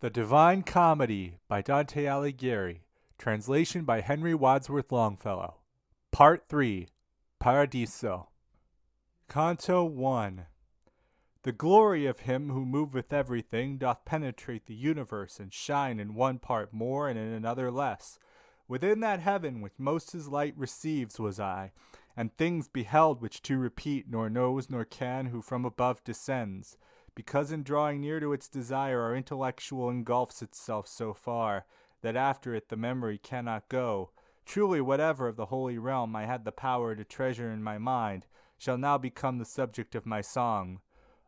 The Divine Comedy by Dante Alighieri. Translation by Henry Wadsworth Longfellow. Part 3. Paradiso. Canto I. The glory of him who moveth everything doth penetrate the universe and shine in one part more and in another less. Within that heaven which most his light receives was I, and things beheld which to repeat nor knows nor can who from above descends, because in drawing near to its desire our intellectual engulfs itself so far, that after it the memory cannot go. Truly whatever of the holy realm I had the power to treasure in my mind, shall now become the subject of my song.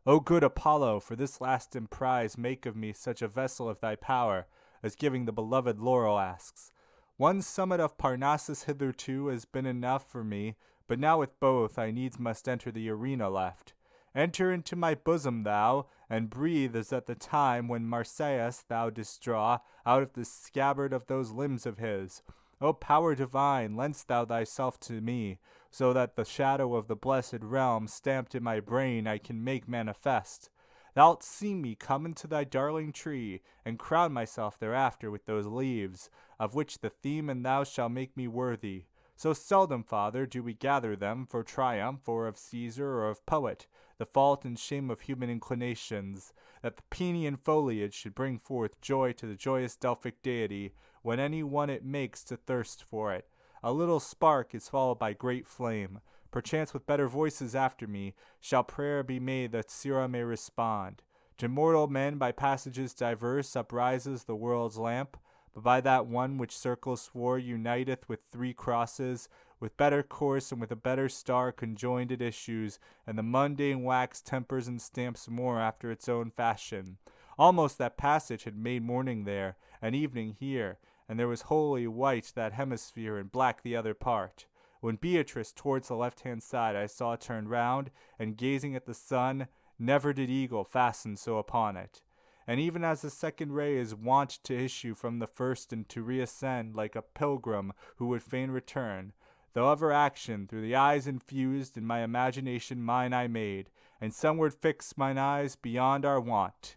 O good Apollo, for this last emprise make of me such a vessel of thy power, as giving the beloved laurel asks. One summit of Parnassus hitherto has been enough for me, but now with both I needs must enter the arena left. Enter into my bosom thou, and breathe as at the time when Marsyas thou didst draw out of the scabbard of those limbs of his. O power divine, lend'st thou thyself to me, so that the shadow of the blessed realm stamped in my brain I can make manifest. Thou'lt see me come into thy darling tree, and crown myself thereafter with those leaves, of which the theme and thou shall make me worthy. So seldom, Father, do we gather them for triumph, or of Caesar, or of poet, the fault and shame of human inclinations, that the Peonian foliage should bring forth joy to the joyous Delphic deity, when any one it makes to thirst for it. A little spark is followed by great flame. Perchance with better voices after me shall prayer be made that Sira may respond. To mortal men by passages diverse uprises the world's lamp, but by that one which circles swore uniteth with three crosses, with better course and with a better star conjoined it issues, and the mundane wax tempers and stamps more after its own fashion. Almost that passage had made morning there, and evening here, and there was wholly white that hemisphere and black the other part. When Beatrice towards the left-hand side I saw turned round, and gazing at the sun, never did eagle fasten so upon it. And even as the second ray is wont to issue from the first and to reascend like a pilgrim who would fain return, though ever action through the eyes infused in my imagination mine I made, and someward fixed mine eyes beyond our wont.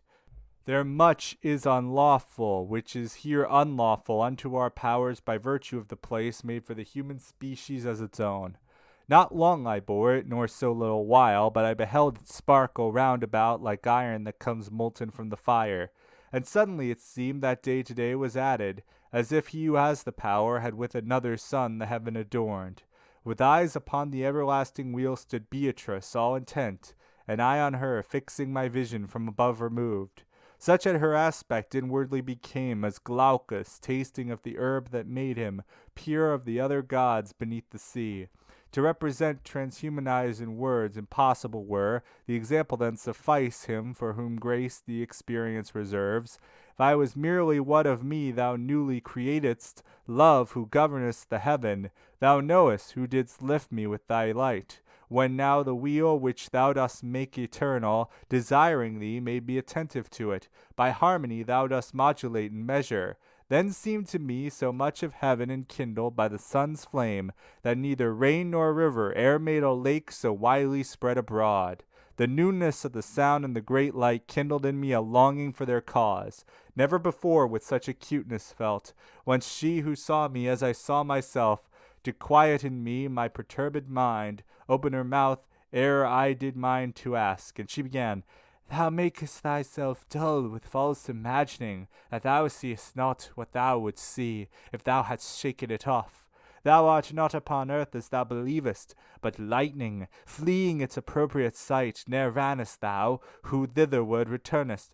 There much is unlawful, which is here unlawful unto our powers by virtue of the place made for the human species as its own. Not long I bore it, nor so little while, but I beheld it sparkle round about like iron that comes molten from the fire. And suddenly it seemed that day to day was added, as if he who has the power had with another sun the heaven adorned. With eyes upon the everlasting wheel stood Beatrice, all intent, and I on her, fixing my vision from above removed. Such at her aspect inwardly became as Glaucus, tasting of the herb that made him, pure of the other gods beneath the sea. To represent transhumanized in words impossible were, the example then suffice him for whom grace the experience reserves. If I was merely what of me thou newly createdst, love, who governest the heaven, thou knowest who didst lift me with thy light, when now the wheel which thou dost make eternal, desiring thee, made me attentive to it, by harmony thou dost modulate and measure. Then seemed to me so much of heaven enkindled by the sun's flame, that neither rain nor river e'er made a lake so widely spread abroad. The newness of the sound and the great light kindled in me a longing for their cause, never before with such acuteness felt, whence she who saw me as I saw myself, did quiet in me my perturbed mind, open her mouth ere I did mine to ask, and she began, Thou makest thyself dull with false imagining, that thou seest not what thou wouldst see, if thou hadst shaken it off. Thou art not upon earth as thou believest, but lightning, fleeing its appropriate sight, ne'er rannest thou, who thitherward returnest.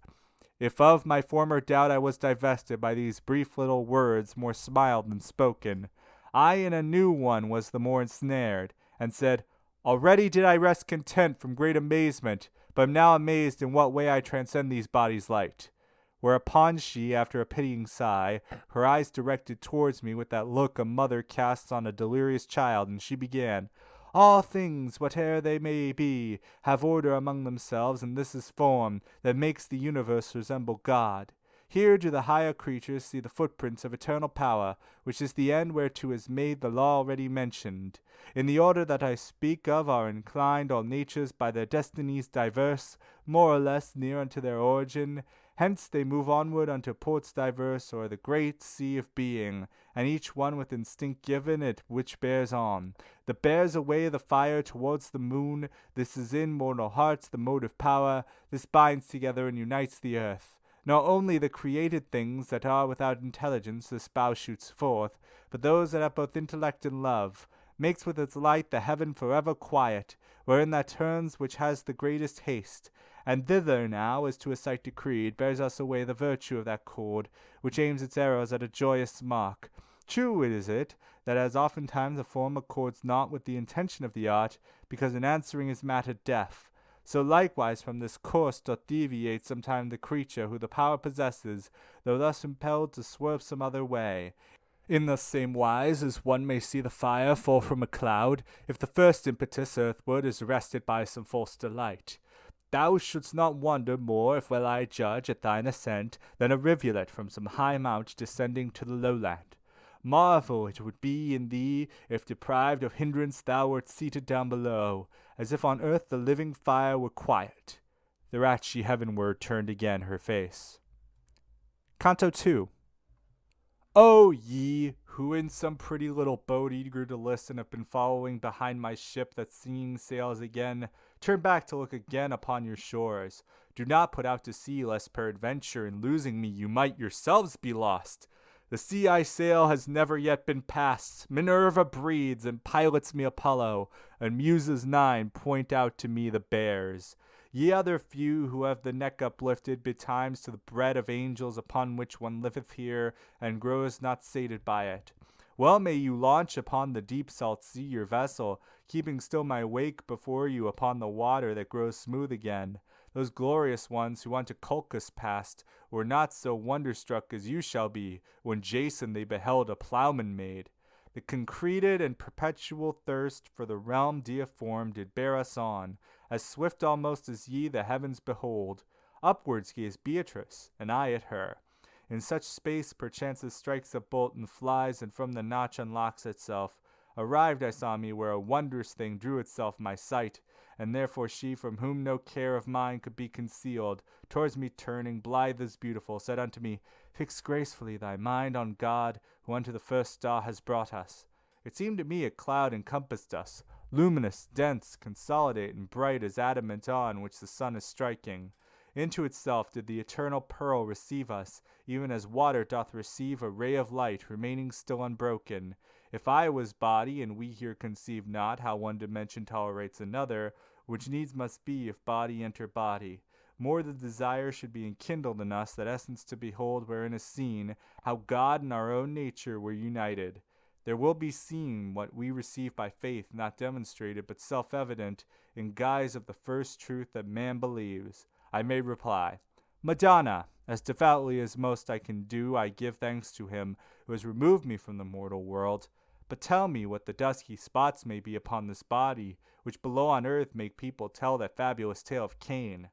If of my former doubt I was divested by these brief little words, more smiled than spoken, I in a new one was the more ensnared, and said, Already did I rest content from great amazement, but am now amazed in what way I transcend these bodies' light. Whereupon she, after a pitying sigh, her eyes directed towards me with that look a mother casts on a delirious child, and she began, All things, whate'er they may be, have order among themselves, and this is form, that makes the universe resemble God. Here do the higher creatures see the footprints of eternal power, which is the end whereto is made the law already mentioned. In the order that I speak of are inclined all natures by their destinies diverse, more or less near unto their origin, Hence they move onward unto ports diverse o'er the great sea of being, and each one with instinct given it which bears on, that bears away the fire towards the moon. This is in mortal hearts the motive power, this binds together and unites the earth. Not only the created things that are without intelligence this bow shoots forth, but those that have both intellect and love, makes with its light the heaven forever quiet, wherein that turns which has the greatest haste. And thither now, as to a sight decreed, bears us away the virtue of that cord, which aims its arrows at a joyous mark. True is it, that as oftentimes a form accords not with the intention of the art, because in answering is matter deaf, so likewise from this course doth deviate sometime the creature who the power possesses, though thus impelled to swerve some other way. In the same wise as one may see the fire fall from a cloud, if the first impetus earthward is arrested by some false delight. Thou shouldst not wonder more, if well I judge, at thine ascent, than a rivulet from some high mount descending to the lowland. Marvel it would be in thee, if deprived of hindrance thou wert seated down below, as if on earth the living fire were quiet. Thereat she heavenward turned again her face. Canto II. O ye, who in some pretty little boat eager to listen have been following behind my ship that singing sails again, turn back to look again upon your shores. Do not put out to sea, lest peradventure in losing me you might yourselves be lost. The sea I sail has never yet been passed. Minerva breeds, and pilots me Apollo, and Muses 9 point out to me the bears. Ye other few who have the neck uplifted betimes to the bread of angels upon which one liveth here, and grows not sated by it. Well may you launch upon the deep salt sea your vessel, keeping still my wake before you upon the water that grows smooth again. Those glorious ones who unto Colchis passed were not so wonderstruck as you shall be, when Jason they beheld a ploughman made. The concreted and perpetual thirst for the realm deiform did bear us on, as swift almost as ye the heavens behold. Upwards gazed Beatrice, and I at her. In such space perchance as strikes a bolt and flies, and from the notch unlocks itself. Arrived I saw me where a wondrous thing drew itself my sight, and therefore she, from whom no care of mine could be concealed, towards me turning, blithe as beautiful, said unto me, Fix gracefully thy mind on God, who unto the first star has brought us. It seemed to me a cloud encompassed us, luminous, dense, consolidate, and bright as adamant on which the sun is striking. Into itself did the eternal pearl receive us, even as water doth receive a ray of light, remaining still unbroken. If I was body, and we here conceive not how one dimension tolerates another, which needs must be if body enter body, more the desire should be enkindled in us that essence to behold wherein is seen how God and our own nature were united. There will be seen what we receive by faith, not demonstrated, but self-evident, in guise of the first truth that man believes. I may reply, Madonna, as devoutly as most I can do, I give thanks to him who has removed me from the mortal world. But tell me what the dusky spots may be upon this body, which below on earth make people tell that fabulous tale of Cain.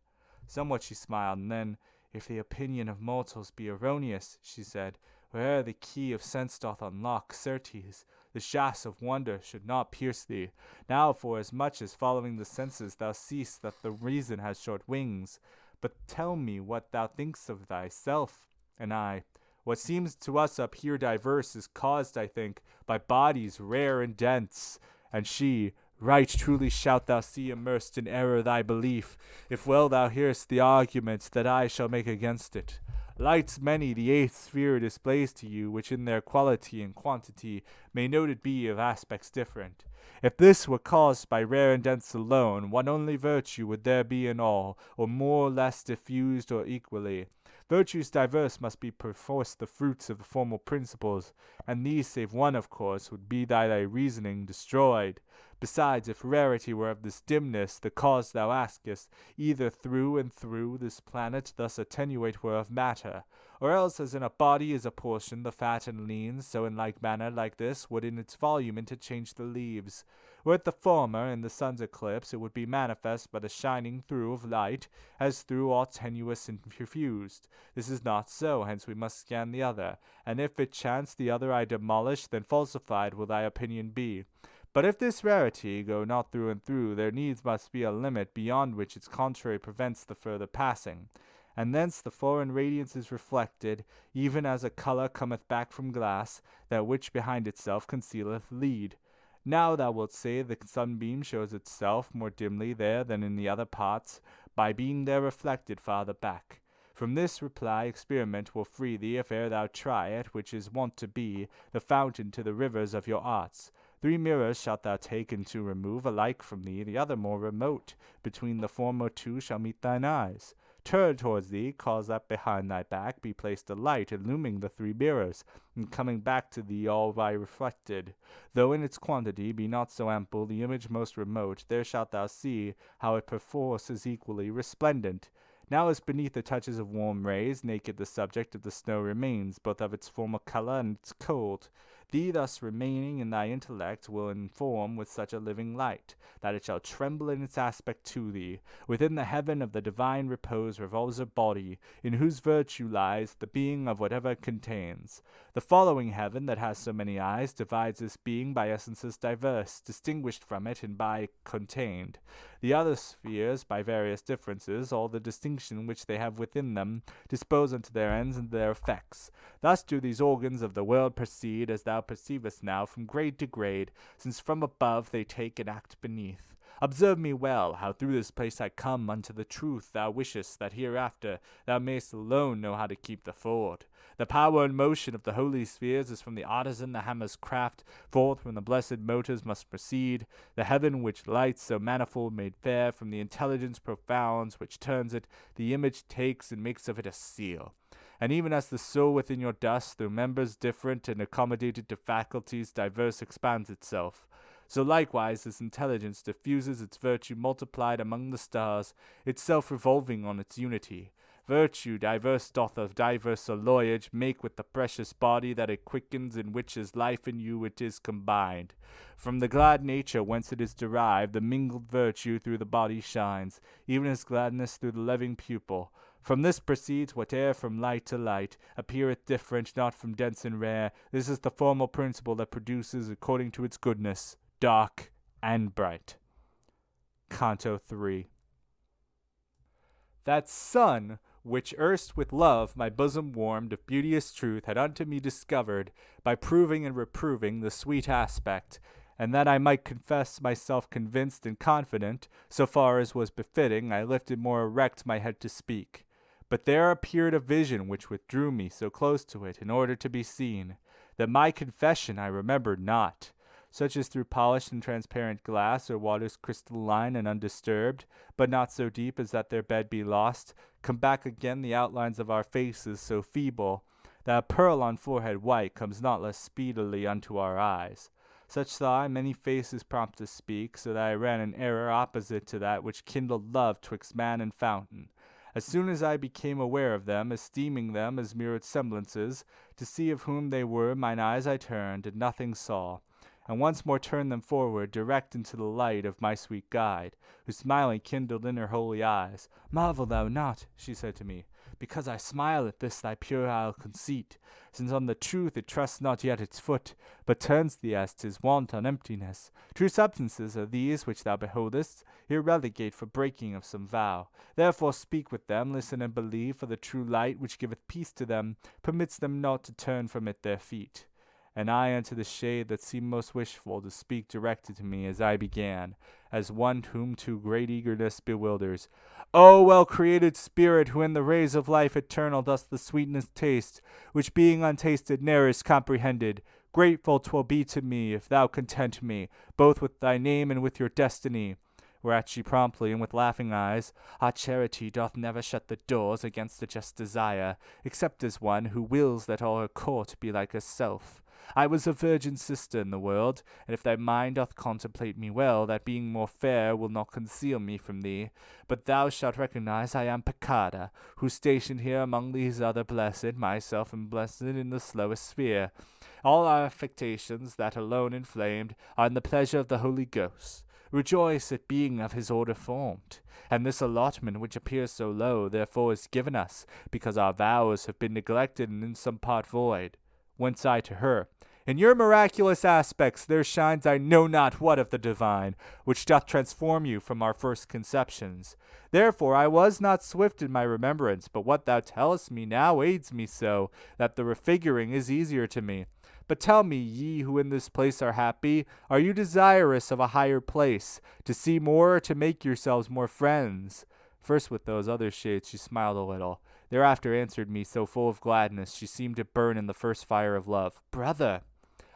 Somewhat she smiled, and then, If the opinion of mortals be erroneous, she said, where'er the key of sense doth unlock, certes, the shafts of wonder should not pierce thee. Now, forasmuch as following the senses thou seest that the reason has short wings, but tell me what thou thinkst of thyself. And I, what seems to us up here diverse is caused, I think, by bodies rare and dense. And she, right truly shalt thou see immersed in error thy belief, if well thou hearest the arguments that I shall make against it. Lights many the eighth sphere displays to you, which in their quality and quantity may noted be of aspects different. If this were caused by rare and dense alone, one only virtue would there be in all, or more or less diffused or equally. Virtues diverse must be perforce the fruits of the formal principles, and these save one, of course, would be thy reasoning destroyed. Besides, if rarity were of this dimness, the cause thou askest, either through and through this planet thus attenuate were of matter, or else as in a body is a portion the fat and lean, so in like manner like this would in its volume interchange the leaves. Were it the former, in the sun's eclipse, it would be manifest by the shining through of light, as through all tenuous and confused. This is not so, hence we must scan the other, and if it chance the other I demolish, then falsified will thy opinion be. But if this rarity go not through and through, there needs must be a limit beyond which its contrary prevents the further passing. and thence the foreign radiance is reflected, even as a colour cometh back from glass, that which behind itself concealeth lead. Now thou wilt say the sunbeam shows itself more dimly there than in the other parts, by being there reflected farther back. From this reply experiment will free thee, if e'er thou try it, which is wont to be the fountain to the rivers of your arts. 3 mirrors shalt thou take, and to remove alike from thee the other more remote, between the former 2 shall meet thine eyes. Turn towards thee, cause that behind thy back be placed a light illuming the 3 mirrors, and coming back to thee all by reflected. Though in its quantity be not so ample the image most remote, there shalt thou see how it perforce is equally resplendent. Now as beneath the touches of warm rays, naked the subject of the snow remains, both of its former colour and its cold. Thee thus remaining in thy intellect will inform with such a living light, that it shall tremble in its aspect to thee. Within the heaven of the divine repose revolves a body, in whose virtue lies the being of whatever it contains. The following heaven, that has so many eyes, divides this being by essences diverse, distinguished from it and by it contained. The other spheres, by various differences, all the distinction which they have within them, dispose unto their ends and their effects. Thus do these organs of the world proceed, as thou perceivest now, from grade to grade, since from above they take and act beneath. Observe me well, how through this place I come unto the truth thou wishest, that hereafter thou mayst alone know how to keep the ford. The power and motion of the holy spheres is from the artisan the hammer's craft, forth from the blessed motors must proceed. The heaven which lights so manifold made fair, from the intelligence profounds which turns it, the image takes and makes of it a seal. And even as the soul within your dust, through members different and accommodated to faculties diverse, expands itself, so likewise this intelligence diffuses its virtue multiplied among the stars, itself revolving on its unity. Virtue diverse doth of diverse alloyage make with the precious body that it quickens, in which as life in you it is combined. From the glad nature whence it is derived, the mingled virtue through the body shines, even as gladness through the living pupil. From this proceeds whate'er from light to light appeareth different, not from dense and rare. This is the formal principle that produces, according to its goodness, dark and bright. Canto III. That sun, which erst with love my bosom warmed of beauteous truth, had unto me discovered, by proving and reproving, the sweet aspect, and that I might confess myself convinced and confident, so far as was befitting, I lifted more erect my head to speak. But there appeared a vision which withdrew me so close to it, in order to be seen, that my confession I remembered not, such as through polished and transparent glass, or waters crystalline and undisturbed, but not so deep as that their bed be lost, come back again the outlines of our faces so feeble, that a pearl on forehead white comes not less speedily unto our eyes. Such saw I many faces prompt to speak, so that I ran an error opposite to that which kindled love twixt man and fountain. As soon as I became aware of them, esteeming them as mirrored semblances, to see of whom they were mine eyes I turned, and nothing saw, and once more turned them forward, direct into the light of my sweet guide, who smiling kindled in her holy eyes. Marvel thou not, she said to me, because I smile at this thy puerile conceit, since on the truth it trusts not yet its foot, but turns thee as 'tis wont on emptiness. True substances are these which thou beholdest, here relegate for breaking of some vow. Therefore speak with them, listen and believe, for the true light which giveth peace to them permits them not to turn from it their feet. And I unto the shade that seemed most wishful to speak directed to me as I began, as one whom too great eagerness bewilders. O well-created spirit, who in the rays of life eternal dost the sweetness taste, which being untasted ne'er is comprehended, grateful 'twill be to me, if thou content me, both with thy name and with your destiny. Whereat she promptly, and with laughing eyes, Our charity doth never shut the doors against a just desire, except as one who wills that all her court be like herself. I was a virgin sister in the world, and if thy mind doth contemplate me well, that being more fair will not conceal me from thee. But thou shalt recognize I am Piccarda, who stationed here among these other blessed, myself am blessed in the slowest sphere. All our affectations, that alone inflamed, are in the pleasure of the Holy Ghost. Rejoice at being of his order formed. And this allotment, which appears so low, therefore is given us, because our vows have been neglected and in some part void. Whence I to her, In your miraculous aspects there shines I know not what of the divine, which doth transform you from our first conceptions. Therefore I was not swift in my remembrance, but what thou tellest me now aids me so, that the refiguring is easier to me. But tell me, ye who in this place are happy, are you desirous of a higher place, to see more, or to make yourselves more friends? First with those other shades she smiled a little, thereafter answered me so full of gladness she seemed to burn in the first fire of love. Brother,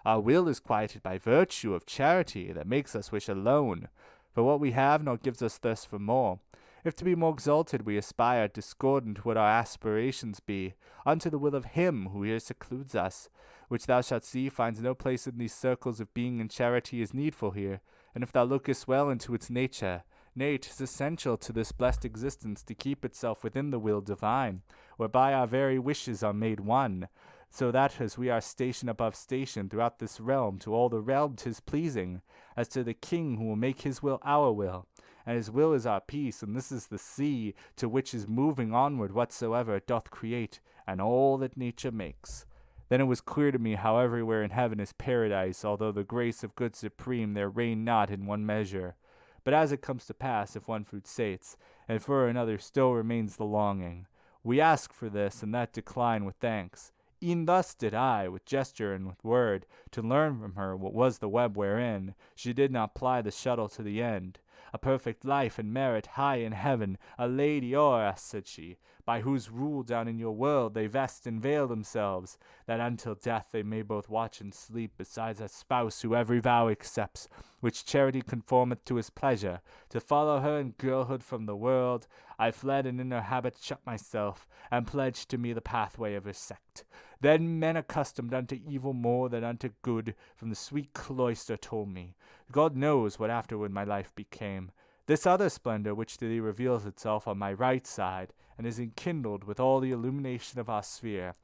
our will is quieted by virtue of charity that makes us wish alone, for what we have not gives us thirst for more. If to be more exalted we aspire, discordant would our aspirations be, unto the will of him who here secludes us, which thou shalt see finds no place in these circles of being, and charity is needful here, and if thou lookest well into its nature, nay, 'tis essential to this blessed existence to keep itself within the will divine, whereby our very wishes are made one, so that as we are station above station throughout this realm, to all the realm 'tis pleasing, as to the king who will make his will our will, and his will is our peace, and this is the sea, to which is moving onward whatsoever it doth create, and all that nature makes. Then it was clear to me how everywhere in heaven is paradise, although the grace of good supreme there reign not in one measure. But as it comes to pass, if one fruit sates, and for another still remains the longing, we ask for this, and that decline with thanks. E'en thus did I, with gesture and with word, to learn from her what was the web wherein she did not ply the shuttle to the end. A perfect life and merit high in heaven, a lady o'er us, said she, by whose rule down in your world they vest and veil themselves, that until death they may both watch and sleep, besides a spouse who every vow accepts, which charity conformeth to his pleasure. To follow her in girlhood from the world, I fled and in her habit shut myself, and pledged to me the pathway of her sect. Then men accustomed unto evil more than unto good from the sweet cloister told me. God knows what afterward my life became. This other splendor which to thee reveals itself on my right side, and is enkindled with all the illumination of our sphere.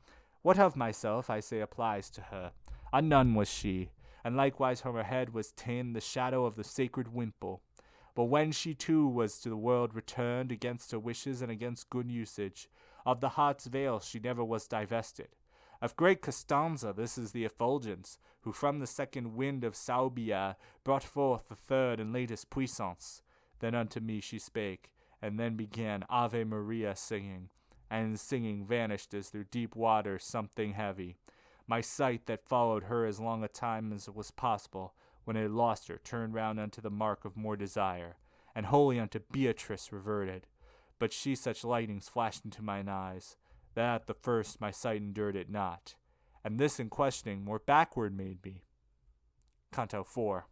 What of myself, I say, applies to her. A nun was she, and likewise from her head was ta'en the shadow of the sacred wimple. But when she too was to the world returned, against her wishes and against good usage, of the heart's veil she never was divested. Of great Costanza this is the effulgence, who from the second wind of Saubia brought forth the third and latest puissance. Then unto me she spake, and then began Ave Maria singing, and in singing vanished as through deep water something heavy. My sight that followed her as long a time as it was possible, when it had lost her, turned round unto the mark of more desire, and wholly unto Beatrice reverted. But she such lightnings flashed into mine eyes, that at the first my sight endured it not, and this in questioning more backward made me. Canto IV.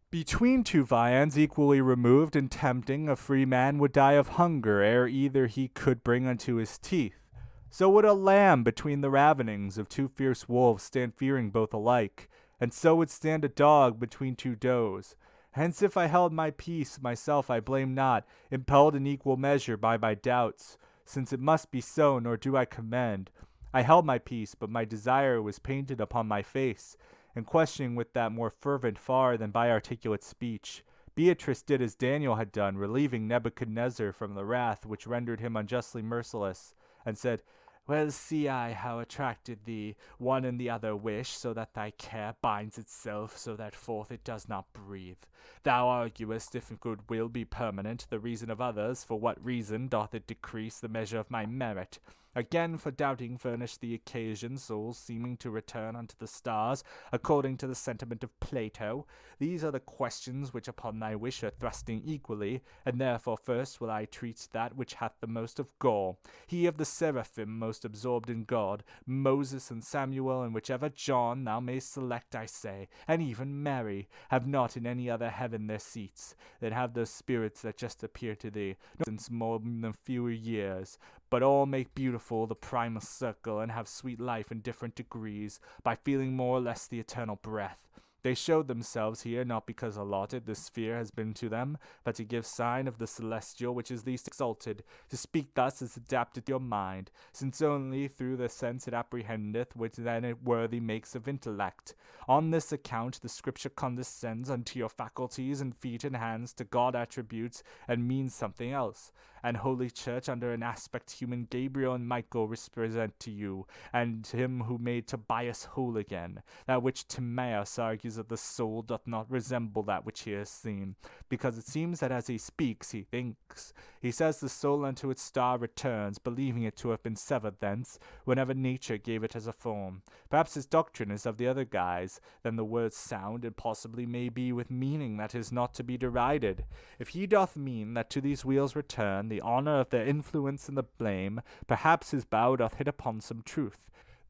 Between two viands equally removed and tempting, a free man would die of hunger ere either he could bring unto his teeth. So would a lamb between the ravenings of two fierce wolves stand fearing both alike, and so would stand a dog between two does. Hence if I held my peace, myself I blame not, impelled in equal measure by my doubts, since it must be so, nor do I commend. I held my peace, but my desire was painted upon my face, and questioning with that more fervent far than by articulate speech. Beatrice did as Daniel had done, relieving Nebuchadnezzar from the wrath which rendered him unjustly merciless, and said, Well see I how attracted thee one and the other wish, so that thy care binds itself so that forth it does not breathe. Thou arguest if good will be permanent, the reason of others, for what reason doth it decrease the measure of my merit? Again, for doubting furnish the occasion, souls seeming to return unto the stars, according to the sentiment of Plato. These are the questions which upon thy wish are thrusting equally, and therefore first will I treat that which hath the most of gall. He of the seraphim most absorbed in God, Moses and Samuel, and whichever John thou mayst select, I say, and even Mary, have not in any other heaven their seats, than have those spirits that just appear to thee, since more than fewer years, but all make beautiful the primal circle, and have sweet life in different degrees, by feeling more or less the eternal breath. They showed themselves here not because allotted this sphere has been to them, but to give sign of the celestial which is least exalted. To speak thus is adapted to your mind, since only through the sense it apprehendeth, which then it worthy makes of intellect. On this account the scripture condescends unto your faculties and feet and hands to God attributes, and means something else. And Holy Church under an aspect human Gabriel and Michael represent to you, and him who made Tobias whole again. That which Timaeus argues of the soul doth not resemble that which he has seen, because it seems that as he speaks he thinks. He says the soul unto its star returns, believing it to have been severed thence, whenever nature gave it as a form. Perhaps his doctrine is of the other guise, then the words sound, and possibly may be with meaning that is not to be derided. If he doth mean that to these wheels return the honour of their influence and the blame, perhaps his bow doth hit upon some truth.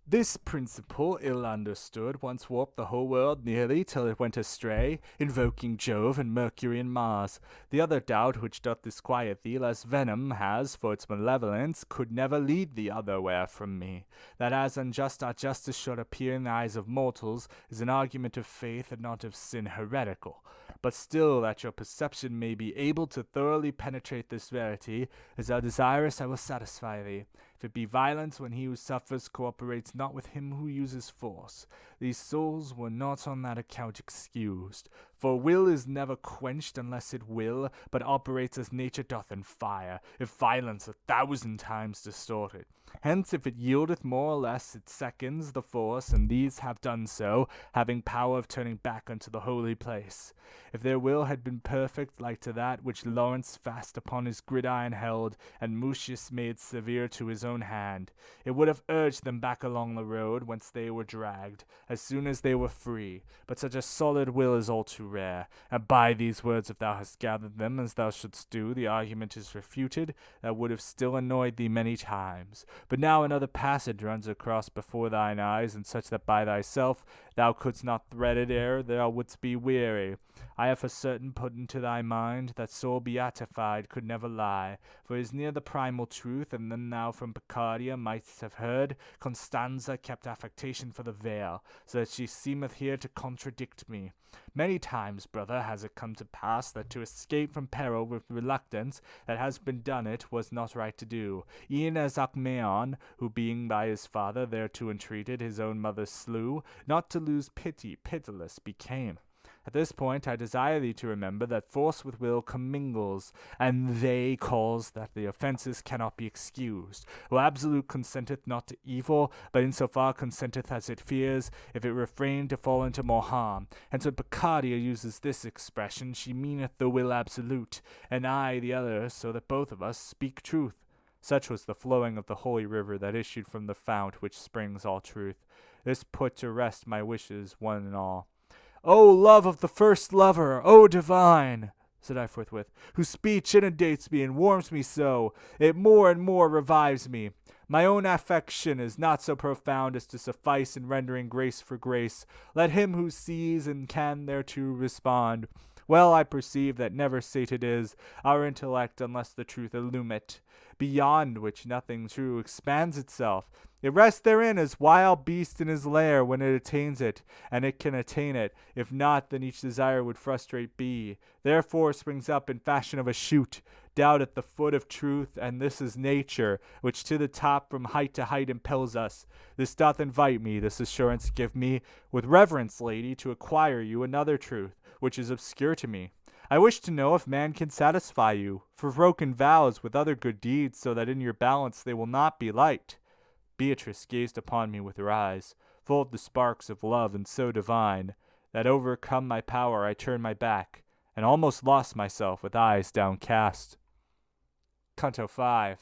This principle, ill understood, once warped the whole world nearly till it went astray, invoking Jove and Mercury and Mars. The other doubt which doth disquiet thee, lest venom has, for its malevolence, could never lead thee otherwhere from me. That as unjust our justice should appear in the eyes of mortals, is an argument of faith and not of sin heretical. But still that your perception may be able to thoroughly penetrate this verity, as thou desirest I will satisfy thee. If it be violence when he who suffers cooperates not with him who uses force, these souls were not on that account excused. For will is never quenched unless it will, but operates as nature doth in fire, if violence 1,000 times distorted. Hence, if it yieldeth more or less, it seconds the force, and these have done so, having power of turning back unto the holy place. If their will had been perfect, like to that which Lawrence fast upon his gridiron held, and Mucius made severe to his own hand, it would have urged them back along the road whence they were dragged, as soon as they were free. But such a solid will is all too rare, and by these words, if thou hast gathered them as thou shouldst do, the argument is refuted that would have still annoyed thee many times. But now another passage runs across before thine eyes, and such that by thyself thou couldst not thread it ere thou wouldst be weary. I have for certain put into thy mind that soul beatified could never lie, for it is near the primal truth, and then thou from Picardia mightst have heard Constanza kept affectation for the veil, so that she seemeth here to contradict me. Many times, brother, has it come to pass that to escape from peril with reluctance that has been done it was not right to do, e'en as Acmaeon, who being by his father thereto entreated, his own mother slew, not to lose pity, pitiless became. At this point I desire thee to remember that force with will commingles, and they cause that the offences cannot be excused. Who absolute consenteth not to evil, but in so far consenteth as it fears, if it refrain to fall into more harm. Hence when Picardia uses this expression, she meaneth the will absolute, and I the other, so that both of us speak truth. Such was the flowing of the holy river that issued from the fount which springs all truth. This put to rest my wishes, one and all. O love of the first lover, O divine, said I forthwith, whose speech inundates me and warms me so, it more and more revives me. My own affection is not so profound as to suffice in rendering grace for grace. Let him who sees and can thereto respond. Well I perceive that never sated is our intellect unless the truth illume it, beyond which nothing true expands itself. It rests therein as wild beast in his lair when it attains it, and it can attain it. If not, then each desire would frustrate be. Therefore springs up in fashion of a shoot, doubt at the foot of truth, and this is nature, which to the top from height to height impels us. This doth invite me, this assurance give me, with reverence, lady, to acquire you another truth, which is obscure to me. I wish to know if man can satisfy you, for broken vows with other good deeds, so that in your balance they will not be light. Beatrice gazed upon me with her eyes, full of the sparks of love, and so divine, that overcome my power I turned my back, and almost lost myself with eyes downcast. Canto V.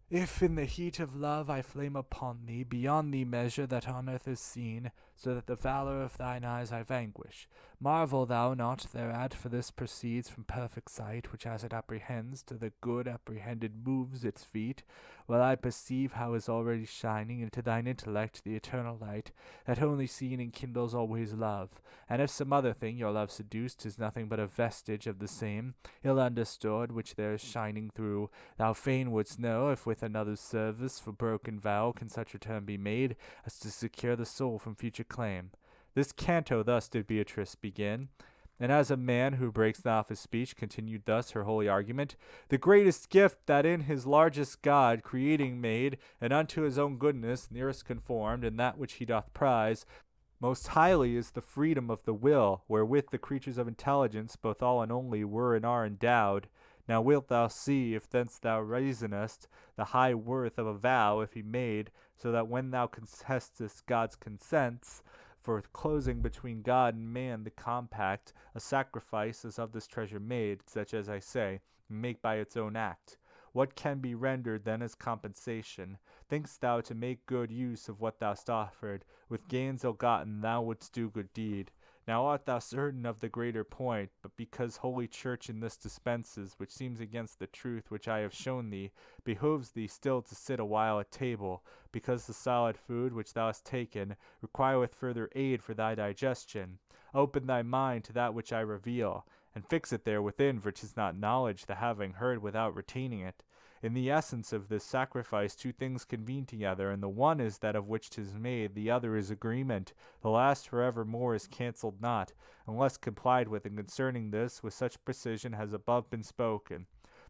If in the heat of love I flame upon thee, beyond thee measure that on earth is seen, so that the valour of thine eyes I vanquish, marvel thou not thereat, for this proceeds from perfect sight, which as it apprehends, to the good apprehended moves its feet, while I perceive how is already shining into thine intellect the eternal light, that only seen enkindles always love, and if some other thing your love seduced, 'tis nothing but a vestige of the same, ill understood, which there is shining through. Thou fain wouldst know if with another's service for broken vow can such return be made, as to secure the soul from future claim. This canto thus did Beatrice begin, and as a man who breaks not off his speech, continued thus her holy argument. The greatest gift that in his largest God creating made, and unto his own goodness nearest conformed, and that which he doth prize, most highly is the freedom of the will, wherewith the creatures of intelligence, both all and only, were and are endowed. Now wilt thou see, if thence thou reasonest, the high worth of a vow, if he made, so that when thou contestest God's consents, for closing between God and man the compact, a sacrifice is of this treasure made, such as I say, and make by its own act. What can be rendered then as compensation? Think'st thou to make good use of what thou'st offered? With gains ill-gotten thou wouldst do good deed. Now art thou certain of the greater point, but because Holy Church in this dispenses, which seems against the truth which I have shown thee, behoves thee still to sit a while at table, because the solid food which thou hast taken requireth further aid for thy digestion. Open thy mind to that which I reveal, and fix it there within, for 'tis not knowledge, the having heard without retaining it. In the essence of this sacrifice 2 things convene together, and the one is that of which 'tis made, the other is agreement. The last forevermore is cancelled not, unless complied with, and concerning this with such precision has above been spoken.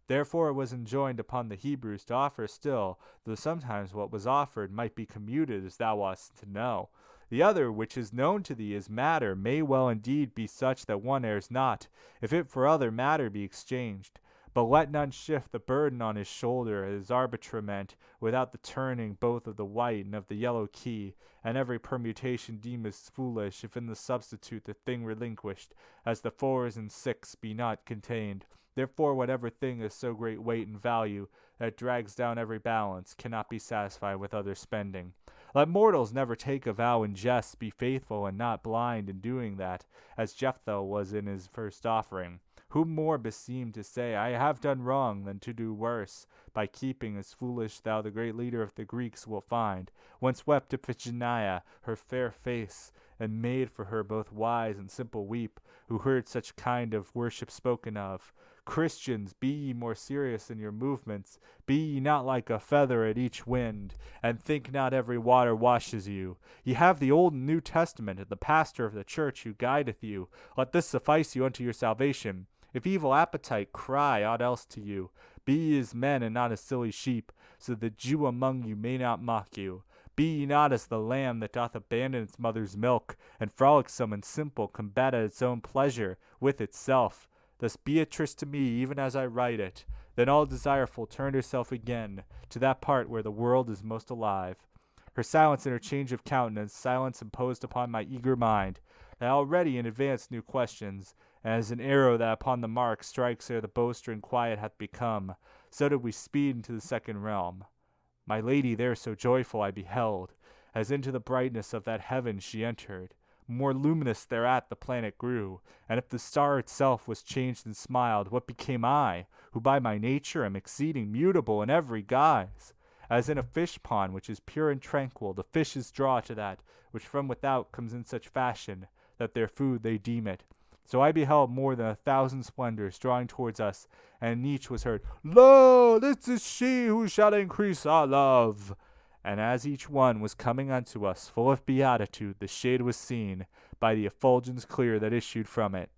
Therefore it was enjoined upon the Hebrews to offer still, though sometimes what was offered might be commuted, as thou wast to know. The other, which is known to thee as matter, may well indeed be such that one errs not, if it for other matter be exchanged. But let none shift the burden on his shoulder as arbitrament, without the turning both of the white and of the yellow key, and every permutation deem as foolish, if in the substitute the thing relinquished, as the 4s and 6 be not contained. Therefore whatever thing is so great weight and value, that drags down every balance, cannot be satisfied with other spending. Let mortals never take a vow in jest, be faithful and not blind in doing that, as Jephthah was in his first offering. Whom more beseemed to say, I have done wrong, than to do worse, by keeping as foolish thou the great leader of the Greeks wilt find, once wept Iphigenia, her fair face, and made for her both wise and simple weep, who heard such kind of worship spoken of. Christians, be ye more serious in your movements, be ye not like a feather at each wind, and think not every water washes you. Ye have the Old and New Testament, and the pastor of the church who guideth you. Let this suffice you unto your salvation. If evil appetite cry aught else to you, be ye as men and not as silly sheep, so that the Jew among you may not mock you. Be ye not as the lamb that doth abandon its mother's milk, and frolicsome and simple combat at its own pleasure with itself. Thus Beatrice to me, even as I write it, then all desireful turned herself again to that part where the world is most alive. Her silence and her change of countenance, silence imposed upon my eager mind, that already in advance knew questions, and as an arrow that upon the mark strikes ere the bowstring quiet hath become, so did we speed into the second realm. My lady there so joyful I beheld, as into the brightness of that heaven she entered. More luminous thereat the planet grew, and if the star itself was changed and smiled, what became I, who by my nature am exceeding mutable in every guise? As in a fish pond which is pure and tranquil, the fishes draw to that which from without comes in such fashion, that their food they deem it. So I beheld more than 1,000 splendors drawing towards us, and in each was heard, Lo, this is she who shall increase our love. And as each one was coming unto us, full of beatitude, the shade was seen by the effulgence clear that issued from it.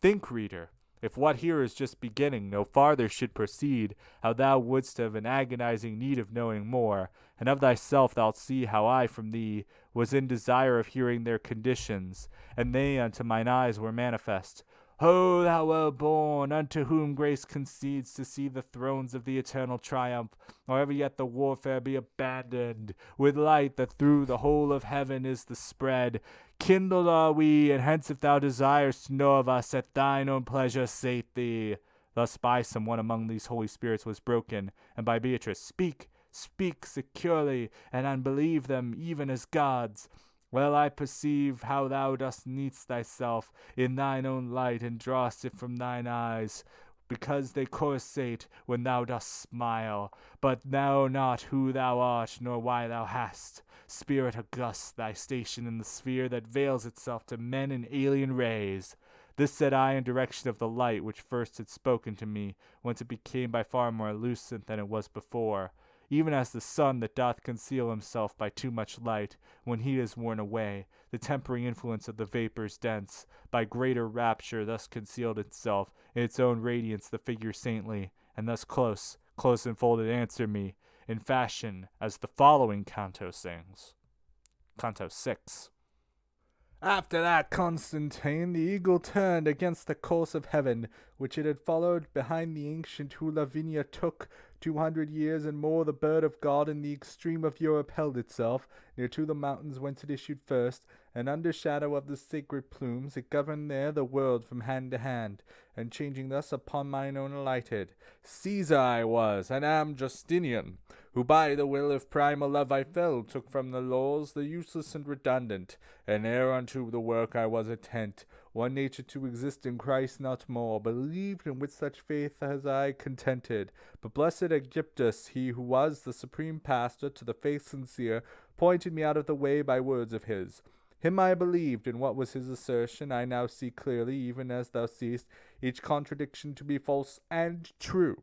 Think, reader, if what here is just beginning no farther should proceed, how thou wouldst have an agonizing need of knowing more, and of thyself thou'lt see how I from thee was in desire of hearing their conditions, and they unto mine eyes were manifest. Ho, thou well-born, unto whom grace concedes to see the thrones of the eternal triumph, or ever yet the warfare be abandoned, with light that through the whole of heaven is the spread. Kindled are we, and hence if thou desirest to know of us, at thine own pleasure sate thee. Thus by some one among these holy spirits was broken, and by Beatrice, Speak, speak securely, and unbelieve them even as gods. Well I perceive how thou dost neatst thyself in thine own light, and drawest it from thine eyes, because they coruscate when thou dost smile, but know not who thou art, nor why thou hast, spirit august, thy station in the sphere that veils itself to men in alien rays. This said I in direction of the light which first had spoken to me, whence it became by far more lucent than it was before. even as the sun that doth conceal himself by too much light, when heat is worn away, the tempering influence of the vapors dense, by greater rapture thus concealed itself, in its own radiance the figure saintly, and thus close, close enfolded answer me, in fashion as the following canto sings. Canto VI. After that Constantine, the eagle turned against the course of heaven, which it had followed behind the ancient who Lavinia took. 200 years and more the bird of God in the extreme of Europe held itself, near to the mountains whence it issued first, and under shadow of the sacred plumes it governed there the world from hand to hand, and changing thus upon mine own alighted. Caesar I was, and am Justinian, who by the will of primal love I fell, took from the laws the useless and redundant, and ere unto the work I was attent, one nature to exist in Christ not more, believed, and with such faith as I contented. But blessed Aegyptus, he who was the supreme pastor to the faith sincere, pointed me out of the way by words of his. Him I believed, and what was his assertion I now see clearly, even as thou seest each contradiction to be false and true.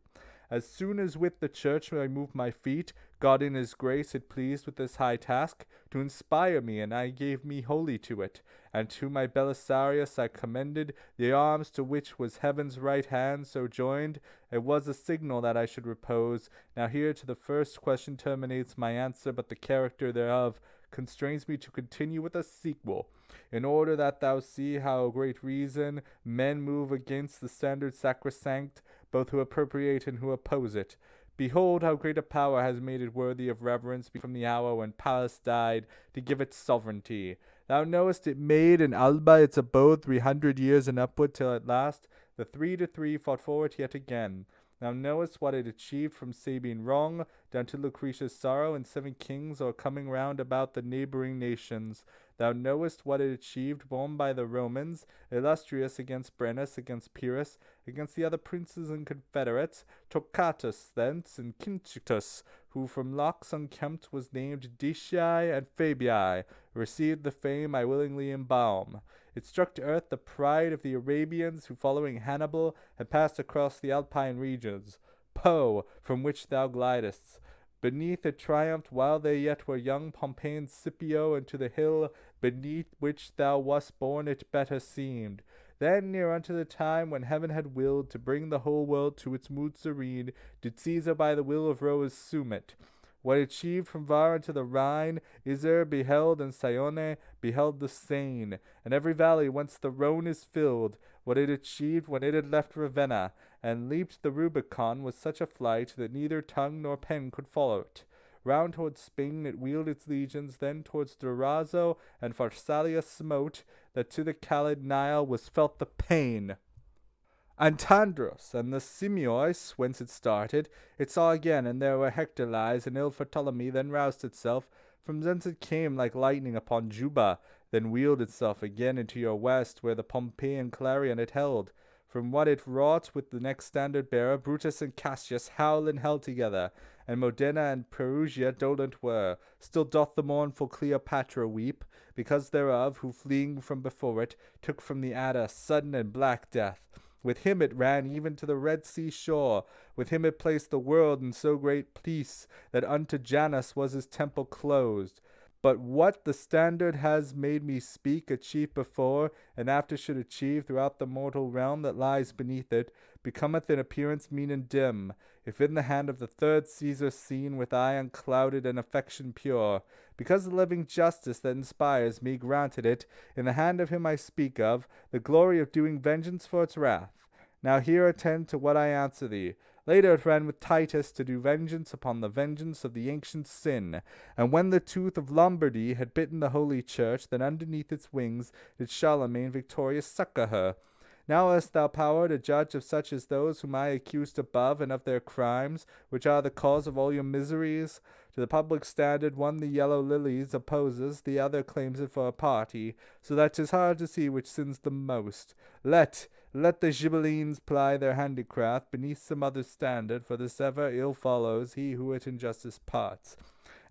As soon as with the church I moved my feet, God in his grace had pleased with this high task, to inspire me, and I gave me wholly to it. And to my Belisarius I commended, the arms to which was heaven's right hand so joined. It was a signal that I should repose. Now here to the first question terminates my answer, but the character thereof constrains me to continue with a sequel, in order that thou see how great reason men move against the standard sacrosanct, both who appropriate and who oppose it. Behold how great a power has made it worthy of reverence from the hour when Pallas died to give it sovereignty. Thou knowest it made in Alba its abode 300 years and upward, till at last the 3 to 3 fought forward yet again. Thou knowest what it achieved from Sabine wrong down to Lucretia's sorrow, and 7 kings o'ercoming round about the neighboring nations. Thou knowest what it achieved borne by the Romans, illustrious against Brennus, against Pyrrhus, against the other princes and confederates, Torquatus thence, and Quintus, who from locks unkempt was named Decii and Fabii, received the fame I willingly embalm. It struck to earth the pride of the Arabians, who following Hannibal had passed across the Alpine regions. Po, from which thou glidest. Beneath it triumphed while they yet were young Pompeian Scipio, and to the hill beneath which thou wast born it better seemed. Then near unto the time when heaven had willed to bring the whole world to its mood serene, did Caesar by the will of Rose assume it. What achieved from Var unto the Rhine, Isere beheld, and Sione beheld the Seine, and every valley whence the Rhone is filled. What it achieved when it had left Ravenna, and leaped the Rubicon with such a flight that neither tongue nor pen could follow it. Round towards Spain it wheeled its legions, then towards Durazzo and Pharsalia smote, that to the Calid Nile was felt the pain. Antandros and the Simois, whence it started, it saw again, and there were Hector lies, and ill for Ptolemy, then roused itself. From thence it came like lightning upon Juba, then wheeled itself again into your west, where the Pompeian clarion it held. From what it wrought with the next standard-bearer, Brutus and Cassius howl in hell together, and Modena and Perugia dolent were. Still doth the mournful Cleopatra weep, because thereof, who fleeing from before it, took from the adder sudden and black death. With him it ran even to the Red Sea shore. With him it placed the world in so great peace, that unto Janus was his temple closed. But what the standard has made me speak, achieve before, and after should achieve throughout the mortal realm that lies beneath it, becometh in appearance mean and dim, if in the hand of the 3rd Caesar seen with eye unclouded and affection pure. Because the living justice that inspires me granted it, in the hand of him I speak of, the glory of doing vengeance for its wrath. Now here attend to what I answer thee. Later it ran with Titus to do vengeance upon the vengeance of the ancient sin. And when the tooth of Lombardy had bitten the holy church, then underneath its wings did Charlemagne victorious succour her. Now hast thou power to judge of such as those whom I accused above, and of their crimes, which are the cause of all your miseries. To the public standard one the yellow lilies opposes, the other claims it for a party, so that 'tis hard to see which sins the most. Let the Ghibellines ply their handicraft beneath some other standard, for this ever ill follows he who at injustice parts.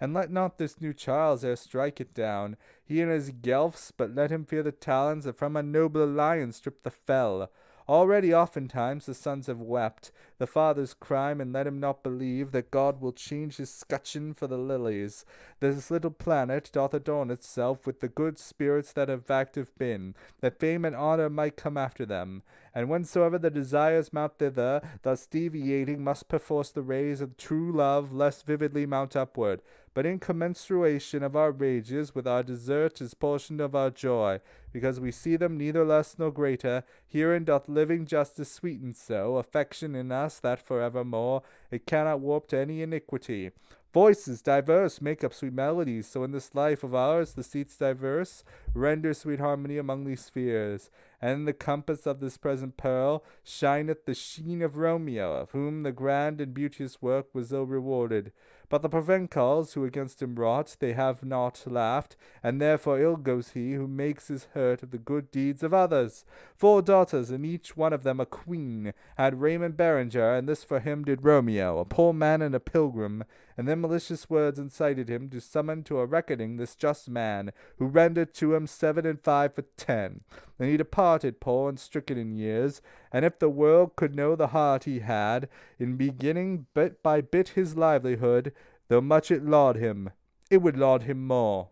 And let not this new Charles e'er strike it down, he and his Guelphs, but let him fear the talons that from a nobler lion strip the fell. Already oftentimes the sons have wept the father's crime, and let him not believe that God will change his scutcheon for the lilies. This little planet doth adorn itself with the good spirits that have active been, that fame and honour might come after them. And whensoever the desires mount thither, thus deviating, must perforce the rays of true love less vividly mount upward. But in commensuration of our rages, with our desert is portion of our joy, because we see them neither less nor greater. Herein doth living justice sweeten so affection in us, that for evermore it cannot warp to any iniquity. Voices diverse make up sweet melodies, so in this life of ours the seats diverse render sweet harmony among these spheres. And in the compass of this present pearl shineth the sheen of Romeo, of whom the grand and beauteous work was ill rewarded. But the Provencals, who against him wrought, they have not laughed, and therefore ill goes he who makes his hurt of the good deeds of others. 4 daughters, and each one of them a queen, had Raymond Berenger, and this for him did Romeo, a poor man and a pilgrim. And then malicious words incited him to summon to a reckoning this just man, who rendered to him 7 and 5 for 10. And he departed poor and stricken in years, and if the world could know the heart he had, in beginning bit by bit his livelihood, though much it laud him, it would laud him more.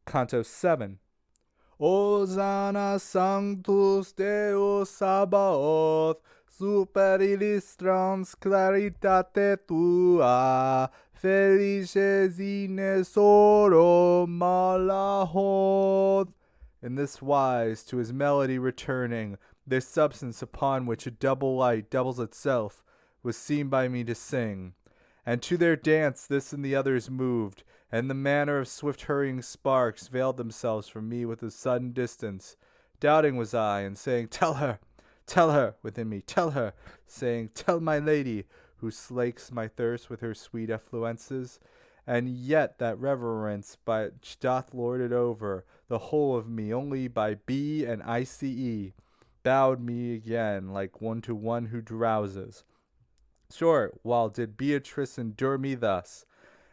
Canto VII. Hosanna sanctus Deus Sabaoth, super illis trans claritate tua, felices ines oro malahod. In this wise, to his melody returning, this substance upon which a double light doubles itself, was seen by me to sing. And to their dance this and the others moved, and the manner of swift hurrying sparks veiled themselves from me with a sudden distance. Doubting was I, and saying, Tell her, within me, tell her, saying, Tell my lady, who slakes my thirst with her sweet effluences. And yet that reverence which doth lord it over the whole of me, only by B and ICE, bowed me again like one to one who drowses. Short while did Beatrice endure me thus,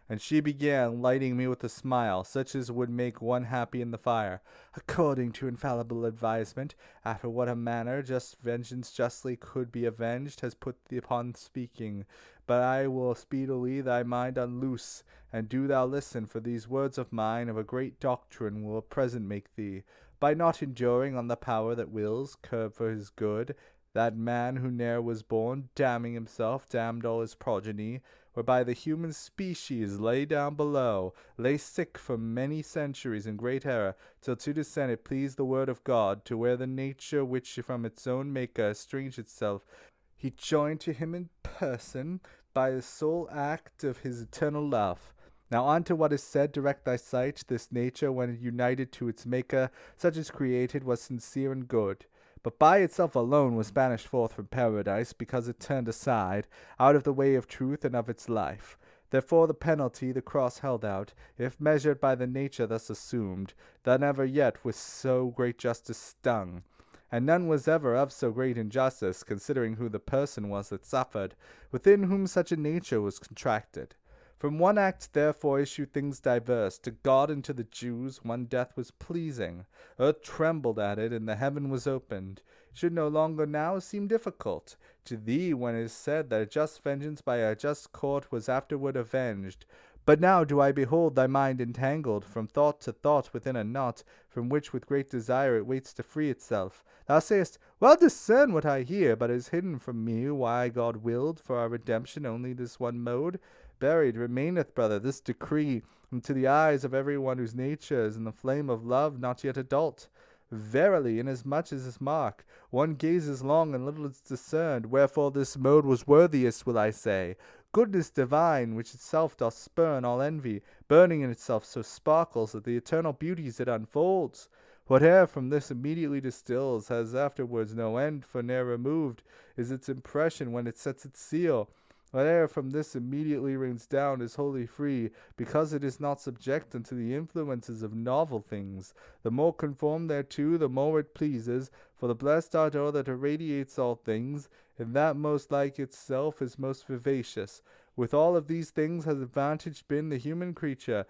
and she began lighting me with a smile, such as would make one happy in the fire. According to infallible advisement, after what a manner just vengeance justly could be avenged, has put thee upon speaking. But I will speedily thy mind unloose, and do thou listen, for these words of mine of a great doctrine will a present make thee, by not enduring on the power that wills, curb for his good, that man who ne'er was born, damning himself, damned all his progeny, whereby the human species lay down below, lay sick for many centuries in great error, till to descend it pleased the word of God, to where the nature which from its own maker estranged itself, he joined to him in person, by the sole act of his eternal love. Now unto what is said direct thy sight. This nature, when united to its maker, such as created, was sincere and good, but by itself alone was banished forth from paradise, because it turned aside, out of the way of truth and of its life. Therefore the penalty the cross held out, if measured by the nature thus assumed, that never yet with so great justice stung. And none was ever of so great injustice, considering who the person was that suffered, within whom such a nature was contracted. From one act therefore issue things diverse. To God and to the Jews one death was pleasing. Earth trembled at it, and the heaven was opened. It should no longer now seem difficult. To thee when it is said that a just vengeance by a just court was afterward avenged. But now do I behold thy mind entangled, from thought to thought within a knot, from which with great desire it waits to free itself. Thou sayest, Well discern what I hear, but is hidden from me why God willed for our redemption only this one mode. Buried remaineth, brother, this decree, unto the eyes of every one whose nature is in the flame of love not yet adult. Verily, inasmuch as this mark, one gazes long and little is discerned, wherefore this mode was worthiest, will I say. Goodness divine, which itself doth spurn all envy, burning in itself so sparkles that the eternal beauties it unfolds. Whate'er from this immediately distills, has afterwards no end, for ne'er removed is its impression when it sets its seal. Whate'er from this immediately rains down is wholly free, because it is not subject unto the influences of novel things. The more conformed thereto, the more it pleases, for the blessed ardour that irradiates all things, and that most like itself is most vivacious. With all of these things has advantage been the human creature,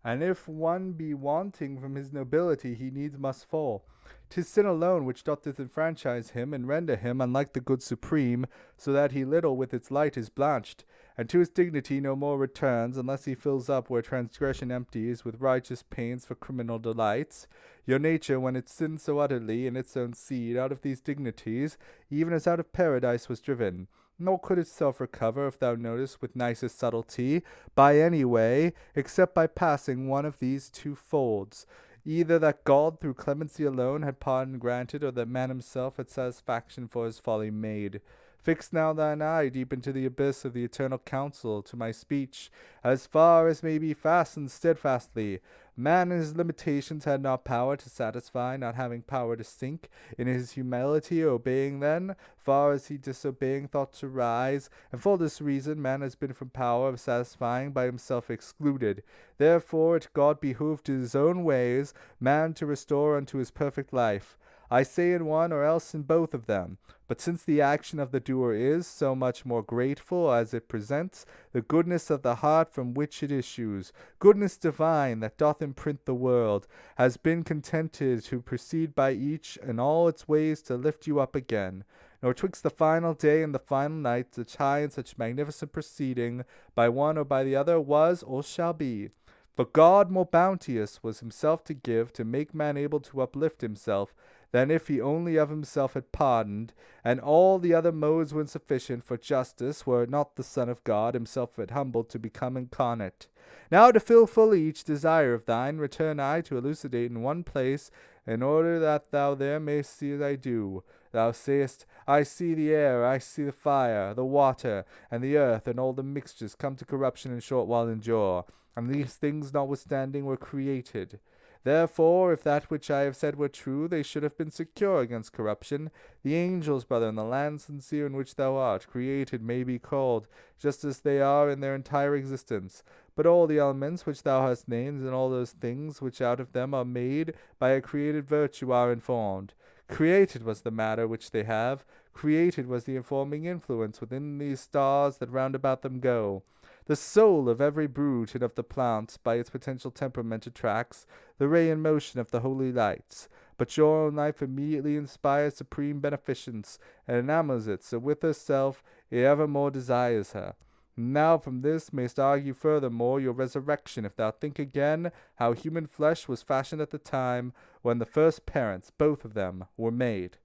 And if one be wanting from his nobility, he needs must fall. 'Tis sin alone which doth disenfranchise him, and render him unlike the good supreme, so that he little with its light is blanched, and to his dignity no more returns, unless he fills up where transgression empties, with righteous pains for criminal delights. Your nature, when it sinned so utterly in its own seed, out of these dignities, even as out of paradise was driven, nor could itself recover, if thou notice with nicest subtlety, by any way, except by passing one of these two folds, either that God through clemency alone had pardon granted, or that man himself had satisfaction for his folly made. Fix now thine eye deep into the abyss of the eternal counsel, to my speech, as far as may be fastened steadfastly. Man in his limitations had not power to satisfy, not having power to sink. In his humility obeying then, far as he disobeying thought to rise, and for this reason man has been from power of satisfying by himself excluded. Therefore it God behooved to his own ways man to restore unto his perfect life. I say in one or else in both of them. But since the action of the doer is so much more grateful as it presents the goodness of the heart from which it issues, goodness divine that doth imprint the world, has been contented to proceed by each in all its ways to lift you up again. Nor twixt the final day and the final night such high and such magnificent proceeding by one or by the other was or shall be. For God more bounteous was himself to give, to make man able to uplift himself, than if he only of himself had pardoned, and all the other modes were insufficient for justice, were it not the Son of God himself had humbled to become incarnate. Now to fill fully each desire of thine, return I to elucidate in one place, in order that thou there mayst see as I do. Thou sayest, I see the air, I see the fire, the water, and the earth, and all the mixtures come to corruption in short while endure, and these things notwithstanding were created. Therefore, if that which I have said were true, they should have been secure against corruption. The angels, brother, and the land sincere in which thou art, created may be called, just as they are in their entire existence. But all the elements which thou hast named, and all those things which out of them are made, by a created virtue are informed. Created was the matter which they have, created was the informing influence within these stars that round about them go. The soul of every brute and of the plant by its potential temperament attracts the ray and motion of the holy lights. But your own life immediately inspires supreme beneficence, and enamels it, so with herself it evermore desires her. Now from this mayst argue furthermore your resurrection, if thou think again how human flesh was fashioned at the time when the first parents, both of them, were made.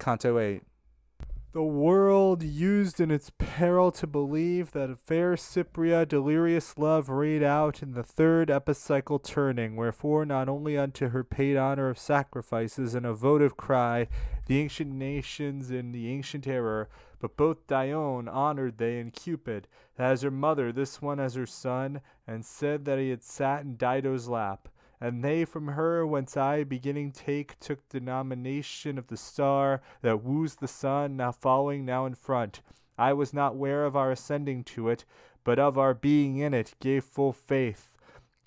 Canto VIII. The world used in its peril to believe that fair Cypria delirious love rayed out in the third epicycle turning, wherefore not only unto her paid honor of sacrifices and a votive cry, the ancient nations in the ancient error, but both Dione honored they and Cupid, that as her mother, this one as her son, and said that he had sat in Dido's lap. And they from her, whence I beginning took denomination of the star that woos the sun, now following, now in front. I was not ware of our ascending to it, but of our being in it, gave full faith.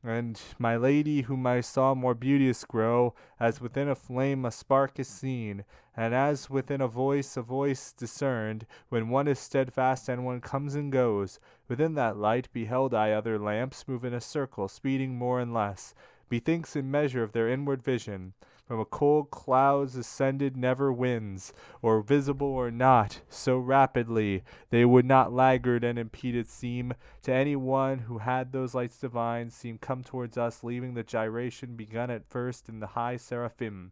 And my lady, whom I saw more beauteous grow, as within a flame a spark is seen, and as within a voice discerned, when one is steadfast and one comes and goes, within that light beheld I other lamps move in a circle, speeding more and less. Methinks in measure of their inward vision, from a cold clouds ascended never winds, or visible or not, so rapidly they would not laggard and impeded seem to any one who had those lights divine seem come towards us, leaving the gyration begun at first in the high seraphim.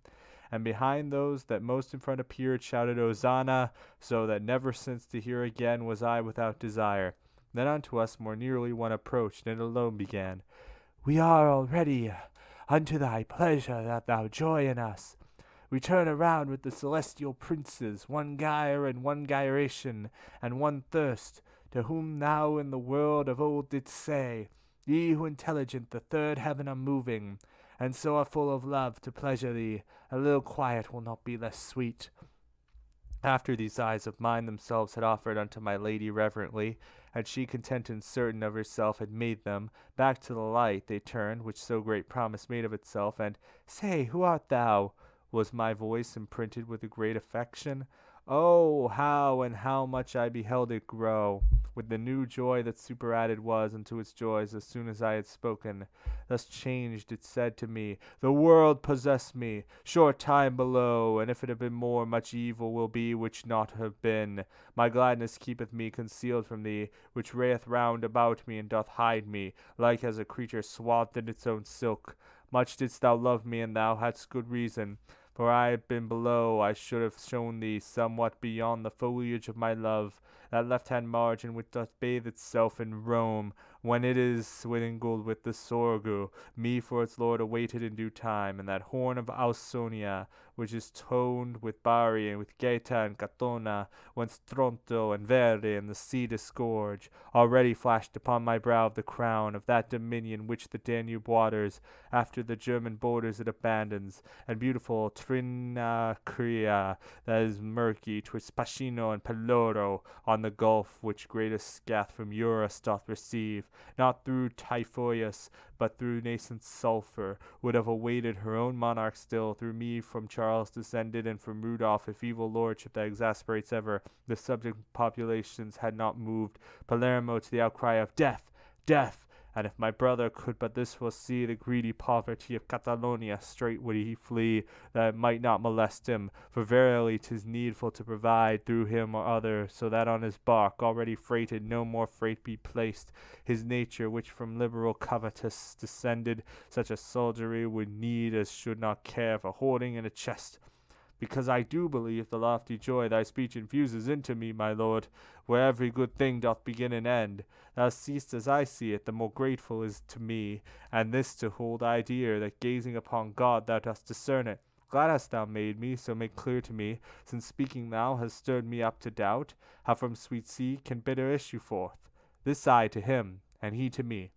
And behind those that most in front appeared shouted Hosanna, so that never since to hear again was I without desire. Then unto us more nearly one approached, and alone began, We are already unto thy pleasure that thou joy in us. We turn around with the celestial princes, one gyre and one gyration, and one thirst, to whom thou in the world of old didst say, Ye who intelligent the third heaven are moving, and so are full of love to pleasure thee, a little quiet will not be less sweet. After these eyes of mine themselves had offered unto my lady reverently, and she content and certain of herself had made them, back to the light they turned, which so great promise made of itself, and, Say, who art thou? Was my voice imprinted with a great affection. Oh, how and how much I beheld it grow, with the new joy that superadded was unto its joys as soon as I had spoken. Thus changed it said to me, the world possess me, short time below, and if it have been more, much evil will be which not have been. My gladness keepeth me concealed from thee, which rayeth round about me and doth hide me, like as a creature swathed in its own silk. Much didst thou love me, and thou hadst good reason. For I had been below, I should have shown thee somewhat beyond the foliage of my love, that left-hand margin which doth bathe itself in Rome, when it is mingled with the Sorgu, me for its lord awaited in due time, and that horn of Ausonia, which is toned with Bari and with Gaeta and Catona, whence Tronto and Verde and the sea disgorge, already flashed upon my brow of the crown of that dominion which the Danube waters, after the German borders it abandons, and beautiful Trinacria, that is murky, twixt Pacino and Peloro, on the gulf which greatest scath from Eurus doth receive, not through Typhoeus, but through nascent sulphur, would have awaited her own monarch still, through me from Charles descended, and from Rudolph, if evil lordship that exasperates ever the subject populations had not moved Palermo to the outcry of death, death. And if my brother could but this foresee the greedy poverty of Catalonia, straight would he flee, that it might not molest him. For verily 'tis needful to provide through him or other, so that on his bark, already freighted, no more freight be placed. His nature, which from liberal covetous descended, such a soldiery would need as should not care for hoarding in a chest. Because I do believe the lofty joy thy speech infuses into me, my lord, where every good thing doth begin and end. Thou seest as I see it, the more grateful is to me, and this to hold I dear, that gazing upon God thou dost discern it. Glad hast thou made me, so make clear to me, since speaking thou hast stirred me up to doubt, how from sweet seed can bitter issue forth. This I to him, and he to me.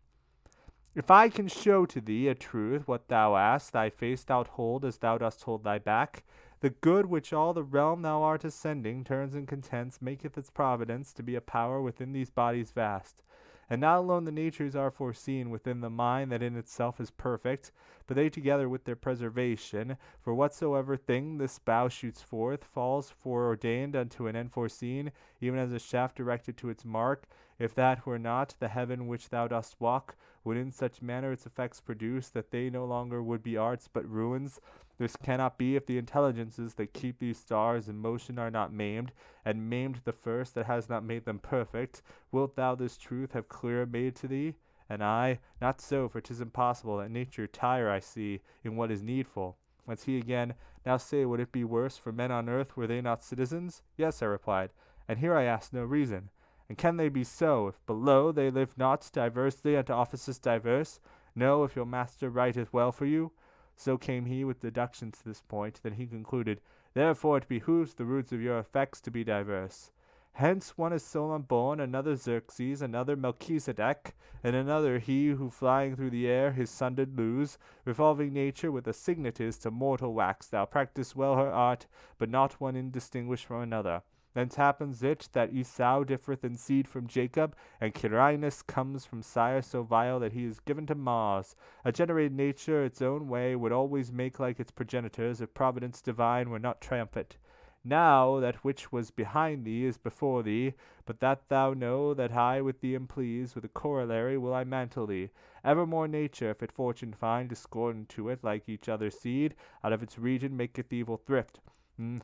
If I can show to thee a truth, what thou ask, thy face thou'lt hold as thou dost hold thy back. The good which all the realm thou art ascending turns and contents maketh its providence to be a power within these bodies vast. And not alone the natures are foreseen within the mind that in itself is perfect, but they together with their preservation, for whatsoever thing this bow shoots forth, falls foreordained unto an end foreseen, even as a shaft directed to its mark. If that were not, the heaven which thou dost walk would in such manner its effects produce, that they no longer would be arts but ruins. This cannot be if the intelligences that keep these stars in motion are not maimed, and maimed the first that has not made them perfect. Wilt thou this truth have clear made to thee? And I, not so, for 'tis impossible that nature tire I see in what is needful. Whence he again, now say, would it be worse for men on earth were they not citizens? Yes, I replied, and here I ask no reason. And can they be so, if below they live not diversely unto offices diverse? No, if your master writeth well for you. So came he with deductions to this point. Then he concluded, therefore it behooves the roots of your effects to be diverse. Hence one is Solon born, another Xerxes, another Melchizedek, and another he who flying through the air his son did lose, revolving nature with a signetis to mortal wax. Thou practice well her art, but not one indistinguished from another. Thence happens it that Esau differeth in seed from Jacob, and Quirinus comes from sire so vile that he is given to Mars. A generated nature its own way would always make like its progenitors, if providence divine were not triumphant. Now that which was behind thee is before thee, but that thou know that I with thee am pleased, with a corollary will I mantle thee. Evermore nature, if it fortune find discordant to it, like each other seed, out of its region maketh evil thrift.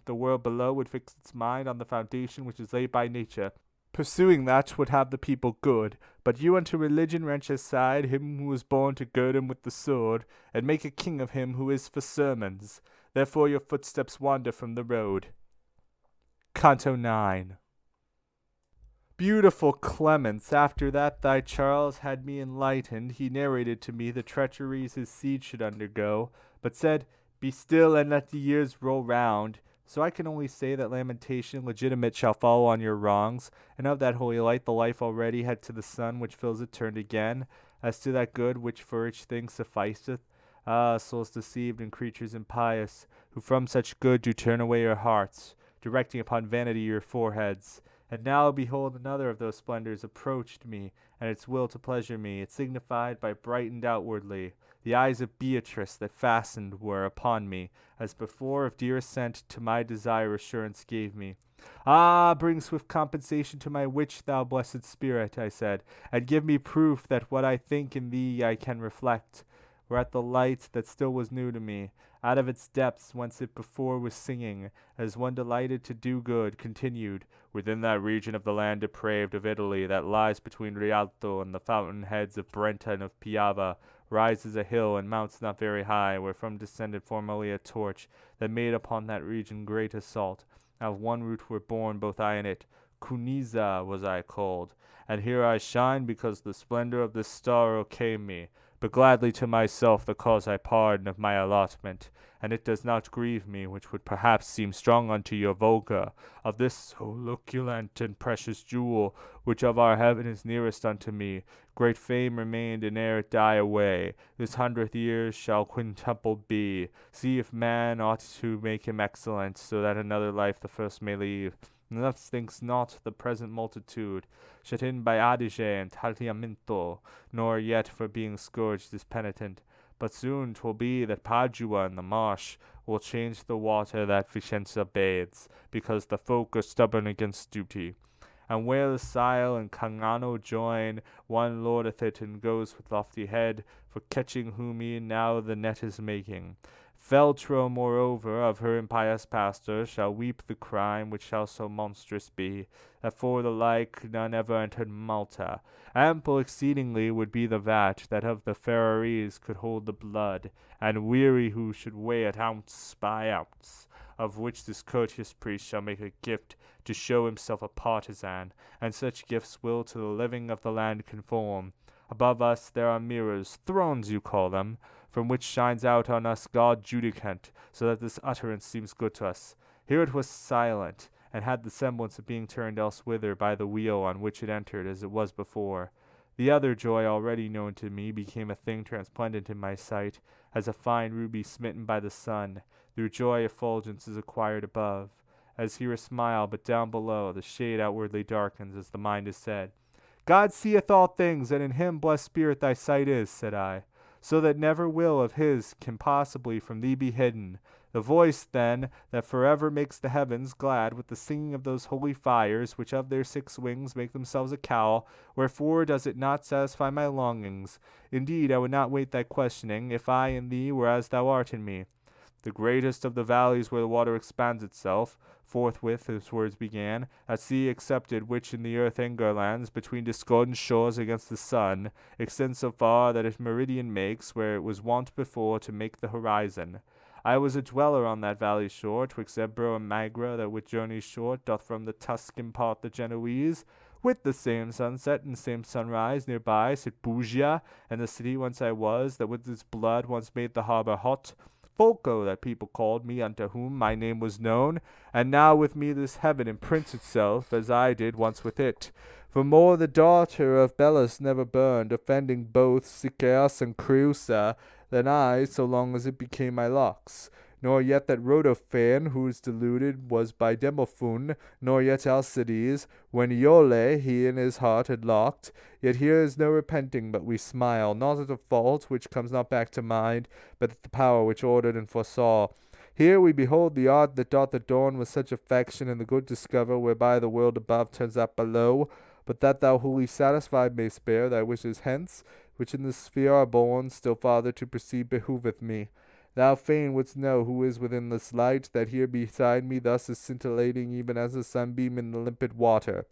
The world below would fix its mind on the foundation which is laid by nature. Pursuing that would have the people good, but you unto religion wrench aside him who was born to gird him with the sword, and make a king of him who is for sermons. Therefore your footsteps wander from the road. Canto IX. Beautiful Clemence, after that thy Charles had me enlightened, he narrated to me the treacheries his seed should undergo, but said, be still and let the years roll round. So I can only say that lamentation legitimate shall follow on your wrongs, and of that holy light the life already had to the sun which fills it turned again, as to that good which for each thing sufficeth. Ah, souls deceived and creatures impious, who from such good do turn away your hearts, directing upon vanity your foreheads. And now behold another of those splendors approached me, and its will to pleasure me, it signified by brightened outwardly. The eyes of Beatrice that fastened were upon me, as before of dear assent to my desire assurance gave me. Ah, bring swift compensation to my witch, thou blessed spirit, I said, and give me proof that what I think in thee I can reflect. Whereat the light that still was new to me, out of its depths whence it before was singing, as one delighted to do good, continued, within that region of the land depraved of Italy that lies between Rialto and the fountain heads of Brenta and of Piava, rises a hill and mounts not very high, wherefrom descended formerly a torch that made upon that region great assault. Out of one root were born both I and it. Cuniza was I called, and here I shine because the splendor of this star o'ercame me. But gladly to myself the cause I pardon of my allotment, and it does not grieve me, which would perhaps seem strong unto your vulgar, of this so loculent and precious jewel, which of our heaven is nearest unto me. Great fame remained, and ere it die away, this 100th year shall quintuple be. See if man ought to make him excellent, so that another life the first may leave. And thus thinks not the present multitude, shut in by Adige and Tagliamento, nor yet for being scourged is penitent. But soon 'twill be that Padua and the marsh will change the water that Vicenza bathes, because the folk are stubborn against duty. And where the Sile and Cagnano join, one lordeth it and goes with lofty head, for catching whom e'en now the net is making. Feltro, moreover, of her impious pastor, shall weep the crime which shall so monstrous be, that for the like none ever entered Malta. Ample exceedingly would be the vat that of the Ferraries could hold the blood, and weary who should weigh it ounce by ounce, of which this courteous priest shall make a gift to show himself a partisan, and such gifts will to the living of the land conform. Above us there are mirrors, thrones you call them, from which shines out on us God judicant, so that this utterance seems good to us. Here it was silent, and had the semblance of being turned elsewhither by the wheel on which it entered, as it was before. The other joy already known to me became a thing transplendent in my sight, as a fine ruby smitten by the sun. Through joy effulgence is acquired above. As here a smile, but down below the shade outwardly darkens, as the mind is said. God seeth all things, and in him, blessed spirit, thy sight is, said I, so that never will of his can possibly from thee be hidden. The voice, then, that forever makes the heavens glad with the singing of those holy fires, which of their 6 wings make themselves a cowl, wherefore does it not satisfy my longings? Indeed, I would not wait thy questioning, if I in thee were as thou art in me. The greatest of the valleys where the water expands itself, forthwith his words began, that sea accepted which in the earth lands between discordant shores against the sun, extends so far that its meridian makes, where it was wont before to make the horizon. I was a dweller on that valley shore, twixt Ebro and Magra, that with journeys short doth from the Tuscan part the Genoese. With the same sunset and same sunrise nearby sit Bugia, and the city whence I was, that with its blood once made the harbor hot. Folco that people called me, unto whom my name was known, and now with me this heaven imprints itself, as I did once with it. For more the daughter of Belus never burned, offending both Sichaeus and Creusa, than I, so long as it became my locks. Nor yet that Rhodophane, whose deluded was by Demophoon, nor yet Alcides, when Iole he in his heart had locked. Yet here is no repenting, but we smile, not at a fault which comes not back to mind, but at the power which ordered and foresaw. Here we behold the art that doth adorn with such affection, and the good discover, whereby the world above turns out below. But that thou wholly satisfied mayst bear thy wishes hence, which in this sphere are born, still farther to proceed behoveth me. Thou fain wouldst know who is within this light, that here beside me thus is scintillating even as a sunbeam in the limpid water.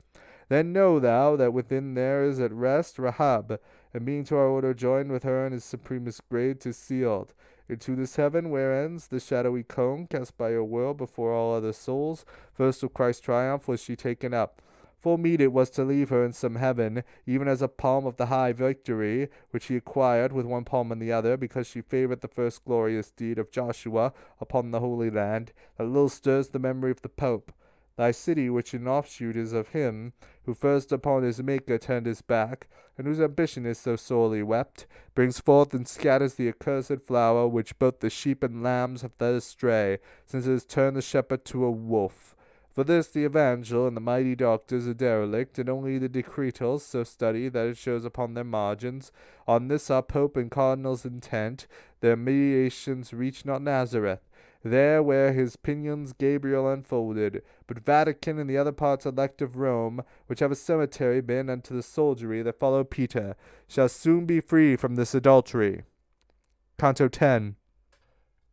Then know thou that within there is at rest Rahab, and being to our order joined with her in his supremest grade, 'tis sealed. Into this heaven where ends the shadowy cone cast by your will before all other souls, first of Christ's triumph was she taken up. Full meet it was to leave her in some heaven, even as a palm of the high victory, which he acquired with one palm in the other, because she favored the first glorious deed of Joshua upon the Holy Land, that little stirs the memory of the Pope. Thy city, which in offshoot is of him, who first upon his Maker turned his back, and whose ambition is so sorely wept, brings forth and scatters the accursed flower, which both the sheep and lambs have led astray, since it has turned the shepherd to a wolf. For this the Evangel and the mighty doctors are derelict, and only the decretals so study that it shows upon their margins. On this our Pope and Cardinals intent, their meditations reach not Nazareth, there where his pinions Gabriel unfolded, but Vatican and the other parts elect of Rome, which have a cemetery been unto the soldiery that follow Peter, shall soon be free from this adultery. Canto X.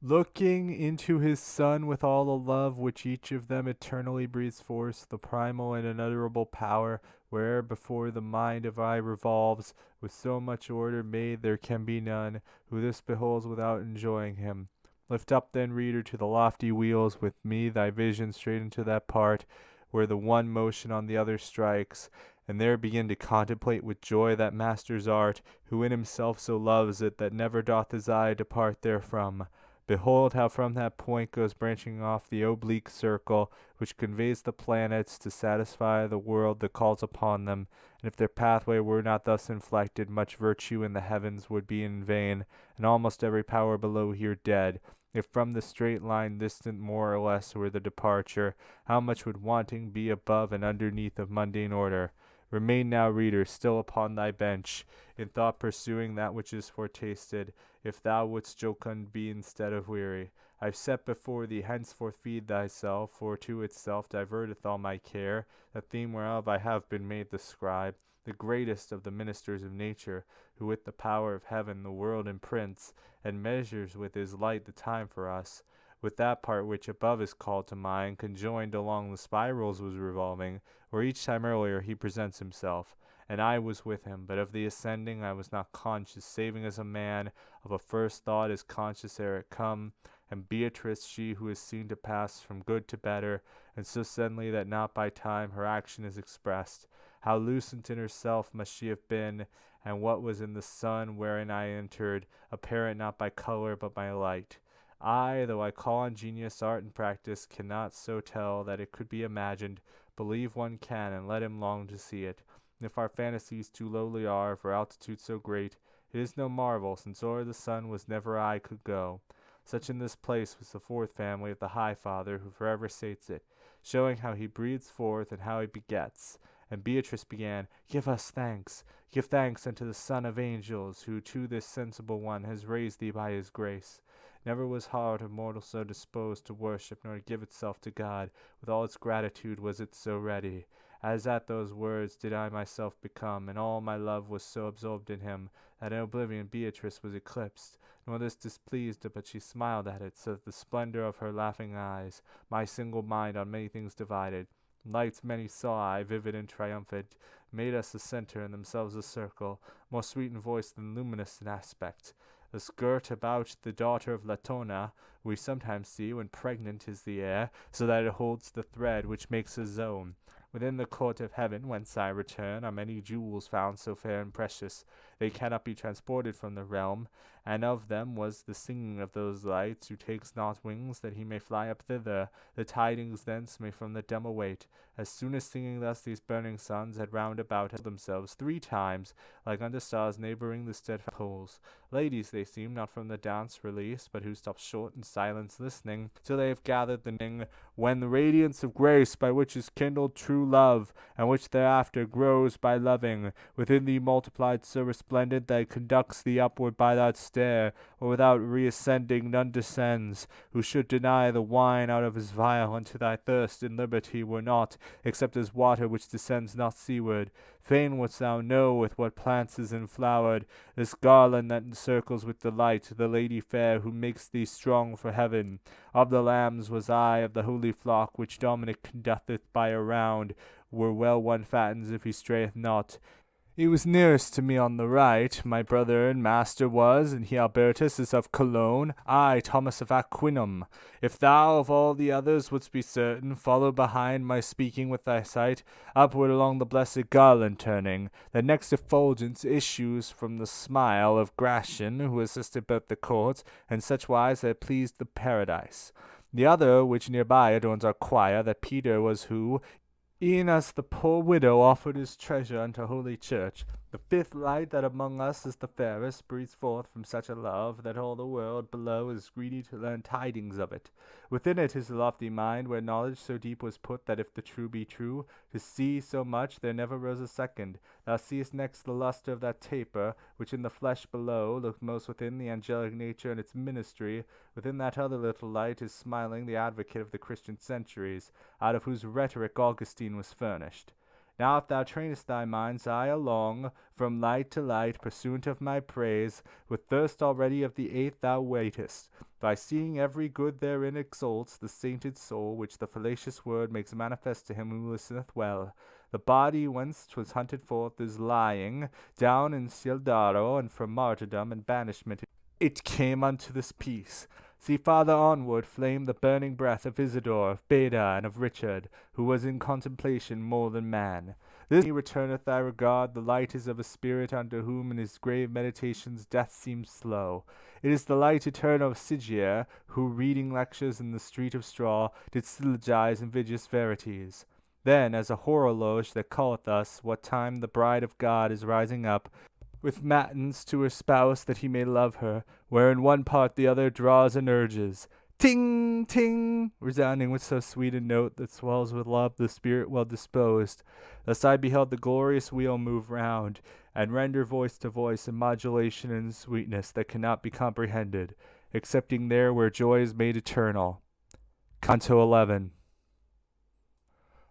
Looking into his Son with all the love which each of them eternally breathes forth, the primal and unutterable power, where before the mind of I revolves, with so much order made there can be none, who this beholds without enjoying him. Lift up then, reader, to the lofty wheels with me thy vision straight into that part, where the one motion on the other strikes, and there begin to contemplate with joy that master's art, who in himself so loves it, that never doth his eye depart therefrom. Behold how from that point goes branching off the oblique circle, which conveys the planets to satisfy the world that calls upon them, and if their pathway were not thus inflected, much virtue in the heavens would be in vain, and almost every power below here dead. If from the straight line distant more or less were the departure, how much would wanting be above and underneath of mundane order? Remain now, reader, still upon thy bench, in thought pursuing that which is foretasted, if thou wouldst jocund be instead of weary. I've set before thee, henceforth feed thyself, for to itself diverteth all my care, the theme whereof I have been made the scribe, the greatest of the ministers of nature, who with the power of heaven the world imprints, and measures with his light the time for us. With that part which above is called to mind, conjoined along the spirals was revolving, where each time earlier he presents himself, and I was with him, but of the ascending I was not conscious, saving as a man of a first thought is conscious ere it come, and Beatrice she who is seen to pass from good to better, and so suddenly that not by time her action is expressed. How lucent in herself must she have been, and what was in the sun wherein I entered, apparent not by color but by light. I, though I call on genius, art, and practice, cannot so tell that it could be imagined. Believe one can, and let him long to see it. And if our fantasies too lowly are, for altitude so great, it is no marvel, since o'er the sun was never eye could go. Such in this place was the fourth family of the High Father, who forever sates it, showing how he breathes forth and how he begets. And Beatrice began, give thanks unto the Son of angels, who to this sensible one has raised thee by his grace. Never was heart of mortal so disposed to worship, nor to give itself to God. With all its gratitude was it so ready. As at those words did I myself become, and all my love was so absorbed in him, that in oblivion Beatrice was eclipsed. Nor this displeased her, but she smiled at it, so that the splendor of her laughing eyes, my single mind on many things divided, lights many saw I, vivid and triumphant, made us a centre and themselves a circle, more sweet in voice than luminous in aspect. The skirt about the daughter of Latona we sometimes see when pregnant is the air, so that it holds the thread which makes a zone. Within the court of heaven, whence I return, are many jewels found so fair and precious, they cannot be transported from the realm, and of them was the singing of those lights, who takes not wings that he may fly up thither, the tidings thence may from the dumb await. As soon as singing thus, these burning suns had round about themselves 3 times, like unto stars neighbouring the steadfast poles. Ladies they seem, not from the dance released, but who stop short in silence listening, till they have gathered the ning, when the radiance of grace by which is kindled true love, and which thereafter grows by loving, within thee multiplied so resplendent that it conducts thee upward by that stair, or without reascending none descends, who should deny the wine out of his vial unto thy thirst in liberty were not, except as water which descends not seaward. Fain wouldst thou know with what plants is enflowered this garland that encircles with delight the lady fair who makes thee strong for heaven. Of the lambs was I, of the holy flock which Dominic conducteth by a round, were well one fattens if he strayeth not. He was nearest to me on the right, my brother and master was, and he Albertus is of Cologne, I Thomas of Aquinum. If thou of all the others wouldst be certain, follow behind my speaking with thy sight, upward along the blessed garland turning. The next effulgence issues from the smile of Gratian, who assisted both the courts, and such wise that it pleased the paradise. The other, which nearby adorns our choir, that Peter was who, e'en as the poor widow offered his treasure unto holy church, The fifth light that among us is the fairest breathes forth from such a love that all the world below is greedy to learn tidings of it. Within it is a lofty mind, where knowledge so deep was put that if the true be true, to see so much there never rose a second. Thou seest next the lustre of that taper, which in the flesh below looked most within the angelic nature and its ministry. Within that other little light is smiling the advocate of the Christian centuries, out of whose rhetoric Augustine was furnished. Now if thou trainest thy mind's eye along, from light to light, pursuant of my praise, with thirst already of the eighth thou waitest, by seeing every good therein exalts the sainted soul, which the fallacious word makes manifest to him who listeneth well. The body whence 'twas hunted forth is lying down in Ciel and from martyrdom and banishment it came unto this peace. See farther onward flame the burning breath of Isidore, of Beda, and of Richard, who was in contemplation more than man. This returneth thy regard, the light is of a spirit unto whom in his grave meditations death seems slow. It is the light eternal of Sigier, who, reading lectures in the street of straw, did syllogize invidious verities. Then, as a horologe that calleth us, what time the bride of God is rising up, with matins to her spouse that he may love her, where in one part the other draws and urges, ting, ting, resounding with so sweet a note that swells with love the spirit well disposed. Thus I beheld the glorious wheel move round, and render voice to voice a modulation and sweetness that cannot be comprehended, excepting there where joy is made eternal. Canto XI.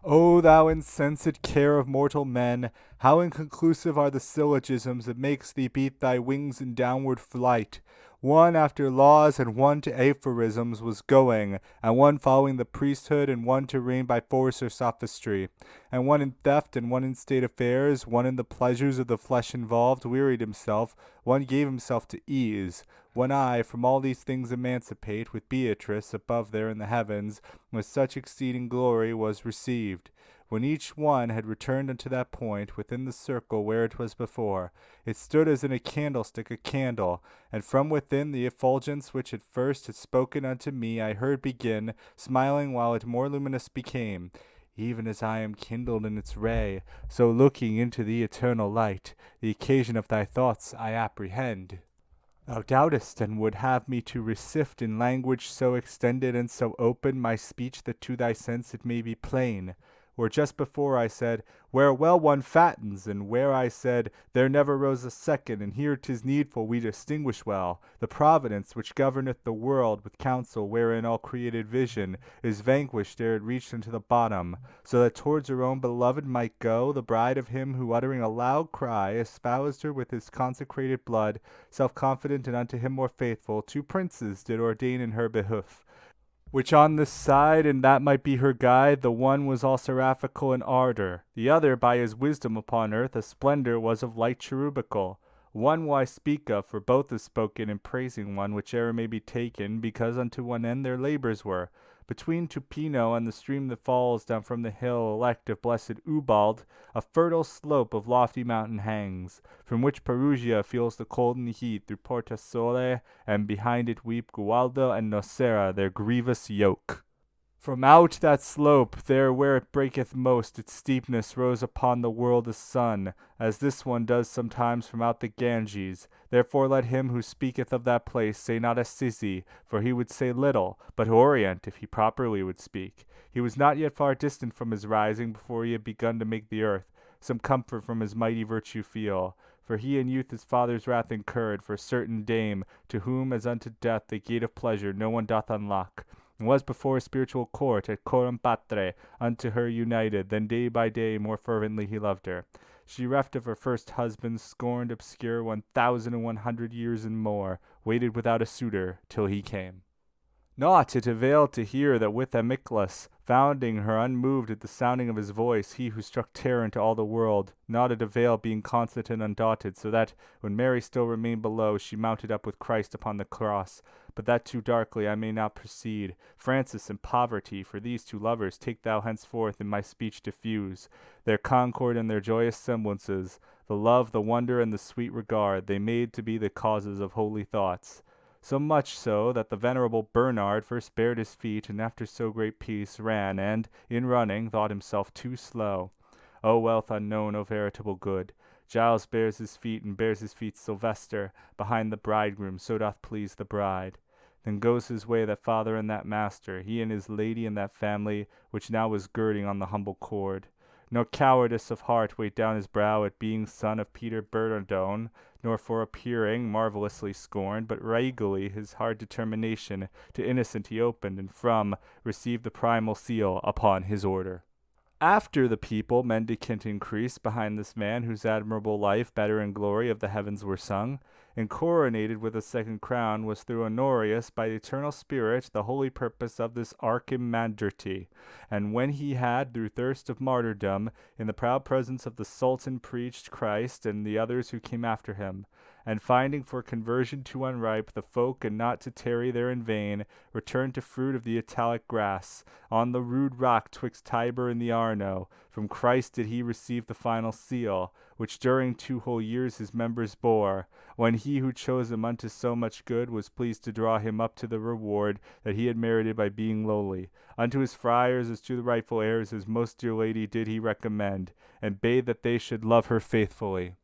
O thou insensate care of mortal men, how inconclusive are the syllogisms that makes thee beat thy wings in downward flight! One after laws and one to aphorisms was going, and one following the priesthood, and one to reign by force or sophistry, and one in theft, and one in state affairs, one in the pleasures of the flesh involved, wearied himself, one gave himself to ease. When I, from all these things emancipate, with Beatrice, above there in the heavens, with such exceeding glory was received. When each one had returned unto that point, within the circle where it was before, it stood as in a candlestick a candle, and from within the effulgence which at first had spoken unto me I heard begin, smiling while it more luminous became. Even as I am kindled in its ray, so looking into the eternal light, the occasion of thy thoughts I apprehend. Thou doubtest, and would have me to resift in language so extended and so open my speech that to thy sense it may be plain. Where just before I said, where well one fattens, and where I said, there never rose a second, and here 'tis needful we distinguish well, the providence which governeth the world with counsel wherein all created vision is vanquished ere it reached unto the bottom, so that towards her own beloved might go, the bride of him who uttering a loud cry espoused her with his consecrated blood, self-confident and unto him more faithful, two princes did ordain in her behoof, which on this side and that might be her guide, the one was all seraphical in ardor, the other by his wisdom upon earth a splendor was of light cherubical. One will I speak of, for both is spoken in praising one, whichever may be taken, because unto one end their labors were. Between Tupino and the stream that falls down from the hill elect of blessed Ubald, a fertile slope of lofty mountain hangs, from which Perugia feels the cold and heat through Porta Sole, and behind it weep Gualdo and Nocera their grievous yoke. From out that slope, there where it breaketh most, its steepness rose upon the world a sun, as this one does sometimes from out the Ganges. Therefore let him who speaketh of that place say not Assisi, for he would say little, but Orient, if he properly would speak. He was not yet far distant from his rising, before he had begun to make the earth some comfort from his mighty virtue feel. For he in youth his father's wrath incurred, for certain dame, to whom as unto death the gate of pleasure no one doth unlock, and was before a spiritual court at coram patre unto her united, then day by day more fervently he loved her. She reft of her first husband, scorned obscure 1,100 years and more, waited without a suitor till he came. Naught it availed to hear that with Amyclus, founding her unmoved at the sounding of his voice, he who struck terror into all the world, naught it availed being constant and undaunted, so that, when Mary still remained below, she mounted up with Christ upon the cross. But that too darkly I may not proceed. Francis and Poverty, for these two lovers take thou henceforth in my speech diffuse, their concord and their joyous semblances, the love, the wonder, and the sweet regard they made to be the causes of holy thoughts. So much so, that the venerable Bernard first bared his feet, and after so great peace ran, and, in running, thought himself too slow. O wealth unknown, O veritable good! Giles bears his feet, and bears his feet Sylvester, behind the bridegroom, so doth please the bride. Then goes his way that father and that master, he and his lady and that family, which now was girding on the humble cord. Nor cowardice of heart weighed down his brow at being son of Peter Bernardone, nor for appearing marvellously scorned, but regally his hard determination to innocent he opened, and from received the primal seal upon his order. After the people mendicant increased behind this man, whose admirable life, better in glory of the heavens were sung, and coronated with a second crown was through Honorius by the eternal spirit the holy purpose of this archimandraty. And when he had, through thirst of martyrdom, in the proud presence of the Sultan preached Christ and the others who came after him, and finding for conversion too unripe the folk, and not to tarry there in vain, returned to fruit of the Italic grass, on the rude rock twixt Tiber and the Arno, from Christ did he receive the final seal, which during 2 whole years his members bore, when he who chose him unto so much good was pleased to draw him up to the reward that he had merited by being lowly. Unto his friars as to the rightful heirs his most dear lady did he recommend, and bade that they should love her faithfully.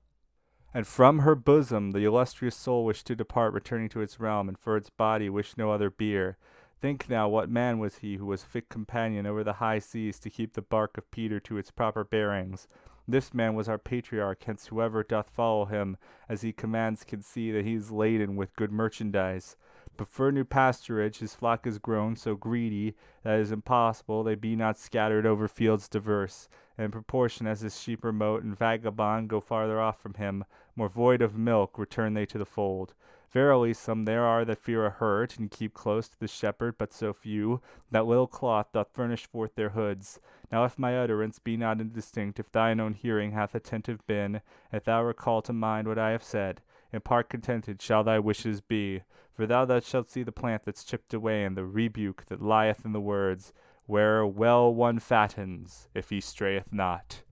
And from her bosom the illustrious soul wished to depart, returning to its realm, and for its body wished no other bier. Think now what man was he who was fit companion over the high seas to keep the bark of Peter to its proper bearings. This man was our patriarch, hence whoever doth follow him, as he commands, can see that he is laden with good merchandise. But for new pasturage his flock is grown so greedy that it is impossible they be not scattered over fields diverse, and in proportion as his sheep remote and vagabond go farther off from him, more void of milk return they to the fold. Verily some there are that fear a hurt, and keep close to the shepherd, but so few, that little cloth doth furnish forth their hoods. Now if my utterance be not indistinct, if thine own hearing hath attentive been, if thou recall to mind what I have said, in part contented shall thy wishes be. For thou shalt see the plant that's chipped away, and the rebuke that lieth in the words, where well one fattens, if he strayeth not.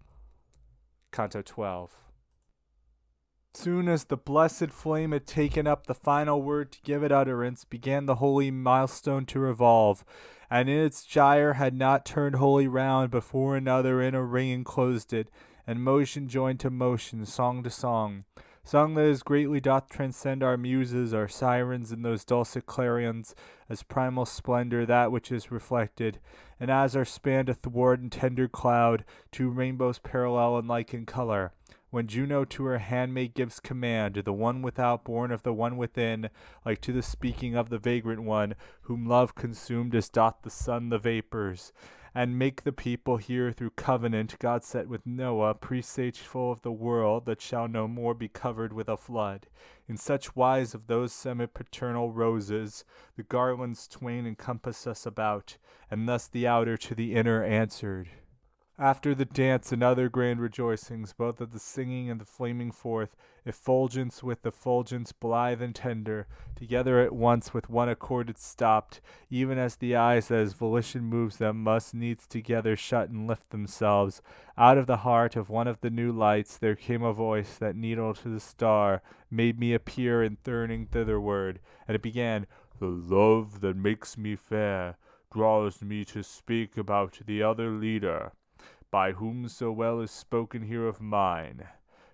Canto XII. Soon as the blessed flame had taken up the final word to give it utterance, began the holy milestone to revolve, and in its gyre had not turned wholly round before another in a ring enclosed it, and motion joined to motion, song to song. Song that as greatly doth transcend our muses, our sirens, and those dulcet clarions, as primal splendor that which is reflected, and as are spanned athwart in tender cloud, 2 rainbows parallel and like in color. When Juno to her handmaid gives command, the one without born of the one within, like to the speaking of the vagrant one, whom love consumed as doth the sun the vapors, and make the people hear through covenant God set with Noah, presageful of the world that shall no more be covered with a flood. In such wise of those sempiternal roses, the garlands twain encompass us about, and thus the outer to the inner answered. After the dance and other grand rejoicings, both of the singing and the flaming forth, effulgence with effulgence blithe and tender, together at once with one accord it stopped, even as the eyes that as volition moves them must needs together shut and lift themselves. Out of the heart of one of the new lights there came a voice that needle to the star made me appear in turning thitherward, and it began, "The love that makes me fair draws me to speak about the other leader, by whom so well is spoken here of mine.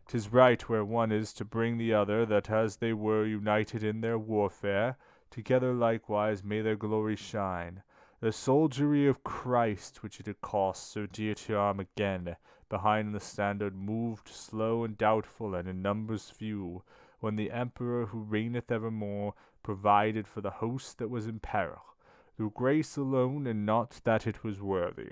'Tis right where one is to bring the other, that as they were united in their warfare, together likewise may their glory shine. The soldiery of Christ, which it had cost so dear to arm again, behind the standard moved slow and doubtful, and in numbers few, when the Emperor who reigneth evermore provided for the host that was in peril, through grace alone, and not that it was worthy.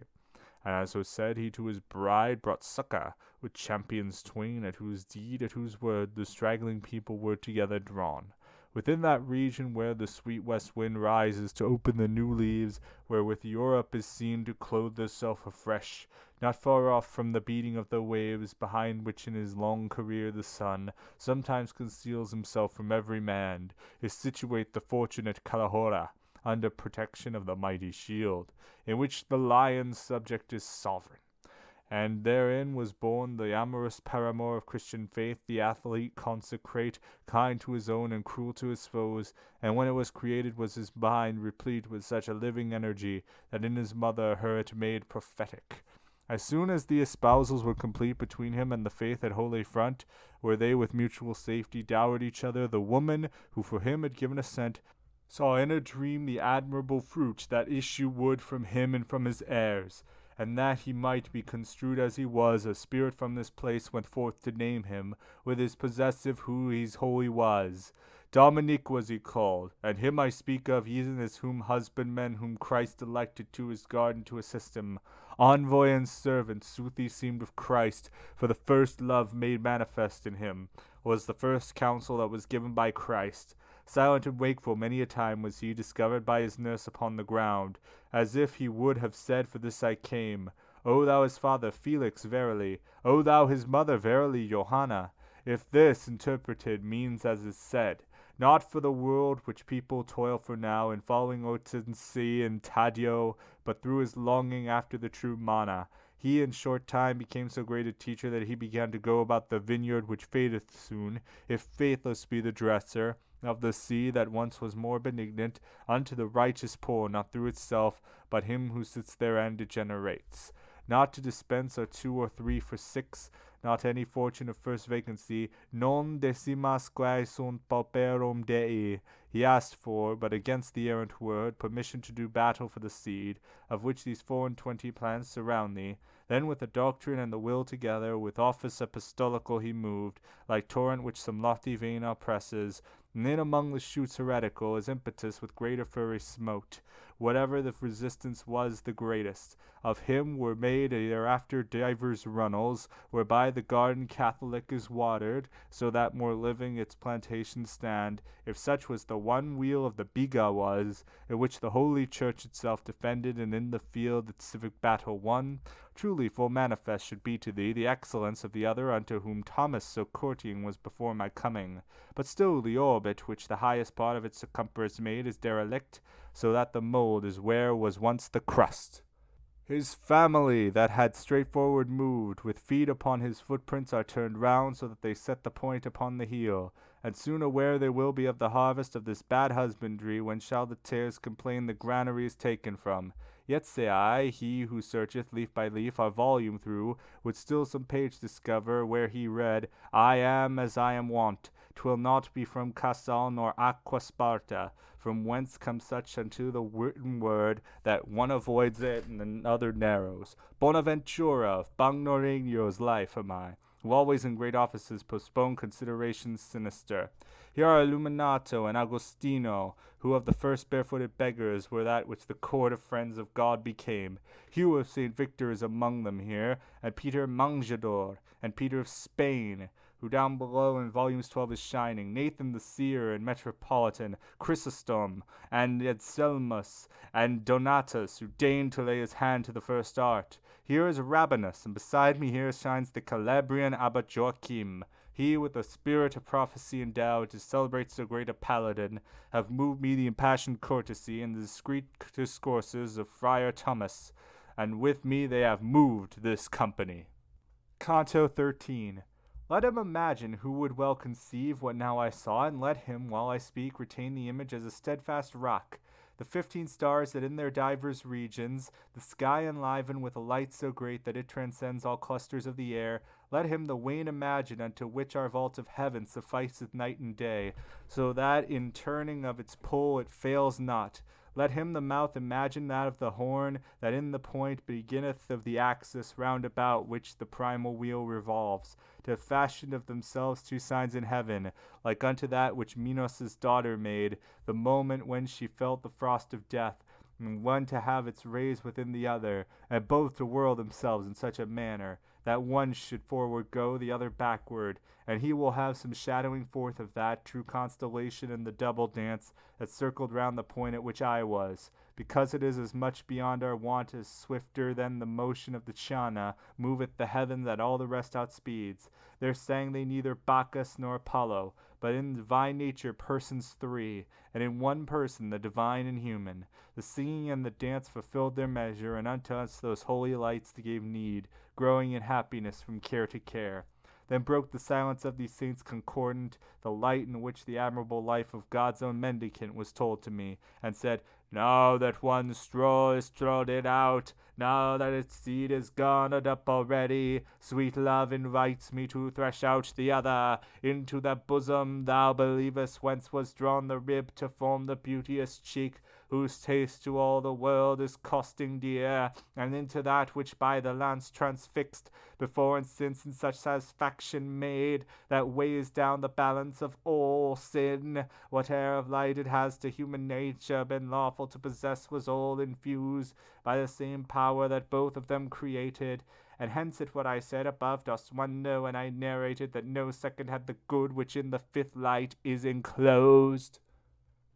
And as was said, he to his bride brought succor, with champions twain, at whose deed, at whose word, the straggling people were together drawn. Within that region where the sweet west wind rises to open the new leaves, wherewith Europe is seen to clothe herself afresh, not far off from the beating of the waves, behind which in his long career the sun sometimes conceals himself from every man, is situate the fortunate Calahorra, under protection of the mighty shield, in which the lion's subject is sovereign. And therein was born the amorous paramour of Christian faith, the athlete consecrate, kind to his own and cruel to his foes, and when it was created was his mind replete with such a living energy, that in his mother her it made prophetic. As soon as the espousals were complete between him and the faith at holy front, where they with mutual safety dowered each other, the woman, who for him had given assent, saw in a dream the admirable fruit that issue would from him and from his heirs, and that he might be construed as he was, a spirit from this place went forth to name him, with his possessive who he's wholly was. Dominic was he called, and him I speak of even as whom husbandmen whom Christ elected to his garden to assist him. Envoy and servant, sooth he seemed of Christ, for the first love made manifest in him was the first counsel that was given by Christ. Silent and wakeful many a time was he discovered by his nurse upon the ground, as if he would have said, for this I came. O thou his father, Felix, verily. O thou his mother, verily, Johanna. If this, interpreted, means as is said, not for the world which people toil for now in following Otensi and Tadio, but through his longing after the true mana. He in short time became so great a teacher that he began to go about the vineyard which fadeth soon, if faithless be the dresser, of the sea that once was more benignant, unto the righteous poor, not through itself, but him who sits therein degenerates. Not to dispense a 2 or 3 for 6, not any fortune of first vacancy, non decimas quae sunt pauperum Dei. He asked for, but against the errant word, permission to do battle for the seed, of which these 24 plants surround thee. Then with the doctrine and the will together, with office apostolical he moved, like torrent which some lofty vein oppresses, and in among the shoots heretical, his impetus with greater fury smote. Whatever the resistance was the greatest. Of him were made thereafter divers runnels, whereby the garden Catholic is watered, so that more living its plantations stand, if such was the one wheel of the Biga was, in which the holy church itself defended, and in the field its civic battle won. Truly full manifest should be to thee the excellence of the other unto whom Thomas so courting was before my coming. But still the orbit, which the highest part of its circumference made, is derelict, so that the mould is where was once the crust. His family, that had straightforward moved, with feet upon his footprints, are turned round, so that they set the point upon the heel. And soon aware they will be of the harvest of this bad husbandry, when shall the tares complain the granary is taken from? Yet say I, he who searcheth leaf by leaf our volume through, would still some page discover, where he read, I am as I am wont. 'Twill not be from Casal nor Aqua Sparta, from whence comes such unto the written word, that one avoids it and another narrows. Bonaventura of Bagnoregno's life am I, who always in great offices postpone considerations sinister. Here are Illuminato and Agostino, who of the first barefooted beggars were that which the court of friends of God became. Hugh of St. Victor is among them here, and Peter Mangiador, and Peter of Spain, who down below in volumes 12 is shining, Nathan the seer and metropolitan, Chrysostom, and Anselmus, and Donatus, who deigned to lay his hand to the first art. Here is Rabanus, and beside me here shines the Calabrian Abbot Joachim. He, with the spirit of prophecy endowed, to celebrate so great a paladin, have moved me the impassioned courtesy and the discreet discourses of Friar Thomas, and with me they have moved this company. Canto XIII. Let him imagine who would well conceive what now I saw, and let him, while I speak, retain the image as a steadfast rock. The 15 stars that in their divers regions, the sky enliven with a light so great that it transcends all clusters of the air, let him the wane imagine unto which our vault of heaven sufficeth night and day, so that in turning of its pole it fails not. Let him the mouth imagine that of the horn, that in the point beginneth of the axis round about which the primal wheel revolves, to have fashioned of themselves 2 signs in heaven, like unto that which Minos' daughter made, the moment when she felt the frost of death, and one to have its rays within the other, and both to whirl themselves in such a manner, that one should forward go, the other backward, and he will have some shadowing forth of that true constellation in the double dance that circled round the point at which I was, because it is as much beyond our want as swifter than the motion of the Chana moveth the heaven that all the rest outspeeds. There sang they neither Bacchus nor Apollo, but in divine nature persons 3, and in one person the divine and human. The singing and the dance fulfilled their measure, and unto us those holy lights they gave need, growing in happiness from care to care. Then broke the silence of these saints concordant, the light in which the admirable life of God's own mendicant was told to me, and said, Now that one straw is trodden out, now that its seed is garnered up already, sweet love invites me to thresh out the other. Into that bosom thou believest whence was drawn the rib to form the beauteous cheek, whose taste to all the world is costing dear, and into that which by the lance transfixed, before and since in such satisfaction made, that weighs down the balance of all sin. Whate'er of light it has to human nature been lawful to possess was all infused by the same power that both of them created. And hence it what I said above dost wonder when I narrated that no second had the good which in the fifth light is enclosed.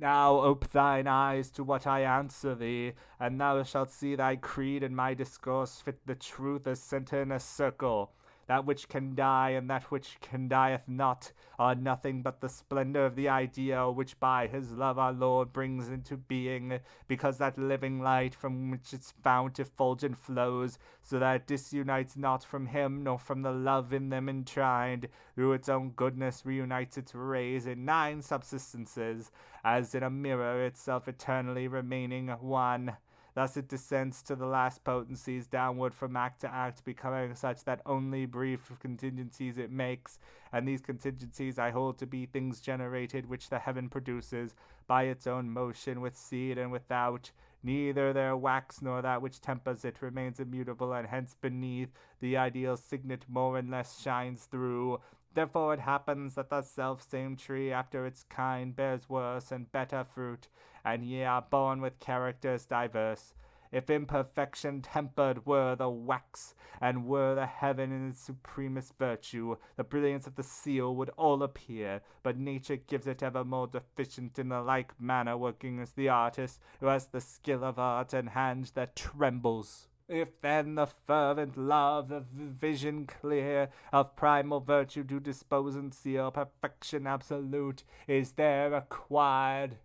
Now ope thine eyes to what I answer thee, and thou shalt see thy creed and my discourse fit the truth as centre in a circle. That which can die and that which can dieth not are nothing but the splendor of the ideal which by his love our Lord brings into being, because that living light from which its fount effulgent flows, so that it disunites not from him nor from the love in them entwined, through its own goodness reunites its rays in 9 subsistences, as in a mirror, itself eternally remaining one. Thus it descends to the last potencies downward from act to act, becoming such that only brief contingencies it makes, and these contingencies I hold to be things generated which the heaven produces by its own motion with seed and without. Neither their wax nor that which tempers it remains immutable, and hence beneath the ideal signet more and less shines through. Therefore it happens that the self-same tree after its kind bears worse and better fruit, and ye are born with characters diverse. If imperfection tempered were the wax, and were the heaven in its supremest virtue, the brilliance of the seal would all appear, but nature gives it ever more deficient in the like manner, working as the artist, who has the skill of art and hand that trembles. If then the fervent love, the vision clear, of primal virtue do dispose and seal, perfection absolute is there acquired.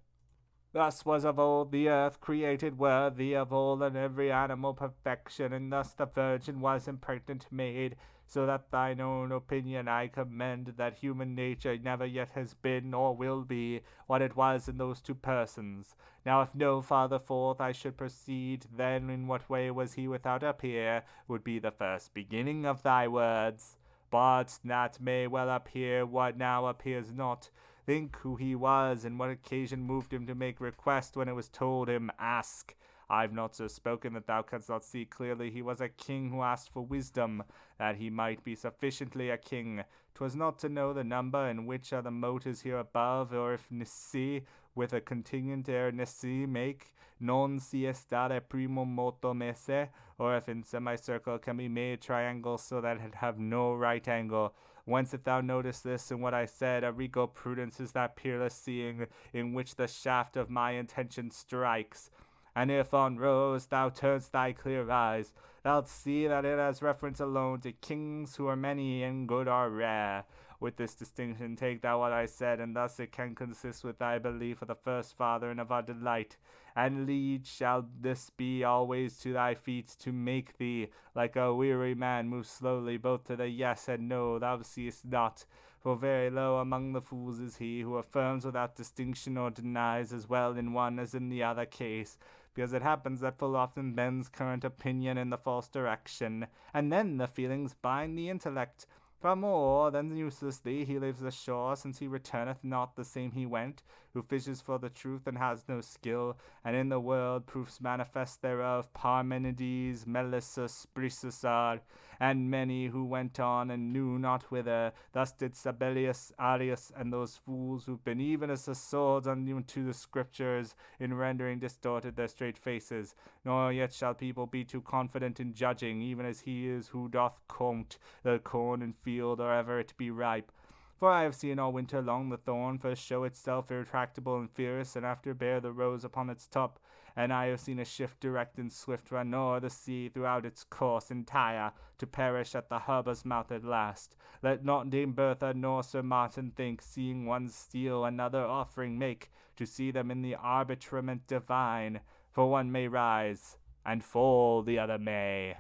Thus was of old the earth created worthy of all and every animal perfection, and thus the Virgin was impregnant made, so that thine own opinion I commend, that human nature never yet has been, or will be, what it was in those 2 persons. Now if no farther forth I should proceed, then in what way was he without a peer, would be the first beginning of thy words. But that may well appear what now appears not. Think who he was, and what occasion moved him to make request when it was told him, ask. I've not so spoken that thou canst not see clearly he was a king who asked for wisdom, that he might be sufficiently a king. 'Twas not to know the number and which are the motives here above, or if nisi with a contingent ere nisi make, non si estare primo moto mese, or if in semicircle can be made triangle so that it have no right angle. Whence if thou notice this in what I said, a regal prudence is that peerless seeing, in which the shaft of my intention strikes. And if on rose thou turnst thy clear eyes, thou'lt see that it has reference alone to kings who are many and good are rare. With this distinction take thou what I said, and thus it can consist with thy belief of the first father and of our delight. And lead shall this be always to thy feet, to make thee, like a weary man, move slowly both to the yes and no thou seest not. For very low among the fools is he who affirms without distinction or denies as well in one as in the other case, because it happens that full often bends current opinion in the false direction, and then the feelings bind the intellect. Far more than uselessly he lives ashore, since he returneth not the same he went, who fishes for the truth and has no skill, and in the world proofs manifest thereof, Parmenides, Melissus, Brisus are, and many who went on and knew not whither. Thus did Sabellius, Arius, and those fools who've been even as the swords unto the scriptures, in rendering distorted their straight faces. Nor yet shall people be too confident in judging, even as he is who doth count the corn in field, or ever it be ripe. For I have seen all winter long the thorn first show itself irretractable and fierce, and after bear the rose upon its top. And I have seen a shift direct and swift run o'er the sea throughout its course entire, to perish at the harbour's mouth at last. Let not Dame Bertha nor Sir Martin think, seeing one steal another offering make, to see them in the arbitrament divine. For one may rise, and fall the other may.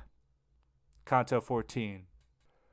Canto XIV.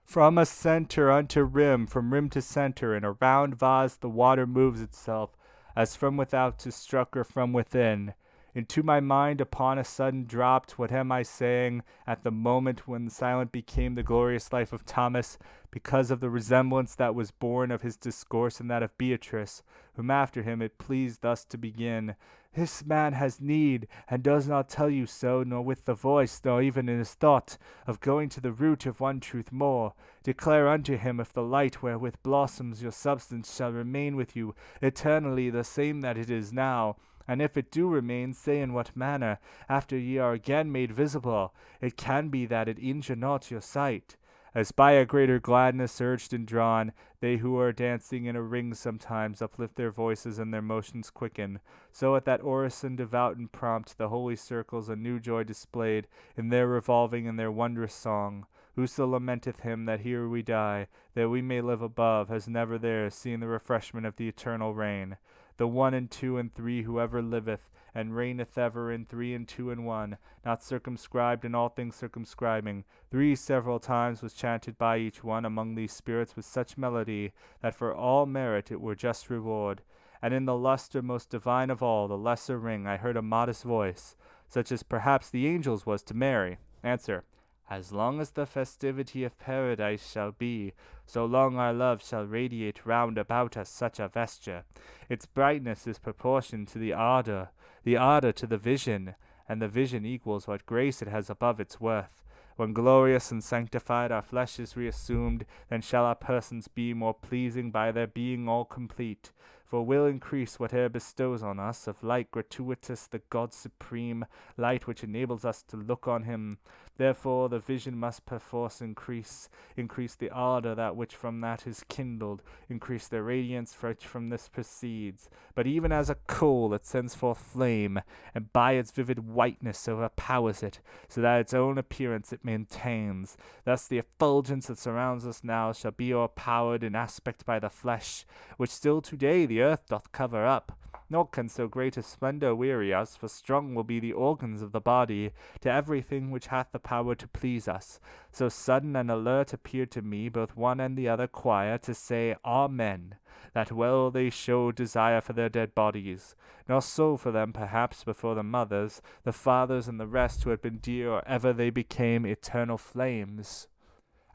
From a center unto rim, from rim to center, in a round vase the water moves itself, as from without to struck or from within. Into my mind upon a sudden dropped, what am I saying, at the moment when silent became the glorious life of Thomas, because of the resemblance that was born of his discourse and that of Beatrice, whom after him it pleased thus to begin. This man has need, and does not tell you so, nor with the voice, nor even in his thought, of going to the root of one truth more. Declare unto him if the light wherewith blossoms your substance shall remain with you eternally the same that it is now. And if it do remain, say in what manner, after ye are again made visible, it can be that it injure not your sight. As by a greater gladness urged and drawn, they who are dancing in a ring sometimes uplift their voices and their motions quicken, so at that orison devout and prompt the holy circles a new joy displayed in their revolving and their wondrous song. Whoso lamenteth him that here we die, that we may live above, has never there seen the refreshment of the eternal reign. The 1 and 2 and 3 whoever liveth, and reigneth ever in 3 and 2 and 1, not circumscribed in all things circumscribing. 3 several times was chanted by each one among these spirits with such melody, that for all merit it were just reward. And in the lustre most divine of all, the lesser ring, I heard a modest voice, such as perhaps the angel's was to Mary, answer, As long as the festivity of paradise shall be, so long our love shall radiate round about us such a vesture. Its brightness is proportioned to the ardor to the vision, and the vision equals what grace it has above its worth. When glorious and sanctified our flesh is reassumed, then shall our persons be more pleasing by their being all complete. For will increase whate'er bestows on us of light gratuitous the God supreme, light which enables us to look on him. Therefore the vision must perforce increase the ardor that which from that is kindled, increase the radiance which from this proceeds. But even as a coal it sends forth flame, and by its vivid whiteness overpowers it, so that its own appearance it maintains. Thus the effulgence that surrounds us now shall be o'erpowered in aspect by the flesh, which still today the earth doth cover up. Nor can so great a splendor weary us, for strong will be the organs of the body to everything which hath the power to please us. So sudden and alert appeared to me both one and the other choir to say Amen, that well they showed desire for their dead bodies, nor so for them perhaps before the mothers, the fathers, and the rest who had been dear or ever they became eternal flames.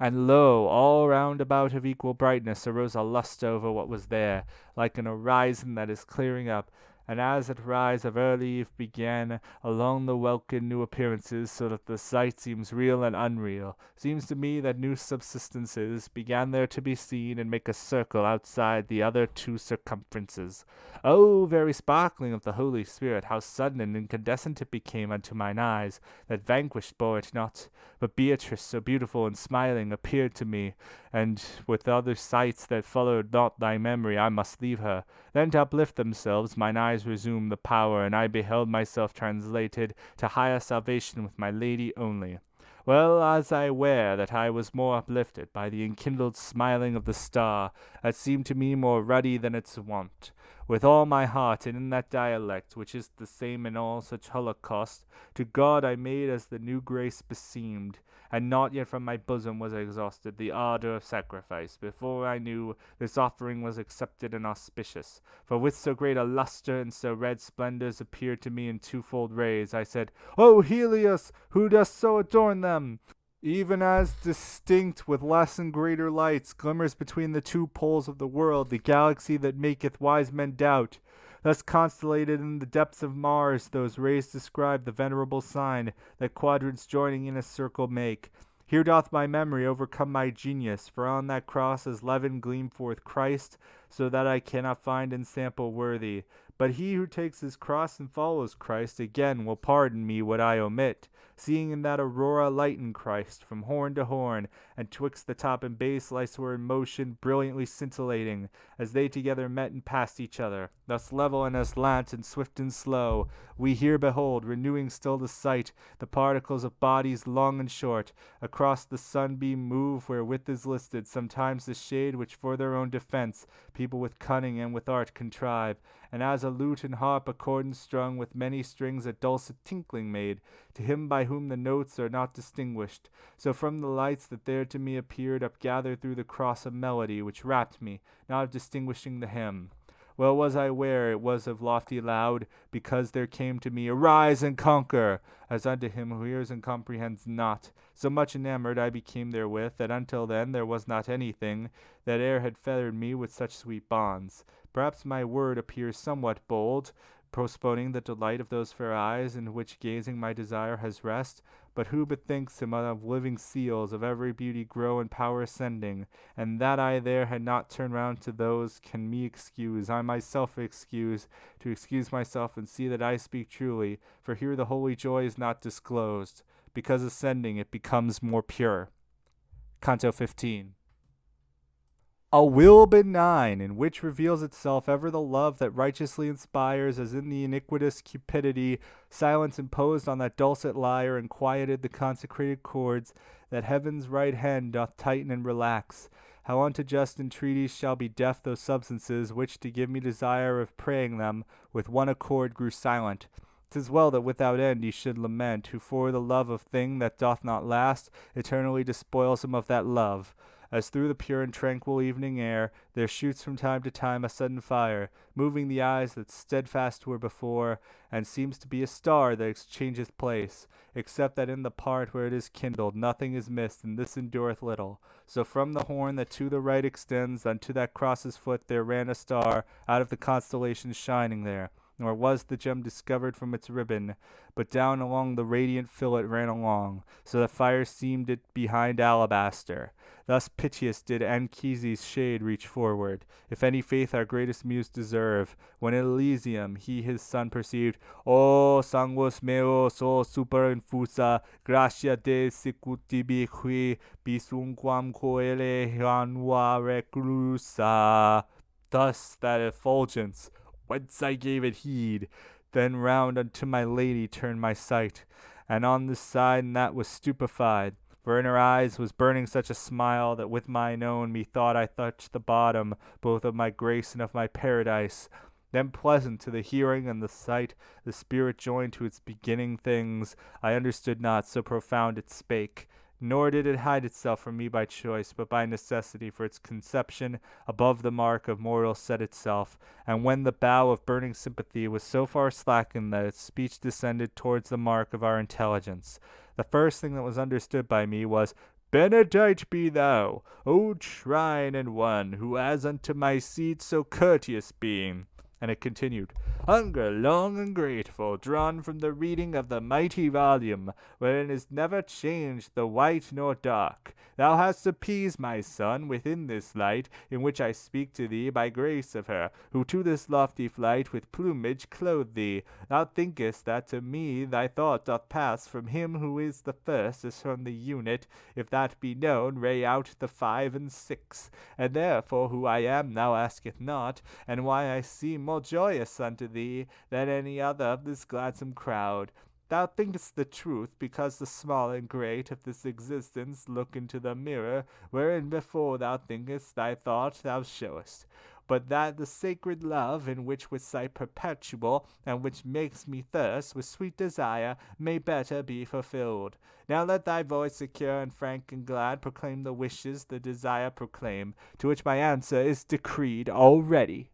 And lo, all round about of equal brightness arose a lustre over what was there, like an horizon that is clearing up, and as at rise of early eve began along the welkin new appearances, so that the sight seems real and unreal. Seems to me that new subsistences began there to be seen, and make a circle outside the other two circumferences. O very sparkling of the Holy Spirit, how sudden and incandescent it became unto mine eyes, that vanquished bore it not. But Beatrice, so beautiful and smiling, appeared to me, and with other sights that followed not thy memory, I must leave her. Then to uplift themselves, mine eyes resumed the power, and I beheld myself translated to higher salvation with my lady only. Well as I ware that I was more uplifted by the enkindled smiling of the star, that seemed to me more ruddy than its wont. With all my heart, and in that dialect, which is the same in all such holocaust, to God I made as the new grace beseemed, and not yet from my bosom was exhausted the ardor of sacrifice, before I knew this offering was accepted and auspicious. For with so great a lustre and so red splendors appeared to me in twofold rays, I said, O Helios, who dost so adorn them? Even as distinct with less and greater lights glimmers between the two poles of the world the galaxy that maketh wise men doubt. Thus constellated in the depths of Mars, those rays describe the venerable sign that quadrants joining in a circle make. Here doth my memory overcome my genius, for on that cross as leaven gleamed forth Christ, so that I cannot find ensample worthy. But he who takes his cross and follows Christ again will pardon me what I omit, seeing in that aurora lighten Christ from horn to horn, and twixt the top and base lights were in motion, brilliantly scintillating, as they together met and passed each other. Thus level and aslant and swift and slow, we here behold, renewing still the sight, the particles of bodies long and short, across the sunbeam move wherewith is listed sometimes the shade which for their own defence people with cunning and with art contrive, and as a lute and harp accordant strung with many strings a dulcet tinkling made, to him by whom the notes are not distinguished, so from the lights that there to me appeared upgathered through the cross a melody which rapt me, not of distinguishing the hymn. Well was I ware it was of lofty loud, because there came to me, Arise and conquer, as unto him who hears and comprehends not. So much enamored I became therewith, that until then there was not anything that e'er had feathered me with such sweet bonds. Perhaps my word appears somewhat bold, postponing the delight of those fair eyes in which gazing my desire has rest. But who bethinks him of living seals, of every beauty grow and power ascending, and that I there had not turned round to those can me excuse, I myself excuse, to excuse myself and see that I speak truly, for here the holy joy is not disclosed, because ascending it becomes more pure. Canto XV. A will benign, in which reveals itself ever the love that righteously inspires, as in the iniquitous cupidity silence imposed on that dulcet lyre and quieted the consecrated chords, that heaven's right hand doth tighten and relax. How unto just entreaties shall be deaf those substances, which to give me desire of praying them, with one accord grew silent. 'Tis well that without end he should lament, who for the love of thing that doth not last, eternally despoils him of that love. As through the pure and tranquil evening air there shoots from time to time a sudden fire, moving the eyes that steadfast were before, and seems to be a star that exchangeth place, except that in the part where it is kindled nothing is missed, and this endureth little. So from the horn that to the right extends unto that cross's foot there ran a star out of the constellations shining there. Nor was the gem discovered from its ribbon, but down along the radiant fillet ran along, so that fire seemed it behind alabaster. Thus piteous did Anchises' shade reach forward, if any faith our greatest muse deserve, when in Elysium he his son perceived, O sanguis meus, o super infusa, gratia de secutibi qui bisunquam coele janua reclusa. Thus that effulgence, whence I gave it heed, then round unto my lady turned my sight, and on this side and that was stupefied, for in her eyes was burning such a smile, that with mine own methought I touched the bottom, both of my grace and of my paradise. Then pleasant to the hearing and the sight, the spirit joined to its beginning things, I understood not, so profound it spake. Nor did it hide itself from me by choice, but by necessity, for its conception above the mark of mortal set itself, and when the bow of burning sympathy was so far slackened that its speech descended towards the mark of our intelligence, the first thing that was understood by me was, Benedict be thou, O shrine and one, who as unto my seat so courteous being. And it continued, Hunger long and grateful, drawn from the reading of the mighty volume, wherein is never changed the white nor dark. Thou hast appeased my son within this light, in which I speak to thee by grace of her, who to this lofty flight with plumage clothed thee. Thou thinkest that to me thy thought doth pass from him who is the first as from the unit, if that be known, ray out the 5 and 6. And therefore who I am thou asketh not, and why I seem more joyous unto thee than any other of this gladsome crowd. Thou thinkest the truth, because the small and great of this existence look into the mirror, wherein before thou thinkest thy thought thou showest. But that the sacred love, in which with sight perpetual, and which makes me thirst with sweet desire, may better be fulfilled. Now let thy voice secure and frank and glad proclaim the wishes the desire proclaim, to which my answer is decreed already.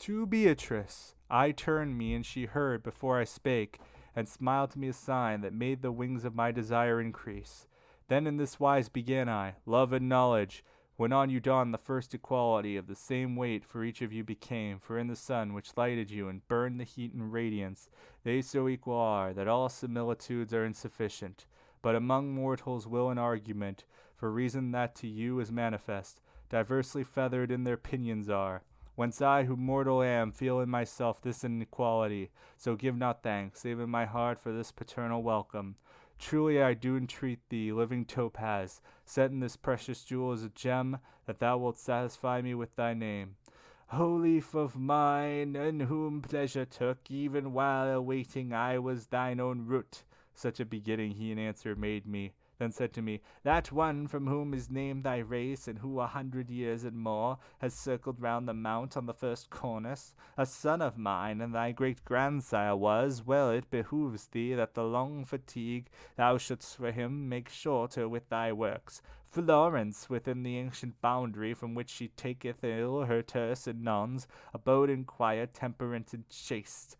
To Beatrice I turned me, and she heard before I spake, and smiled to me a sign that made the wings of my desire increase. Then in this wise began I, love and knowledge, when on you dawned the first equality of the same weight for each of you became, for in the sun which lighted you and burned the heat and radiance, they so equal are, that all similitudes are insufficient. But among mortals will an argument, for reason that to you is manifest, diversely feathered in their pinions are. Whence I, who mortal am, feel in myself this inequality, so give not thanks, save in my heart, for this paternal welcome. Truly I do entreat thee, living topaz, set in this precious jewel as a gem, that thou wilt satisfy me with thy name. O leaf of mine, in whom pleasure took, even while awaiting I was thine own root. Such a beginning he in answer made me. Then said to me, That one from whom is named thy race, and who 100 years and more has circled round the mount on the first cornice, a son of mine, and thy great-grandsire was, well it behooves thee that the long fatigue thou shouldst for him make shorter with thy works. Florence, within the ancient boundary from which she taketh ill her terse and nuns, abode in quiet, temperate, and chaste.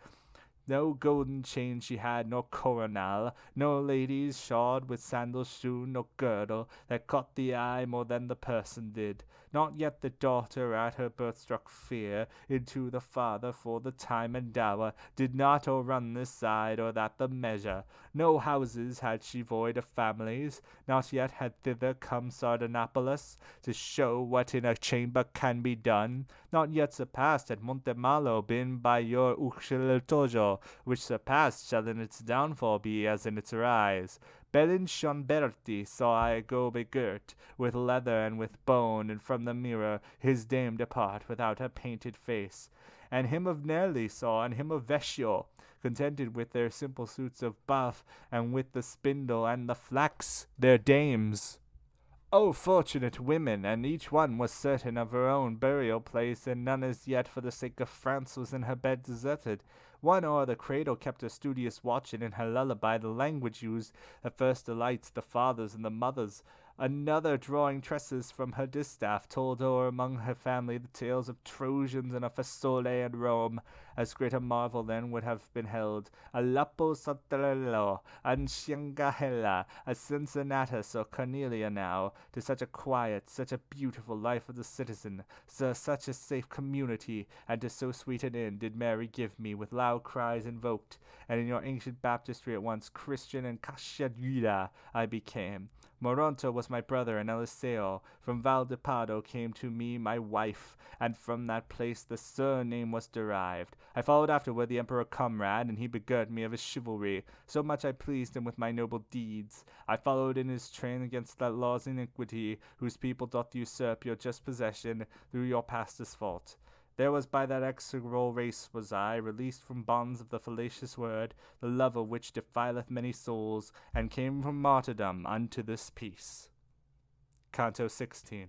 No golden chain she had, nor coronal, no ladies shod with sandals shoon, no girdle that caught the eye more than the person did. Not yet the daughter at her birth struck fear into the father for the time and dower, did not o'errun this side or that the measure. No houses had she void of families, not yet had thither come Sardanapalus, to show what in a chamber can be done. Not yet surpassed had Montemalo been by your Uxiltojo, which surpassed shall in its downfall be as in its rise. Belinchonberti saw I go begirt with leather and with bone, and from the mirror his dame depart without a painted face. And him of Nerli saw, and him of Vescio, contented with their simple suits of buff, and with the spindle and the flax, their dames. O fortunate women, and each one was certain of her own burial place, and none as yet for the sake of France was in her bed deserted. One o'er the cradle kept her studious watch, and in her lullaby the language used that first delights the fathers and the mothers. Another, drawing tresses from her distaff, told o'er among her family the tales of Trojans and of Faesulae and Rome. As great a marvel then would have been held a Lapo Sotterello, and Ciangahella, a Cincinnatus or Cornelia now, to such a quiet, such a beautiful life of the citizen, such a safe community, and to so sweet an end did Mary give me, with loud cries invoked, and in your ancient baptistry at once Christian and Casciaduila I became. Moronto was my brother, and Eliseo from Valdepado came to me my wife, and from that place the surname was derived. I followed afterward the Emperor Comrade, and he begirt me of his chivalry. So much I pleased him with my noble deeds. I followed in his train against that law's iniquity, whose people doth usurp your just possession through your pastest fault. There was by that execrable race was I, released from bonds of the fallacious word, the love of which defileth many souls, and came from martyrdom unto this peace. Canto XVI.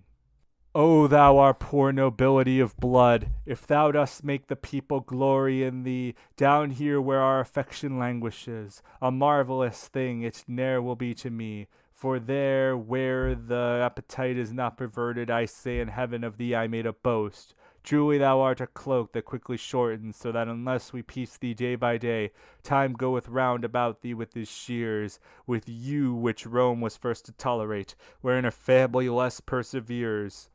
O thou our poor nobility of blood, if thou dost make the people glory in thee, down here where our affection languishes, a marvellous thing it ne'er will be to me. For there where the appetite is not perverted, I say in heaven of thee I made a boast. Truly thou art a cloak that quickly shortens, so that unless we piece thee day by day, time goeth round about thee with his shears, with you which Rome was first to tolerate, wherein her family less perseveres.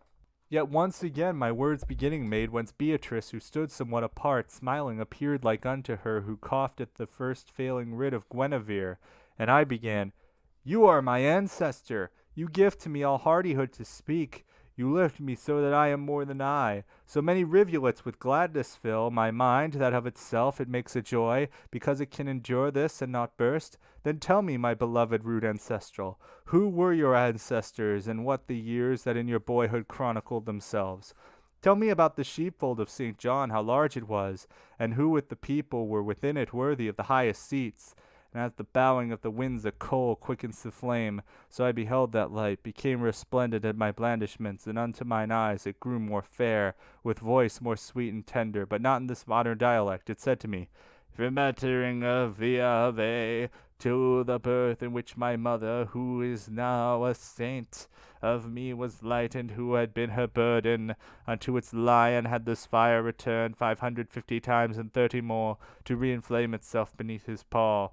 Yet once again my words beginning made, whence Beatrice, who stood somewhat apart, smiling, appeared like unto her, who coughed at the first failing writ of Guinevere. And I began, You are my ancestor, you give to me all hardihood to speak. You lift me so that I am more than I. So many rivulets with gladness fill my mind, that of itself it makes a joy, because it can endure this and not burst. Then tell me, my beloved root ancestral, who were your ancestors, and what the years that in your boyhood chronicled themselves? Tell me about the sheepfold of St. John, how large it was, and who with the people were within it worthy of the highest seats. And as the bowing of the winds a coal quickens the flame, so I beheld that light, became resplendent at my blandishments, and unto mine eyes it grew more fair, with voice more sweet and tender, but not in this modern dialect. It said to me, From uttering of the Ave, to the birth in which my mother, who is now a saint, of me was lightened, who had been her burden. Unto its lion had this fire returned 550 times and 30 more, to re-inflame itself beneath his paw.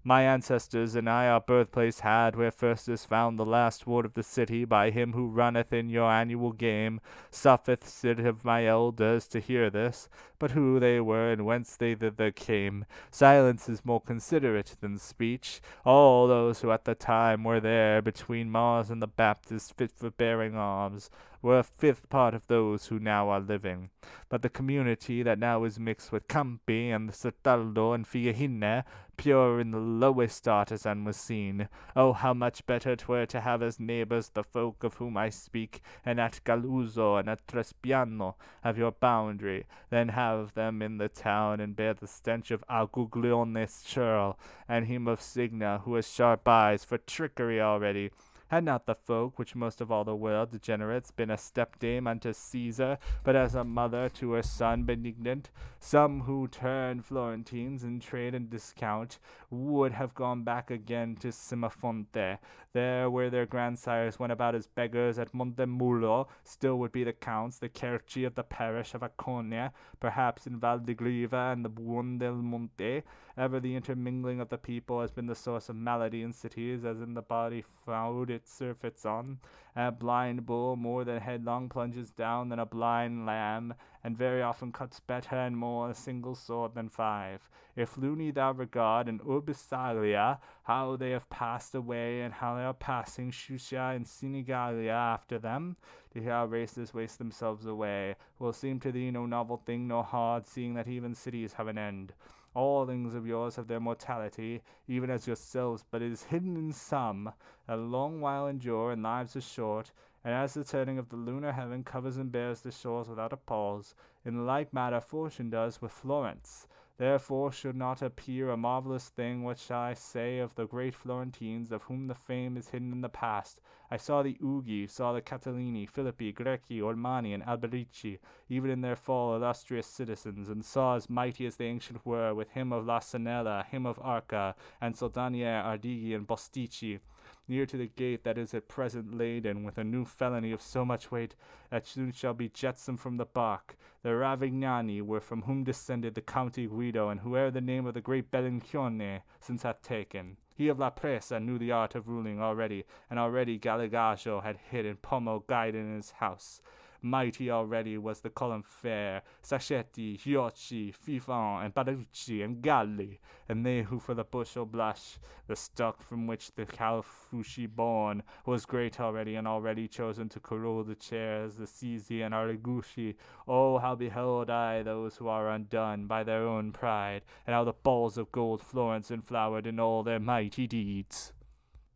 My ancestors and I our birthplace had, where first is found the last ward of the city, by him who runneth in your annual game. Suffeth it of my elders to hear this, but who they were and whence they thither came. Silence is more considerate than speech. All those who at the time were there, between Mars and the Baptist, fit for bearing arms, were a fifth part of those who now are living. But the community that now is mixed with Campi and the Certaldo and Fiahine, pure in the lowest artisan was seen. Oh, how much better 'twere to have as neighbors the folk of whom I speak, and at Galuzzo and at Trespiano have your boundary, than have them in the town and bear the stench of Aguglione's churl, and him of Signa, who has sharp eyes for trickery already, Had not the folk, which most of all the world degenerates, been a stepdame unto Caesar, but as a mother to her son benignant, some who turned Florentines in trade and discount would have gone back again to Simafonte, there where their grandsires went about as beggars at Montemulo, still would be the counts, the Cerci of the parish of Aconia, perhaps in Valdigriva and the Buon del Monte. Ever the intermingling of the people has been the source of malady in cities, as in the body found it surfeits on. A blind bull more than headlong plunges down than a blind lamb, and very often cuts better and more a single sword than five. If Luni thou regard, and Urbisalia, how they have passed away, and how they are passing Shusia and Sinigalia after them, to hear how races waste themselves away, will seem to thee no novel thing nor hard, seeing that even cities have an end. All things of yours have their mortality, even as yourselves, but it is hidden in some, that a long while endure, and lives are short, and as the turning of the lunar heaven covers and bears the shores without a pause, in like manner fortune does with Florence. Therefore should not appear a marvellous thing what shall I say of the great Florentines, of whom the fame is hidden in the past. I saw the Ugi, saw the Catalini, Philippi, Greci, Ormani, and Alberici, even in their fall illustrious citizens, and saw as mighty as the ancient were, with him of La Sanella, him of Arca, and Soldanier, Ardigi, and Bostici, near to the gate that is at present laden with a new felony of so much weight that soon shall be jetsam from the bark. The Ravignani were from whom descended the County Guido, and whoe'er the name of the great Belinchione since hath taken. He of La Presa knew the art of ruling already, and already Galigajo had hid and Pomo guided in his house. Mighty already was the column fair, Sacchetti, Hiocci, Fifon, and Parucci, and Galli, and they who for the bushel blush, the stock from which the Calfushi born, was great already, and already chosen to corrode the chairs, the Sizi and Arigushi. Oh, how beheld I those who are undone by their own pride, and how the balls of gold Florence enflowered in all their mighty deeds.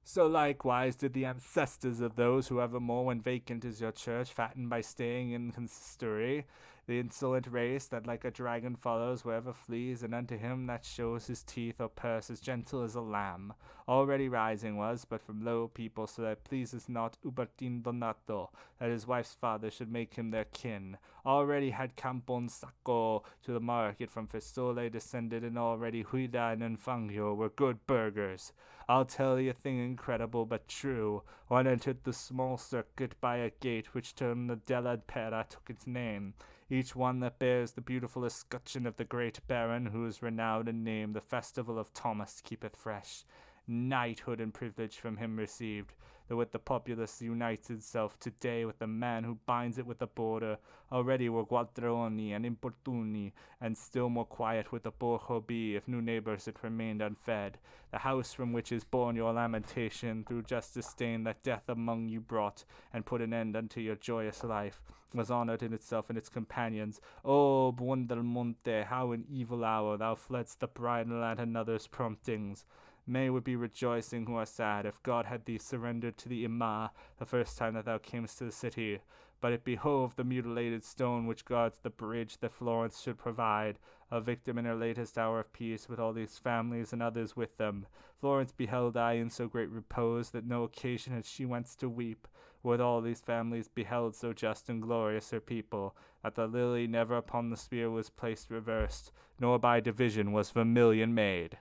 So likewise did the ancestors of those who evermore, when vacant is your church, fatten by staying in consistory, the insolent race that like a dragon follows wherever flees, and unto him that shows his teeth or purse as gentle as a lamb, already rising was, but from low people, so that it pleases not Ubertin Donato, that his wife's father should make him their kin. Already had Campon Sacco to the market from Fistole descended, and already Huida and Infangio were good burghers. I'll tell thee a thing incredible but true. One entered the small circuit by a gate which turned the Della Pera took its name, each one that bears the beautiful escutcheon of the great baron, who is renowned in name, the festival of Thomas keepeth fresh. Knighthood and privilege from him received, though with the populace unites itself today with the man who binds it with the border. Already were Guadroni and Importuni, and still more quiet would the Borgo be if new neighbors it remained unfed. The house from which is born your lamentation, through just disdain that death among you brought, and put an end unto your joyous life, was honored in itself and its companions. O Buon del Monte, how in evil hour thou fledst the bridal at another's promptings. May would be rejoicing who are sad, if God had thee surrendered to the Ima the first time that thou camest to the city. But it behoved the mutilated stone which guards the bridge that Florence should provide, a victim in her latest hour of peace, with all these families and others with them. Florence beheld I in so great repose, that no occasion had she whence to weep, with all these families beheld so just and glorious her people, that the lily never upon the spear was placed reversed, nor by division was vermilion made.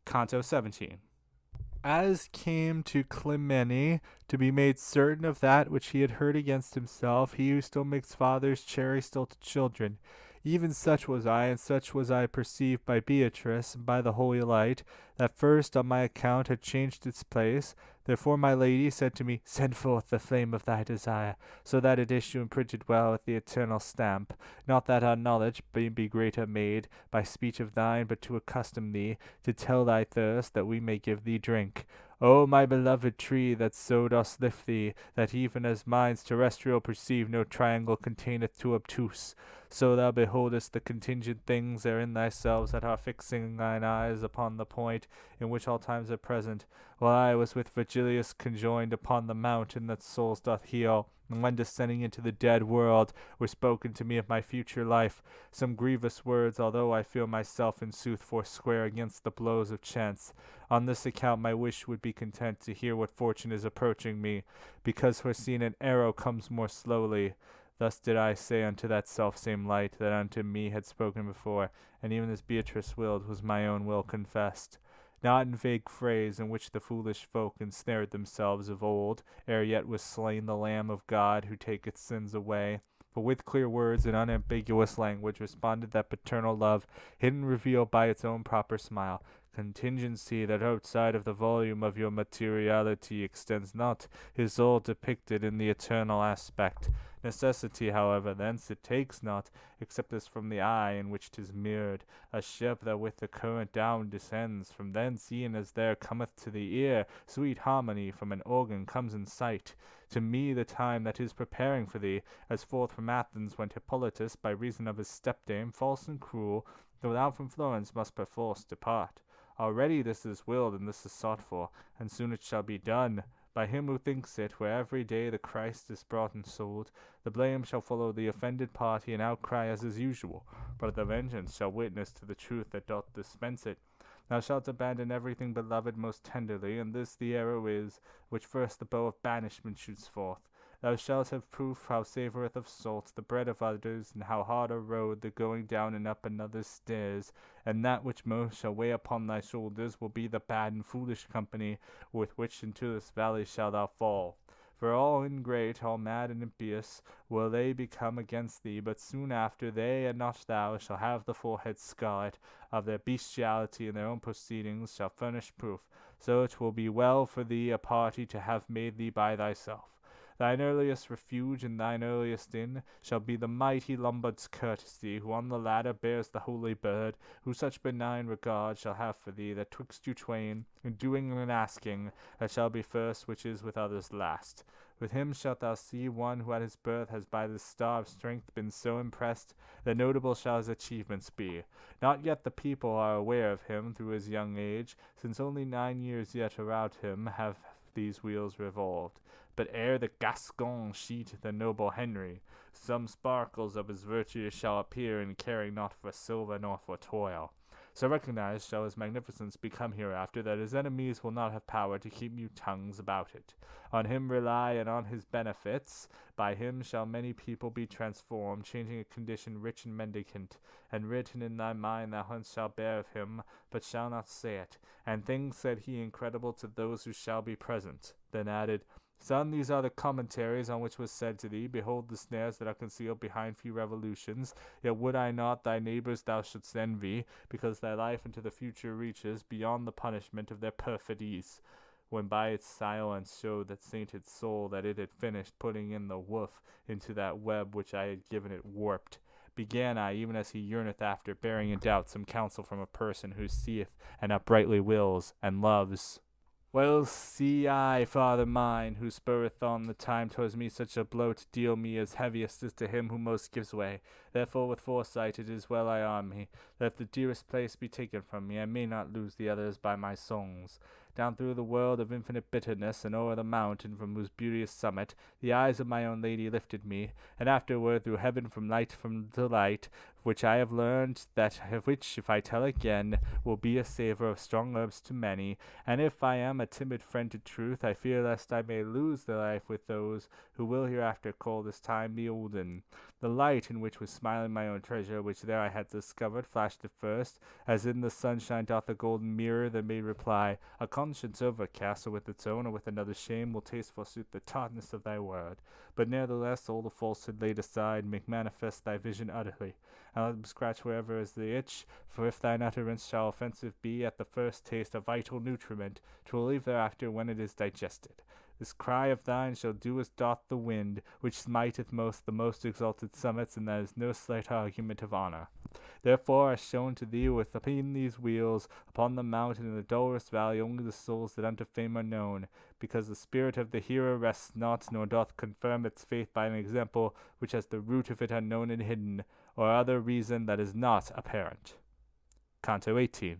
Canto XVII. As came to Clymene to be made certain of that which he had heard against himself, he who still makes fathers cherry still to children. Even such was I, and such was I perceived by Beatrice, and by the holy light, that first on my account had changed its place. Therefore my lady said to me, Send forth the flame of thy desire, so that it issue imprinted well with the eternal stamp. Not that our knowledge be greater made by speech of thine, but to accustom thee, to tell thy thirst, that we may give thee drink. O my beloved tree, that so dost lift thee, that even as minds terrestrial perceive no triangle containeth too obtuse, So thou beholdest the contingent things there in thyself that are fixing thine eyes upon the point in which all times are present, while I was with Virgilius conjoined upon the mountain that souls doth heal, and when descending into the dead world were spoken to me of my future life, some grievous words, although I feel myself in sooth foursquare against the blows of chance. On this account my wish would be content to hear what fortune is approaching me, because foreseen an arrow comes more slowly. Thus did I say unto that selfsame light that unto me had spoken before, and even as Beatrice willed was my own will confessed. Not in vague phrase in which the foolish folk ensnared themselves of old, ere yet was slain the Lamb of God who taketh sins away, but with clear words and unambiguous language responded that paternal love, hidden revealed by its own proper smile, contingency that outside of the volume of your materiality extends not, is all depicted in the eternal aspect. Necessity, however, thence it takes not, except as from the eye in which 'tis mirrored, a ship that with the current down descends, from thence e'en as there cometh to the ear sweet harmony from an organ comes in sight. To me the time that is preparing for thee, as forth from Athens went Hippolytus by reason of his stepdame, false and cruel, though thou from Florence must perforce depart. Already this is willed and this is sought for, and soon it shall be done. By him who thinks it, where every day the Christ is brought and sold, the blame shall follow the offended party and outcry as is usual, but the vengeance shall witness to the truth that doth dispense it. Thou shalt abandon everything beloved most tenderly, and this the arrow is, which first the bow of banishment shoots forth. Thou shalt have proof how savoureth of salt the bread of others, and how hard a road the going down and up another's stairs, and that which most shall weigh upon thy shoulders will be the bad and foolish company with which into this valley shalt thou fall. For all ingrate, all mad and impious, will they become against thee, but soon after they, and not thou, shall have the forehead scarlet of their bestiality, and their own proceedings shall furnish proof. So it will be well for thee a party to have made thee by thyself. Thine earliest refuge and thine earliest inn shall be the mighty Lombard's courtesy, who on the ladder bears the holy bird, who such benign regard shall have for thee, that twixt you twain, in doing and asking, that shall be first which is with others last. With him shalt thou see one who at his birth has by the star of strength been so impressed that notable shall his achievements be. Not yet the people are aware of him through his young age, since only 9 years yet around him have these wheels revolved. But ere the Gascon sheet the noble Henry, some sparkles of his virtue shall appear in caring not for silver nor for toil. So recognized shall his magnificence become hereafter, that his enemies will not have power to keep mute tongues about it. On him rely, and on his benefits. By him shall many people be transformed, changing a condition rich and mendicant. And written in thy mind thou hence shalt bear of him, but shall not say it. And things said he incredible to those who shall be present. Then added, Son, these are the commentaries on which was said to thee, Behold the snares that are concealed behind few revolutions. Yet would I not thy neighbours thou shouldst envy, because thy life into the future reaches beyond the punishment of their perfidies. When by its silence showed that sainted soul that it had finished putting in the woof into that web which I had given it warped. Began I, even as he yearneth after, bearing in doubt some counsel from a person who seeth and uprightly wills and loves. Well see I, father mine, who spurreth on the time towards me such a blow to deal me as heaviest is to him who most gives way. Therefore with foresight it is well I arm me, that if the dearest place be taken from me, I may not lose the others by my songs. Down through the world of infinite bitterness, and o'er the mountain from whose beauteous summit the eyes of my own lady lifted me, and afterward through heaven from to light, which I have learned, that of which, if I tell again, will be a savour of strong herbs to many, and if I am a timid friend to truth, I fear lest I may lose the life with those who will hereafter call this time the olden. The light in which was smiling my own treasure, which there I had discovered, flashed at first, as in the sunshine doth a golden mirror, that made reply, A conscience overcast, or with its own, or with another shame, will taste forsooth the tautness of thy word. But nevertheless all the falsehood laid aside, make manifest thy vision utterly, and let them scratch wherever is the itch, for if thine utterance shall offensive be at the first taste a vital nutriment, 'twill leave thereafter when it is digested. This cry of thine shall do as doth the wind, which smiteth most the most exalted summits, and that is no slight argument of honour. Therefore, as shown to thee within these wheels, upon the mountain in the dolorous valley, only the souls that unto fame are known, because the spirit of the hearer rests not, nor doth confirm its faith by an example which has the root of it unknown and hidden. or other reason that is not apparent. Canto XVIII.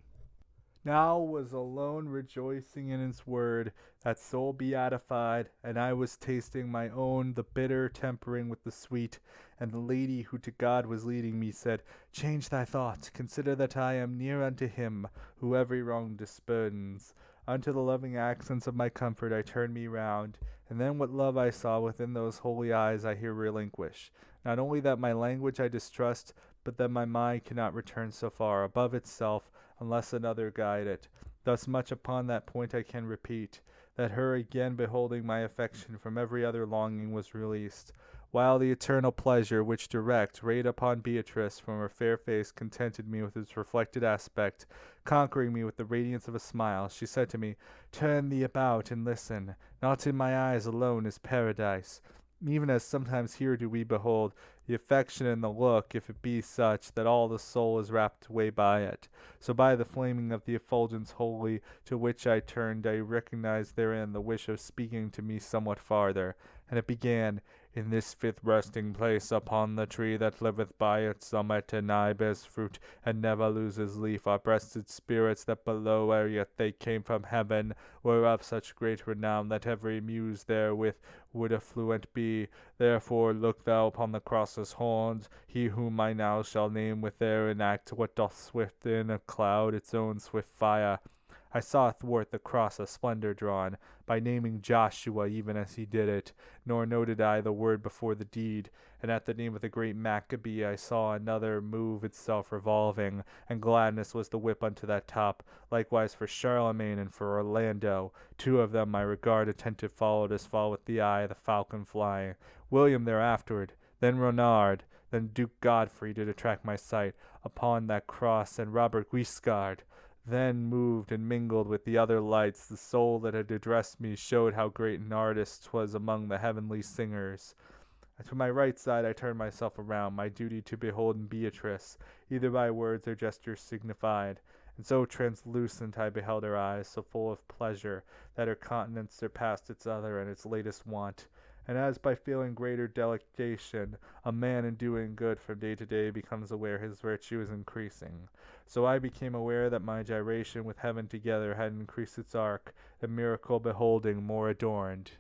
Now was alone rejoicing in his word, that soul beatified, and I was tasting my own, the bitter tempering with the sweet. And the lady who to God was leading me said, Change thy thought, consider that I am near unto him, who every wrong dispurns. Unto the loving accents of my comfort I turned me round, and then what love I saw within those holy eyes I here relinquish. Not only that my language I distrust, but that my mind cannot return so far above itself, unless another guide it. Thus much upon that point I can repeat, that her again beholding my affection from every other longing was released, while the eternal pleasure which direct rayed upon Beatrice from her fair face contented me with its reflected aspect, conquering me with the radiance of a smile. She said to me, Turn thee about and listen. Not in my eyes alone is paradise. Even as sometimes here do we behold the affection in the look, if it be such that all the soul is rapt away by it. So by the flaming of the effulgence holy to which I turned, I recognized therein the wish of speaking to me somewhat farther, and it began, In this fifth resting place upon the tree that liveth by its summit, and aye bears fruit, and never loses leaf, are breasted spirits that below, ere yet they came from heaven, were of such great renown that every muse therewith would affluent be. Therefore look thou upon the cross's horns, he whom I now shall name with their enact what doth swift in a cloud its own swift fire. I saw athwart the cross a splendor drawn, by naming Joshua even as he did it, nor noted I the word before the deed, and at the name of the great Maccabee I saw another move itself revolving, and gladness was the whip unto that top, likewise for Charlemagne and for Orlando. Two of them my regard attentive followed as followeth the eye the falcon flying. William thereafterward, then Renard, then Duke Godfrey did attract my sight upon that cross, and Robert Guiscard. Then moved and mingled with the other lights, the soul that had addressed me showed how great an artist 'twas among the heavenly singers. To my right side I turned myself around, my duty to behold in Beatrice, either by words or gestures signified. And so translucent I beheld her eyes, so full of pleasure, that her countenance surpassed its other and its latest want. And as by feeling greater delectation, a man in doing good from day to day becomes aware his virtue is increasing, so I became aware that my gyration with heaven together had increased its arc, the miracle beholding more adorned.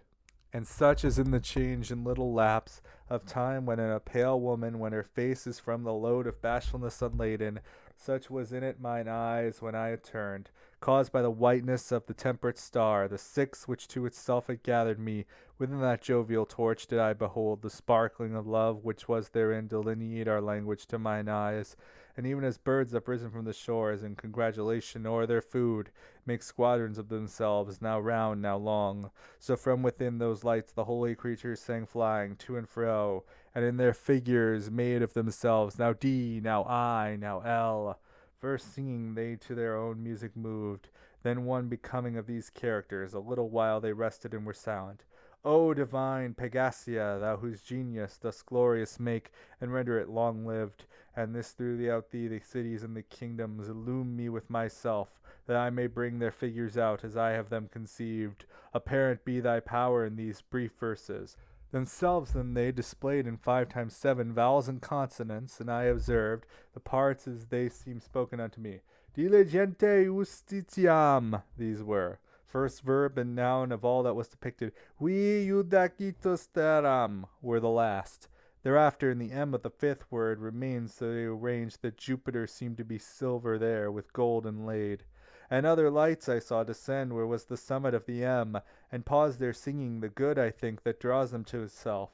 And such is in the change in little lapse of time when in a pale woman, when her face is from the load of bashfulness unladen, such was in it mine eyes when I had turned, caused by the whiteness of the temperate star, the sixth which to itself had gathered me. Within that jovial torch did I behold the sparkling of love which was therein delineate our language to mine eyes. And even as birds uprisen from the shores in congratulation o'er their food make squadrons of themselves, now round, now long, so from within those lights the holy creatures sang flying to and fro, and in their figures made of themselves, now D, now I, now L. First singing they to their own music moved, then one becoming of these characters, a little while they rested and were silent. O divine Pegasia, thou whose genius thus glorious make, and render it long-lived, and this throughout thee the cities and the kingdoms, illume me with myself, that I may bring their figures out as I have them conceived. Apparent be thy power in these brief verses. Themselves then they displayed in 5 times 7 vowels and consonants, and I observed the parts as they seemed spoken unto me. Diligente justitiam, these were. First verb and noun of all that was depicted. Vi judacitus terram were the last. Thereafter, in the M of the 5th word remains so they arranged that Jupiter seemed to be silver there, with gold inlaid. And other lights I saw descend where was the summit of the M, and pause there singing the good, I think, that draws them to itself.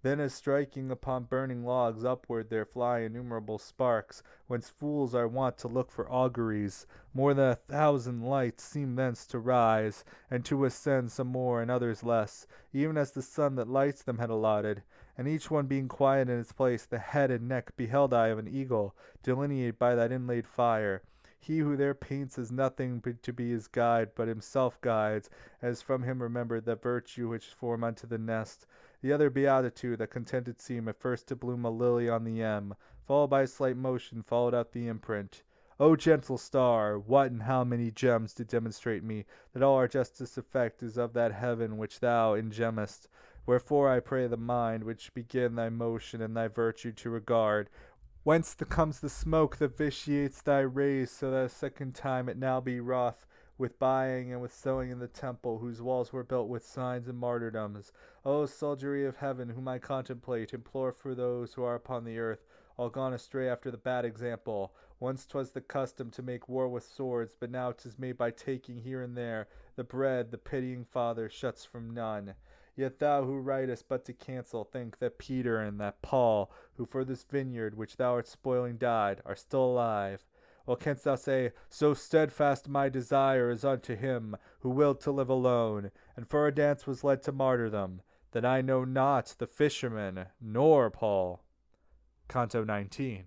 Then as striking upon burning logs upward there fly innumerable sparks, whence fools are wont to look for auguries. More than 1,000 lights seem thence to rise, and to ascend some more and others less, even as the sun that lights them had allotted. And each one being quiet in its place, the head and neck beheld I of an eagle, delineated by that inlaid fire. He who there paints is nothing to be his guide, but himself guides, as from him remembered that virtue which form unto the nest. The other beatitude, that contented seem at first to bloom a lily on the M, followed by a slight motion, followed out the imprint. O gentle star, what and how many gems to demonstrate me, that all our justice effect is of that heaven which thou ingemest. Wherefore I pray the mind, which begin thy motion and thy virtue to regard, Whence comes the smoke that vitiates thy rays, so that a second time it now be wroth with buying and with selling in the temple, whose walls were built with signs and martyrdoms? O soldiery of heaven, whom I contemplate, implore for those who are upon the earth, all gone astray after the bad example. Once 'twas the custom to make war with swords, but now 'tis made by taking here and there the bread the pitying Father shuts from none. Yet thou who writest but to cancel, think that Peter and that Paul, who for this vineyard which thou art spoiling died, are still alive. Well, canst thou say, so steadfast my desire is unto him who willed to live alone, and for a dance was led to martyrdom, that I know not the fisherman nor Paul. Canto XIX.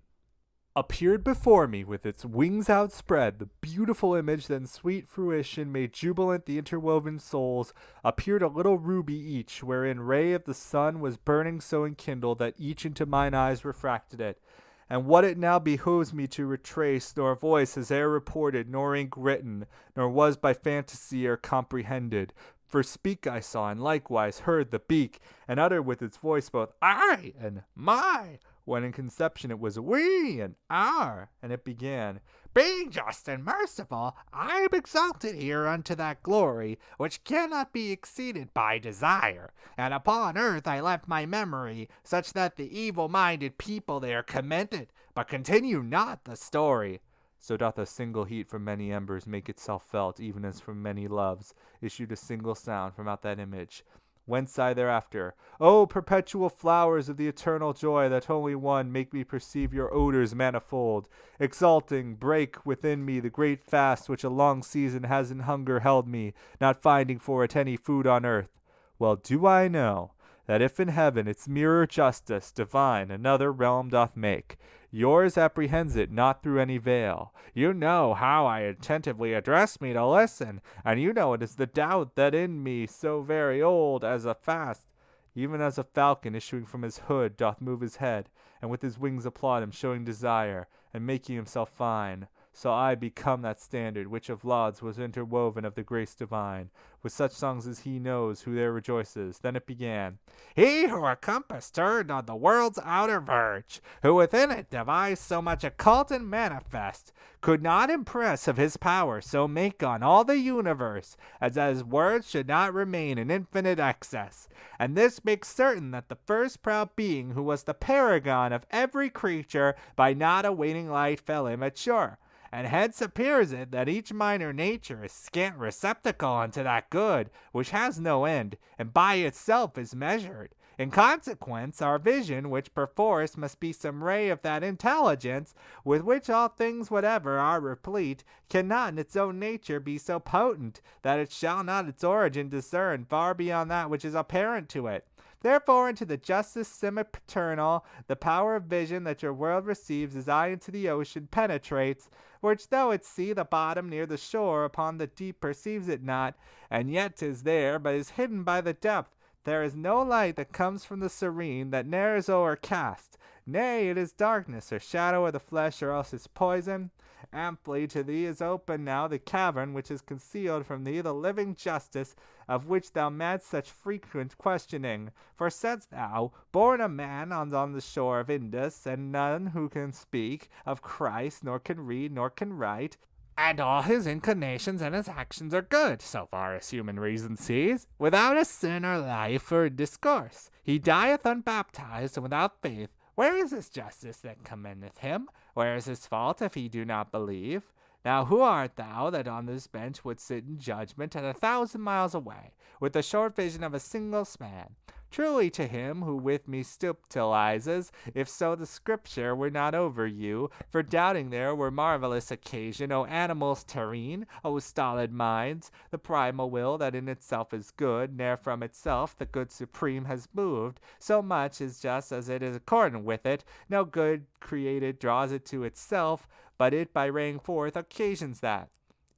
Appeared before me with its wings outspread, the beautiful image that in sweet fruition made jubilant the interwoven souls. Appeared a little ruby each, wherein ray of the sun was burning so enkindled that each into mine eyes refracted it. And what it now behoves me to retrace, nor voice has e'er reported, nor ink written, nor was by fantasy e'er comprehended. For speak I saw, and likewise heard the beak, and uttered with its voice both I and my, when in conception it was we and our, and it began, being just and merciful, I am exalted here unto that glory, which cannot be exceeded by desire. And upon earth I left my memory, such that the evil-minded people there commended, but continue not the story. So doth a single heat from many embers make itself felt, even as from many loves issued a single sound from out that image. Whence I thereafter, O perpetual flowers of the eternal joy that only one make me perceive your odors manifold, exalting, break within me the great fast which a long season has in hunger held me, not finding for it any food on earth. Well do I know that if in heaven its mirror justice divine another realm doth make, yours apprehends it not through any veil. You know how I attentively address me to listen, and you know it is the doubt that in me so very old as a fast, even as a falcon issuing from his hood doth move his head, and with his wings applaud him, showing desire, and making himself fine. So I become that standard which of lauds was interwoven of the grace divine, with such songs as he knows who there rejoices. Then it began, he who a compass turned on the world's outer verge, who within it devised so much occult and manifest, could not impress of his power so make on all the universe, as his words should not remain in infinite excess. And this makes certain that the first proud being, who was the paragon of every creature, by not awaiting light fell immature. And hence appears it that each minor nature is scant receptacle unto that good, which has no end, and by itself is measured. In consequence, our vision, which perforce must be some ray of that intelligence, with which all things whatever are replete, cannot in its own nature be so potent, that it shall not its origin discern far beyond that which is apparent to it. Therefore into the justice sempiternal, the power of vision that your world receives as I into the ocean penetrates, which though it see the bottom near the shore, upon the deep perceives it not, and yet 'tis there, but is hidden by the depth. There is no light that comes from the serene, that ne'er is o'ercast. Nay, it is darkness, or shadow of the flesh, or else is poison. Amply to thee is open now the cavern which is concealed from thee the living justice, of which thou madst such frequent questioning. For saidst thou, born a man on the shore of Indus, and none who can speak of Christ, nor can read, nor can write, and all his inclinations and his actions are good, so far as human reason sees, without a sin or life or discourse. He dieth unbaptized and without faith. Where is his justice that commendeth him? Where is his fault if he do not believe? Now who art thou that on this bench would sit in judgment at 1,000 miles away, with the short vision of a single span? Truly to him who with me stuptilizes, if so the scripture were not over you, for doubting there were marvelous occasion, O animals terrene, O stolid minds, the primal will that in itself is good, ne'er from itself the good supreme has moved, so much is just as it is accordant with it, no good created draws it to itself, but it by raying forth occasions that.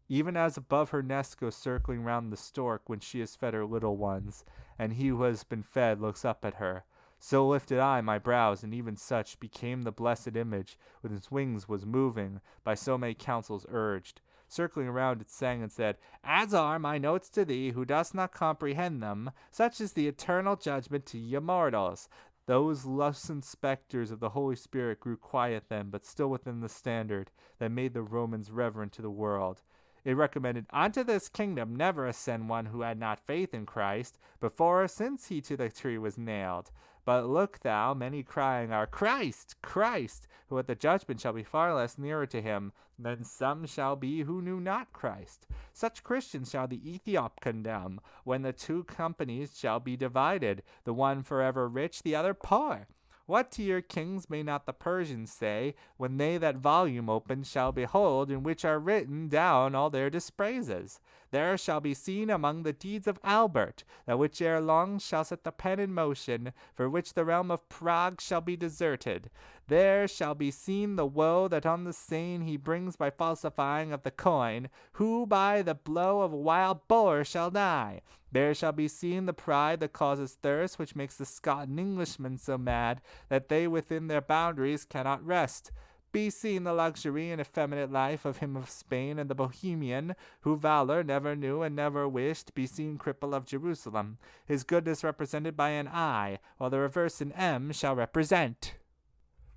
Even as above her nest goes circling round the stork when she has fed her little ones, and he who has been fed looks up at her, so lifted I my brows, and even such became the blessed image, with its wings was moving, by so many counsels urged. Circling around it sang and said, as are my notes to thee, who dost not comprehend them, such is the eternal judgment to ye mortals. Those loosened specters of the Holy Spirit grew quiet then, but still within the standard that made the Romans reverent to the world. It recommended, "Unto this kingdom never ascend one who had not faith in Christ, before or since he to the tree was nailed. But look thou, many crying are, Christ, Christ, who at the judgment shall be far less nearer to him than some shall be who knew not Christ. Such Christians shall the Ethiop condemn, when the two companies shall be divided, the one forever rich, the other poor. What to your kings may not the Persians say, when they that volume open shall behold, in which are written down all their dispraises? There shall be seen among the deeds of Albert, that which ere long shall set the pen in motion, for which the realm of Prague shall be deserted. There shall be seen the woe that on the Seine he brings by falsifying of the coin, who by the blow of a wild boar shall die. There shall be seen the pride that causes thirst, which makes the Scot and Englishman so mad that they within their boundaries cannot rest. Be seen the luxury and effeminate life of him of Spain and the Bohemian, who valor never knew and never wished. Be seen cripple of Jerusalem, his goodness represented by an I, while the reverse in M shall represent.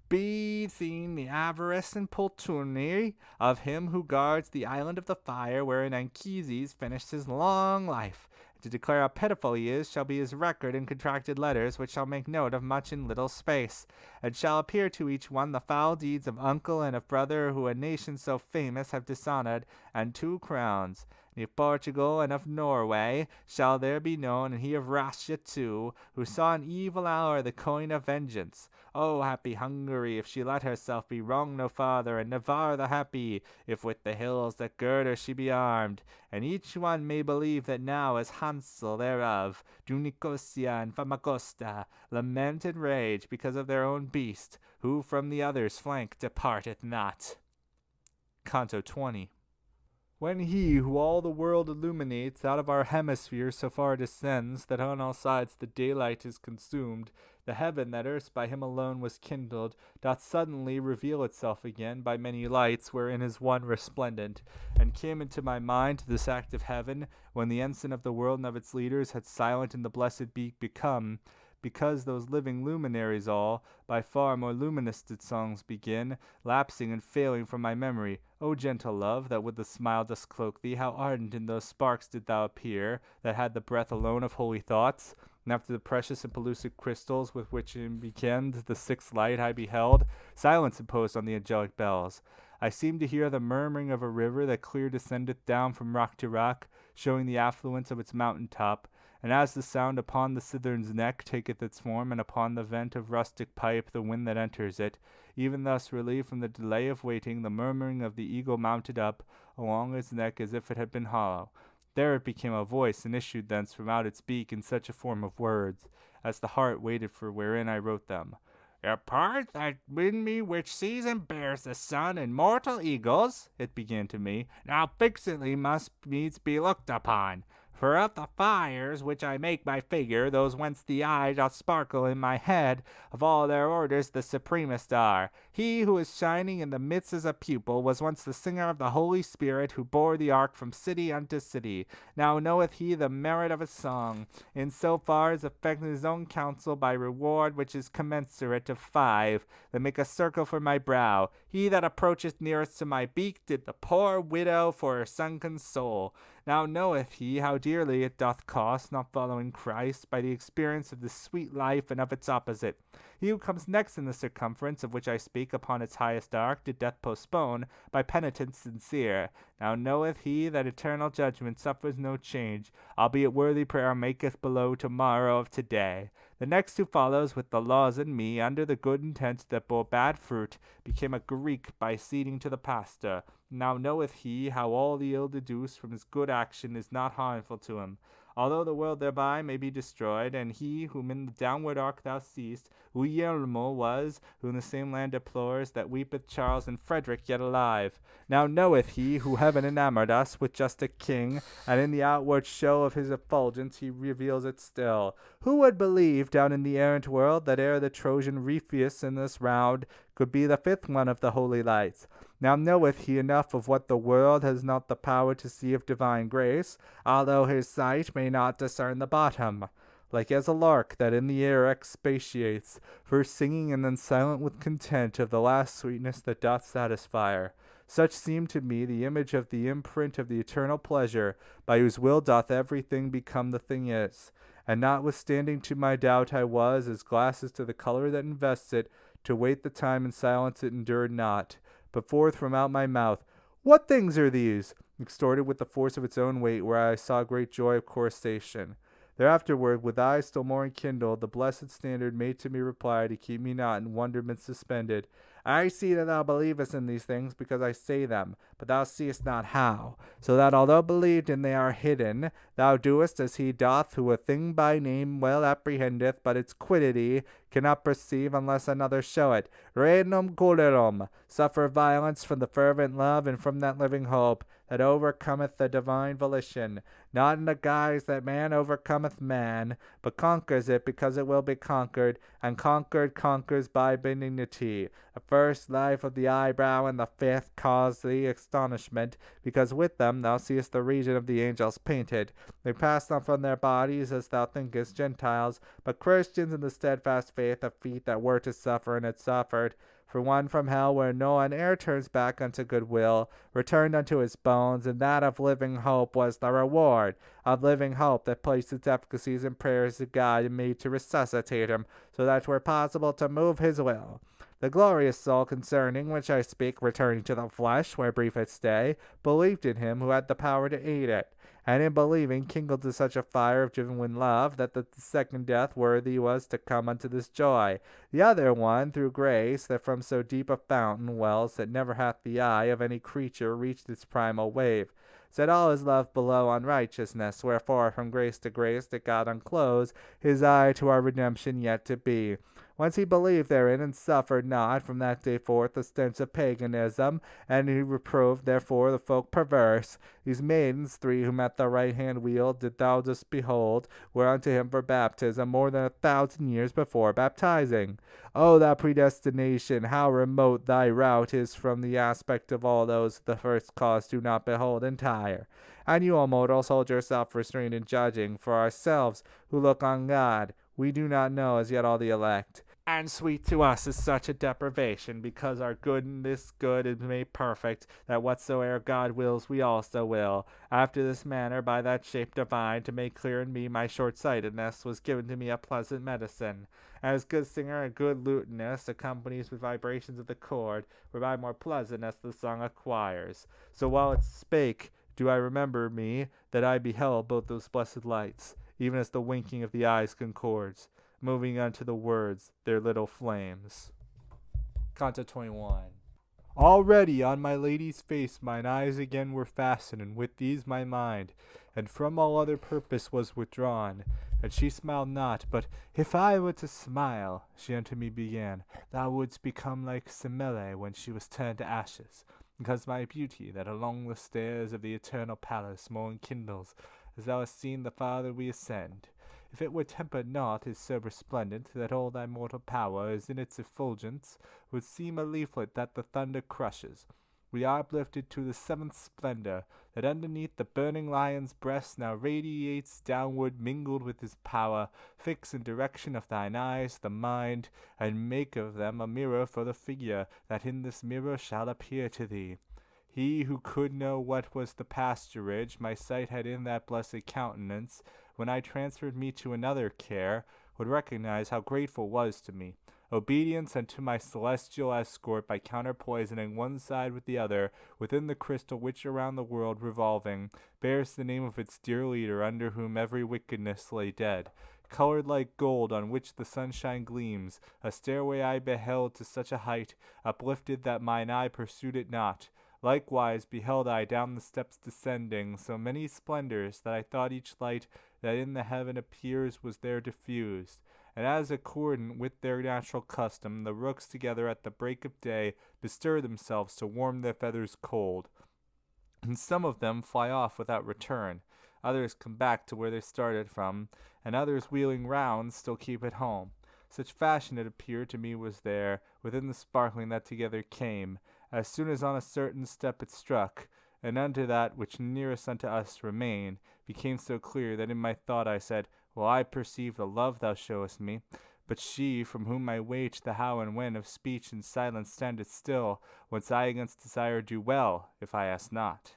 Be seen the avarice and poltroonery of him who guards the island of the fire, wherein Anchises finished his long life. To declare how pitiful he is shall be his record in contracted letters, which shall make note of much in little space, and shall appear to each one the foul deeds of uncle and of brother who a nation so famous have dishonored, and 2 crowns. And of Portugal and of Norway shall there be known, and he of Russia too, who saw in evil hour the coin of vengeance. O happy Hungary, if she let herself be wronged no farther, and Navarre the happy, if with the hills that gird her she be armed. And each one may believe that now is Hansel thereof, do Nicosia and Famagosta, lament and rage because of their own beast, who from the other's flank departeth not. Canto XX. When he who all the world illuminates out of our hemisphere so far descends that on all sides the daylight is consumed, the heaven that erst by him alone was kindled doth suddenly reveal itself again by many lights, wherein is one resplendent. And came into my mind this act of heaven, when the ensign of the world and of its leaders had silent in the blessed beak become, because those living luminaries all, by far more luminous did songs begin, lapsing and failing from my memory. O gentle love, that with the smile dost cloak thee, how ardent in those sparks did thou appear, that had the breath alone of holy thoughts! And after the precious and pellucid crystals with which began the 6th light I beheld, silence imposed on the angelic bells. I seemed to hear the murmuring of a river that clear descendeth down from rock to rock, showing the affluence of its mountain top. And as the sound upon the cithern's neck taketh its form, and upon the vent of rustic pipe the wind that enters it, even thus relieved from the delay of waiting, the murmuring of the eagle mounted up along its neck as if it had been hollow. There it became a voice, and issued thence from out its beak in such a form of words, as the heart waited for wherein I wrote them. Apart that in me which sees and bears the sun and mortal eagles, it began to me, now fixedly must needs be looked upon. For of the fires which I make by figure, those whence the eye doth sparkle in my head, of all their orders the supremest are. He who is shining in the midst as a pupil was once the singer of the Holy Spirit, who bore the ark from city unto city. Now knoweth he the merit of his song, in so far as affecting his own counsel by reward which is commensurate to 5, that make a circle for my brow. He that approacheth nearest to my beak did the poor widow for her son console. Now knoweth he how dearly it doth cost, not following Christ, by the experience of this sweet life and of its opposite. He who comes next in the circumference of which I speak upon its highest arc did death postpone, by penitence sincere. Now knoweth he that eternal judgment suffers no change, albeit worthy prayer maketh below tomorrow of today. The next who follows with the laws in me, under the good intent that bore bad fruit, became a Greek by ceding to the pastor. Now knoweth he how all the ill deduced from his good action is not harmful to him, although the world thereby may be destroyed, and he whom in the downward arc thou seest, who Guillermo was, who in the same land deplores, that weepeth Charles and Frederick yet alive. Now knoweth he who heaven enamoured us with just a king, and in the outward show of his effulgence he reveals it still. Who would believe down in the errant world that ere the Trojan Ripheus in this round could be the 5th one of the holy lights? Now knoweth he enough of what the world has not the power to see of divine grace, although his sight may not discern the bottom. like as a lark that in the air expatiates, first singing and then silent with content of the last sweetness that doth satisfy. Such seemed to me the image of the imprint of the eternal pleasure, by whose will doth everything become the thing is. And notwithstanding to my doubt I was, as glasses to the colour that invests it, to wait the time in silence it endured not. But forth from out my mouth, "What things are these?" extorted with the force of its own weight, where I saw great joy of coruscation. Thereafterward, with eyes still more enkindled, the blessed standard made to me reply, to keep me not in wonderment suspended, "I see that thou believest in these things, because I say them, but thou seest not how. So that although believed in they are hidden, thou doest as he doth who a thing by name well apprehendeth, but its quiddity cannot perceive unless another show it. Regnum coelum, suffer violence from the fervent love and from that living hope that overcometh the divine volition, not in the guise that man overcometh man, but conquers it because it will be conquered, and conquered conquers by benignity. The first life of the eyebrow and the fifth cause thee astonishment, because with them thou seest the region of the angels painted. They pass not from their bodies, as thou thinkest, Gentiles, but Christians in the steadfast faith of feet that were to suffer and had suffered. For one from hell, where no one e'er turns back unto good will, returned unto his bones, and that of living hope was the reward of living hope that placed its efficacies and prayers to God and made to resuscitate him, so that 'twere possible to move his will. The glorious soul concerning which I speak, returning to the flesh, where brief its stay, believed in him who had the power to aid it, and in believing kindled to such a fire of genuine love, that the second death worthy was to come unto this joy. The other one, through grace, that from so deep a fountain wells that never hath the eye of any creature reached its primal wave, set all his love below unrighteousness, wherefore from grace to grace did God unclose his eye to our redemption yet to be. Once he believed therein, and suffered not from that day forth the stench of paganism, and he reproved therefore the folk perverse. These maidens three whom at the right hand wheel did thou just behold, were unto him for baptism more than 1,000 years before baptizing. O thou predestination, how remote thy route is from the aspect of all those the first cause do not behold entire. And you, O mortals, hold yourself restrained in judging. For ourselves, who look on God, we do not know as yet all the elect. And sweet to us is such a deprivation, because our goodness good is made perfect, that whatsoe'er God wills we also will. After this manner, by that shape divine, to make clear in me my short-sightedness, was given to me a pleasant medicine. As good singer and good lutanist accompanies with vibrations of the chord, whereby more pleasantness the song acquires. So while it spake, do I remember me that I beheld both those blessed lights, even as the winking of the eyes concords, moving unto the words their little flames. Canto XXI. Already on my lady's face mine eyes again were fastened, and with these my mind, and from all other purpose was withdrawn. And she smiled not, but if I were to smile, she unto me began, thou wouldst become like Semele when she was turned to ashes, because my beauty that along the stairs of the eternal palace more enkindles, as thou hast seen the farther we ascend. If it were tempered not as so resplendent that all thy mortal power is in its effulgence, would seem a leaflet that the thunder crushes. We are uplifted to the seventh splendor, that underneath the burning lion's breast now radiates downward mingled with his power. Fix in direction of thine eyes the mind, and make of them a mirror for the figure, that in this mirror shall appear to thee. He who could know what was the pasturage my sight had in that blessed countenance, when I transferred me to another care, would recognize how grateful was to me. Obedience unto my celestial escort by counterpoisoning one side with the other, within the crystal which around the world revolving, bears the name of its dear leader, under whom every wickedness lay dead. Colored like gold on which the sunshine gleams, a stairway I beheld to such a height, uplifted that mine eye pursued it not. Likewise beheld I down the steps descending so many splendors, that I thought each light that in the heaven appears was there diffused. And as accordant with their natural custom, the rooks together at the break of day bestir themselves to warm their feathers cold. And some of them fly off without return, others come back to where they started from, and others wheeling round still keep at home. Such fashion it appeared to me was there, within the sparkling that together came, as soon as on a certain step it struck, and unto that which nearest unto us remained, became so clear that in my thought I said, Well, I perceive the love thou showest me, but she, from whom I wait the how and when of speech and silence, standeth still, whence I against desire do well, if I ask not.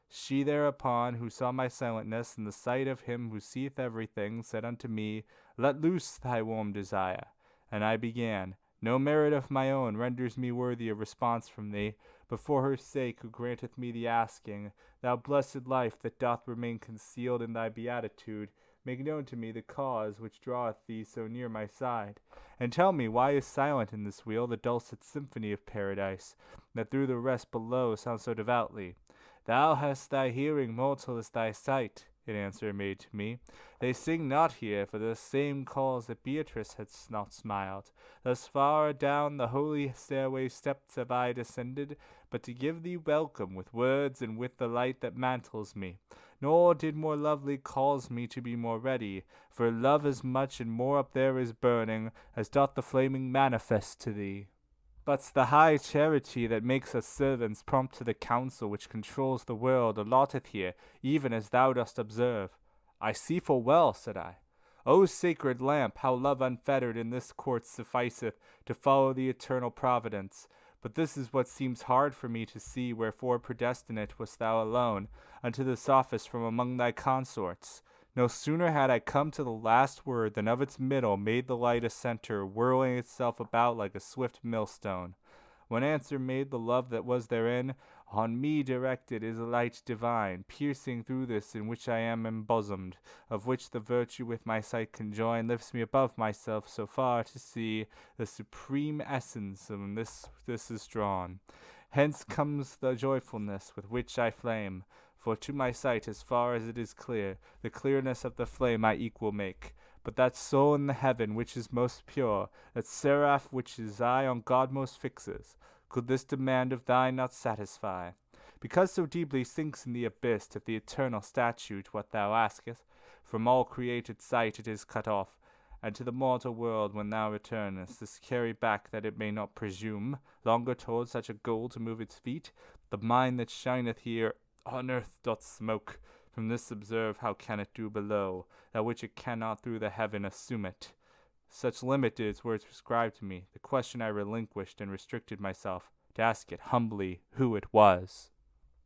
She thereupon, who saw my silentness, and the sight of him who seeth everything, said unto me, Let loose thy warm desire. And I began, No merit of my own renders me worthy of response from thee, but for her sake who granteth me the asking, thou blessed life that doth remain concealed in thy beatitude, make known to me the cause which draweth thee so near my side, and tell me why is silent in this wheel the dulcet symphony of paradise, that through the rest below sounds so devoutly. Thou hast thy hearing, mortal is thy sight, in answer made to me. They sing not here for the same cause that Beatrice had not smiled. Thus far down the holy stairway steps have I descended, but to give thee welcome with words and with the light that mantles me. Nor did more lovely cause me to be more ready, for love as much and more up there is burning, as doth the flaming manifest to thee. But's the high charity that makes us servants prompt to the counsel which controls the world allotteth here, even as thou dost observe. I see full well, said I. O sacred lamp, how love unfettered in this court sufficeth to follow the eternal providence. But this is what seems hard for me to see, wherefore predestinate wast thou alone unto this office from among thy consorts. No sooner had I come to the last word than of its middle made the light a centre, whirling itself about like a swift millstone. When answer made the love that was therein, on me directed is a light divine, piercing through this in which I am embosomed, of which the virtue with my sight conjoined lifts me above myself so far to see the supreme essence of this is drawn. Hence comes the joyfulness with which I flame, for to my sight, as far as it is clear, the clearness of the flame I equal make. But that soul in the heaven which is most pure, that seraph which his eye on God most fixes, could this demand of thine not satisfy? Because so deeply sinks in the abyss of the eternal statute what thou askest, from all created sight it is cut off, and to the mortal world when thou returnest, is carried back that it may not presume longer toward such a goal to move its feet. The mind that shineth here on earth doth smoke. From this observe how can it do below, that which it cannot through the heaven assume it. Such limited words prescribed to me, the question I relinquished and restricted myself, to ask it humbly who it was.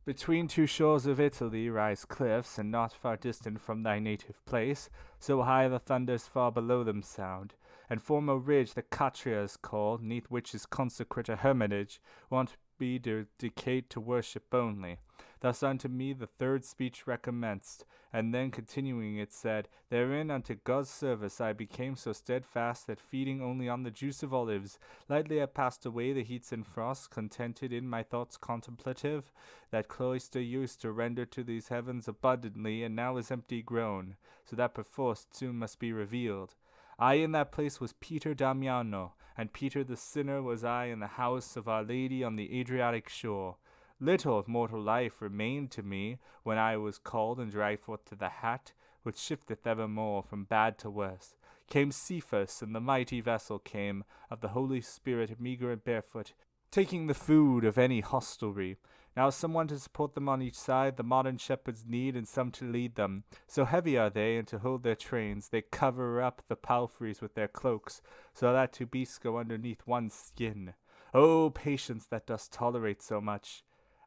Between two shores of Italy rise cliffs, and not far distant from thy native place, so high the thunders far below them sound, and form a ridge that Catria is called, neath which is consecrate a hermitage, wont be dedicate to worship only. Thus unto me the third speech recommenced, and then continuing it said, Therein unto God's service I became so steadfast that feeding only on the juice of olives, lightly I passed away the heats and frosts, contented in my thoughts contemplative, that cloister used to render to these heavens abundantly, and now is empty grown, so that perforce soon must be revealed. I in that place was Peter Damiano, and Peter the sinner was I in the house of Our Lady on the Adriatic shore. Little of mortal life remained to me when I was called and dragged forth to the hat, which shifteth evermore from bad to worse. Came Cephas, and the mighty vessel came, of the Holy Spirit meagre and barefoot, taking the food of any hostelry. Now someone to support them on each side the modern shepherds need, and some to lead them. So heavy are they, and to hold their trains, they cover up the palfreys with their cloaks, so that two beasts go underneath one skin. O patience that dost tolerate so much!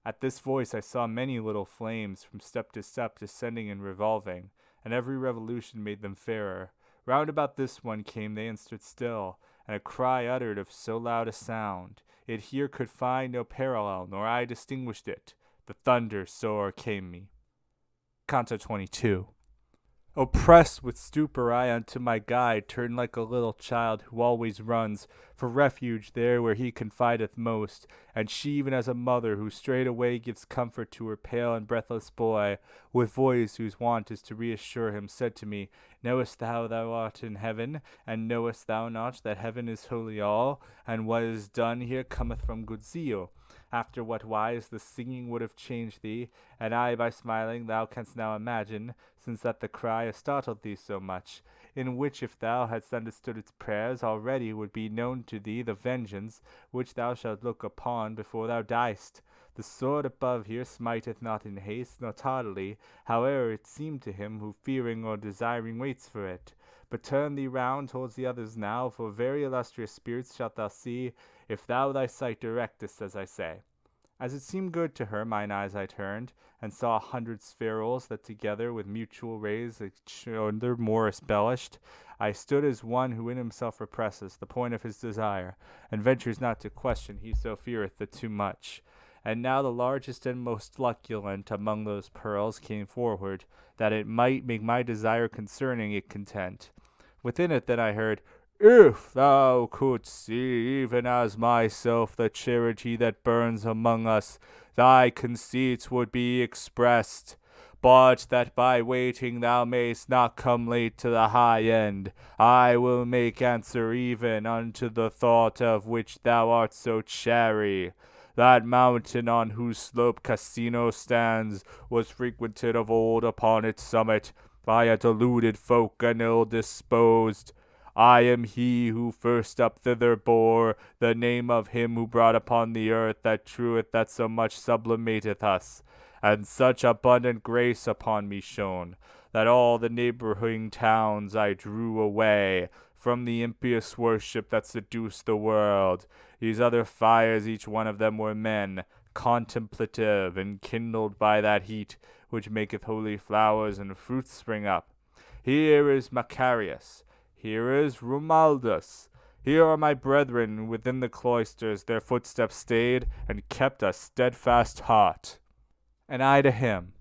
At this voice I saw many little flames from step to step descending and revolving, and every revolution made them fairer. Round about this one came they and stood still, and a cry uttered of so loud a sound, it here could find no parallel, nor I distinguished it. The thunder sore came me. Canto XXII. Oppressed with stupor, I unto my guide turned like a little child who always runs for refuge there where he confideth most, and she even as a mother who straightway gives comfort to her pale and breathless boy, with voice whose wont is to reassure him, said to me, Knowest thou art in heaven, and knowest thou not that heaven is wholly all, and what is done here cometh from good zeal? After what wise the singing would have changed thee, and I by smiling thou canst now imagine, since that the cry has startled thee so much, in which if thou hadst understood its prayers, already would be known to thee the vengeance which thou shalt look upon before thou diest. The sword above here smiteth not in haste, nor tardily, howe'er it seem to him who fearing or desiring waits for it. But turn thee round towards the others now, for very illustrious spirits shalt thou see, if thou thy sight directest as I say. As it seemed good to her, mine eyes I turned, and saw 100 spherules that together with mutual rays each other more embellished. I stood as one who in himself represses the point of his desire, and ventures not to question, he so feareth the too much. And now the largest and most luculent among those pearls came forward, that it might make my desire concerning it content. Within it then I heard, If thou couldst see, even as myself, the charity that burns among us, thy conceits would be expressed. But that by waiting thou mayst not come late to the high end, I will make answer even unto the thought of which thou art so chary. That mountain on whose slope Casino stands was frequented of old upon its summit by a deluded folk and ill-disposed. I am he who first up thither bore the name of him who brought upon the earth that truth that so much sublimateth us, and such abundant grace upon me shone, that all the neighboring towns I drew away from the impious worship that seduced the world. These other fires, each one of them were men, contemplative, and kindled by that heat which maketh holy flowers and fruits spring up. Here is Macarius, here is Romaldus. Here are my brethren within the cloisters, their footsteps stayed, and kept a steadfast heart. And I to him,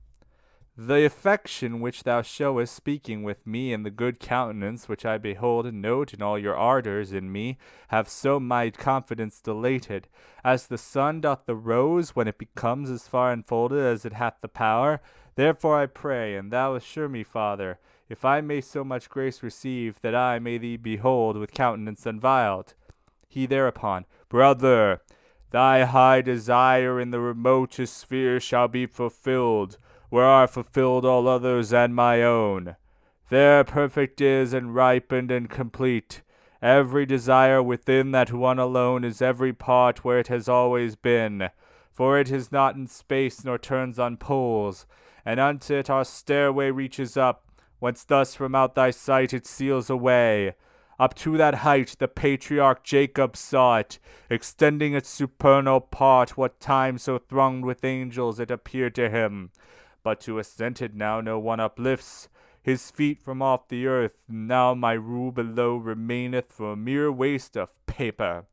The affection which thou showest speaking with me, and the good countenance which I behold and note in all your ardours in me, have so my confidence dilated, as the sun doth the rose when it becomes as far enfolded as it hath the power. Therefore I pray, and thou assure me, Father, if I may so much grace receive, that I may thee behold with countenance unveiled. He thereupon, Brother, thy high desire in the remotest sphere shall be fulfilled, where are fulfilled all others and my own. There perfect is, and ripened, and complete. Every desire within that one alone is every part where it has always been, for it is not in space nor turns on poles, and unto it our stairway reaches up, whence thus from out thy sight it steals away. Up to that height the patriarch Jacob saw it, extending its supernal part, what time so thronged with angels it appeared to him. But to ascend it now no one uplifts his feet from off the earth. Now my rule below remaineth for a mere waste of paper.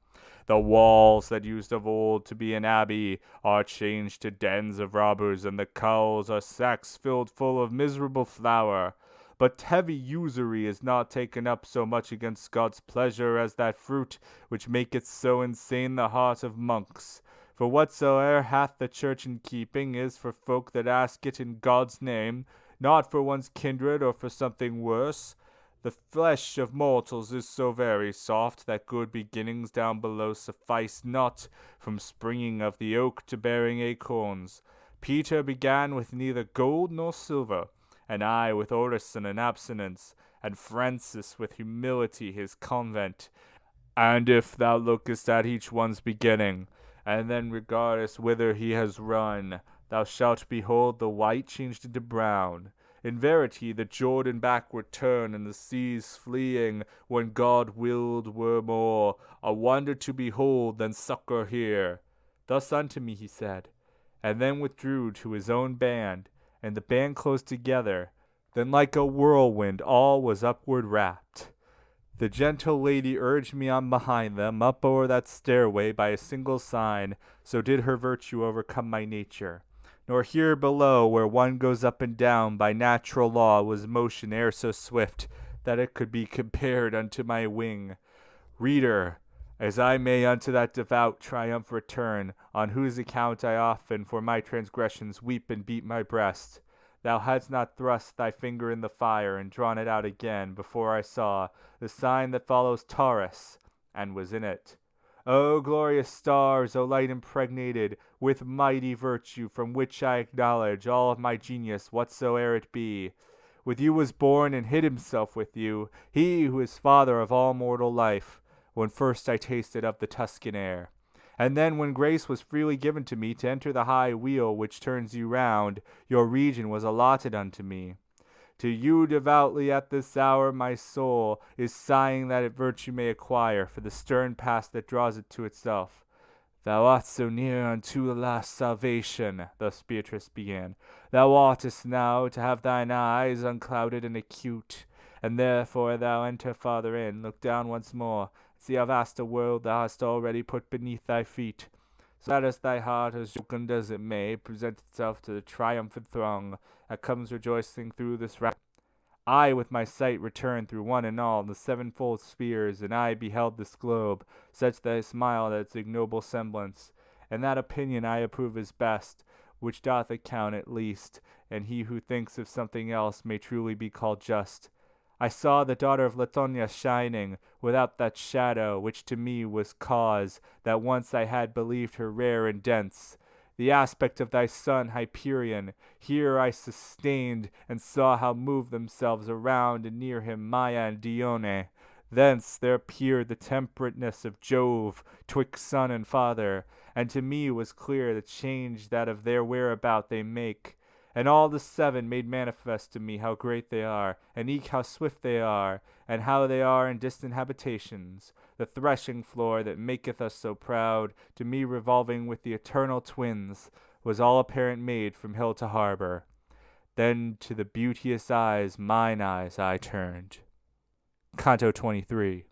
The walls that used of old to be an abbey are changed to dens of robbers, and the cowls are sacks filled full of miserable flour. But heavy usury is not taken up so much against God's pleasure as that fruit which maketh so insane the heart of monks. For whatsoe'er hath the church in keeping is for folk that ask it in God's name, not for one's kindred or for something worse. The flesh of mortals is so very soft that good beginnings down below suffice not from springing of the oak to bearing acorns. Peter began with neither gold nor silver, and I with orison and abstinence, and Francis with humility his convent. And if thou lookest at each one's beginning, and then regardest whither he has run, thou shalt behold the white changed into brown. In verity the Jordan backward turn, and the seas fleeing, when God willed were more a wonder to behold than succour here. Thus unto me he said, and then withdrew to his own band, and the band closed together. Then like a whirlwind all was upward rapt. The gentle lady urged me on behind them, up o'er that stairway by a single sign, so did her virtue overcome my nature. Nor here below, where one goes up and down by natural law, was motion e'er so swift, that it could be compared unto my wing. Reader, as I may unto that devout triumph return, on whose account I often for my transgressions weep and beat my breast, thou hadst not thrust thy finger in the fire and drawn it out again before I saw the sign that follows Taurus, and was in it. O glorious stars, O light impregnated with mighty virtue, from which I acknowledge all of my genius whatsoe'er it be. With you was born and hid himself with you, he who is father of all mortal life, when first I tasted of the Tuscan air. And then when grace was freely given to me to enter the high wheel which turns you round, your region was allotted unto me. To you devoutly at this hour my soul is sighing that it virtue may acquire, for the stern past that draws it to itself. Thou art so near unto the last salvation, thus Beatrice began. Thou oughtest now to have thine eyes unclouded and acute, and therefore thou enter farther in, look down once more, see how vast a world thou hast already put beneath thy feet. So that as thy heart, as jocund as it may, present itself to the triumphant throng that comes rejoicing through this rapid. I with my sight returned through one and all the sevenfold spheres, and I beheld this globe, such that I smiled at its ignoble semblance. And that opinion I approve as best, which doth account at least, and he who thinks of something else may truly be called just. I saw the daughter of Latonia shining, without that shadow, which to me was cause, that once I had believed her rare and dense. The aspect of thy son Hyperion, here I sustained, and saw how moved themselves around and near him Maia and Dione. Thence there appeared the temperateness of Jove, twixt son and father, and to me was clear the change that of their whereabout they make. And all the seven made manifest to me how great they are, and eke how swift they are, and how they are in distant habitations. The threshing floor that maketh us so proud, to me revolving with the eternal twins, was all apparent made from hill to harbor. Then to the beauteous eyes, mine eyes, I turned. Canto XXIII.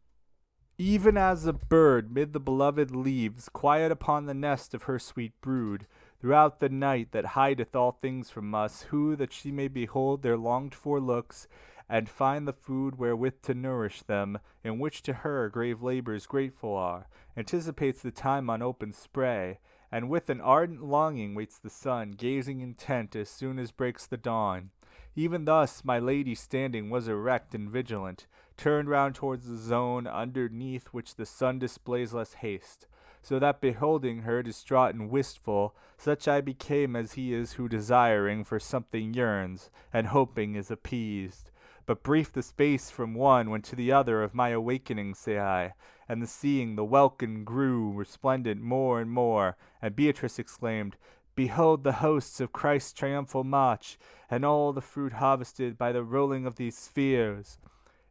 Even as a bird mid the beloved leaves, quiet upon the nest of her sweet brood, throughout the night that hideth all things from us, who that she may behold their longed-for looks, and find the food wherewith to nourish them, in which to her grave labors grateful are, anticipates the time on open spray, and with an ardent longing waits the sun, gazing intent as soon as breaks the dawn. Even thus my lady standing was erect and vigilant, turned round towards the zone underneath which the sun displays less haste. So that beholding her distraught and wistful, such I became as he is who desiring for something yearns, and hoping is appeased. But brief the space from one when to the other of my awakening say I, and the seeing the welkin grew resplendent more and more, and Beatrice exclaimed, Behold the hosts of Christ's triumphal march, and all the fruit harvested by the rolling of these spheres.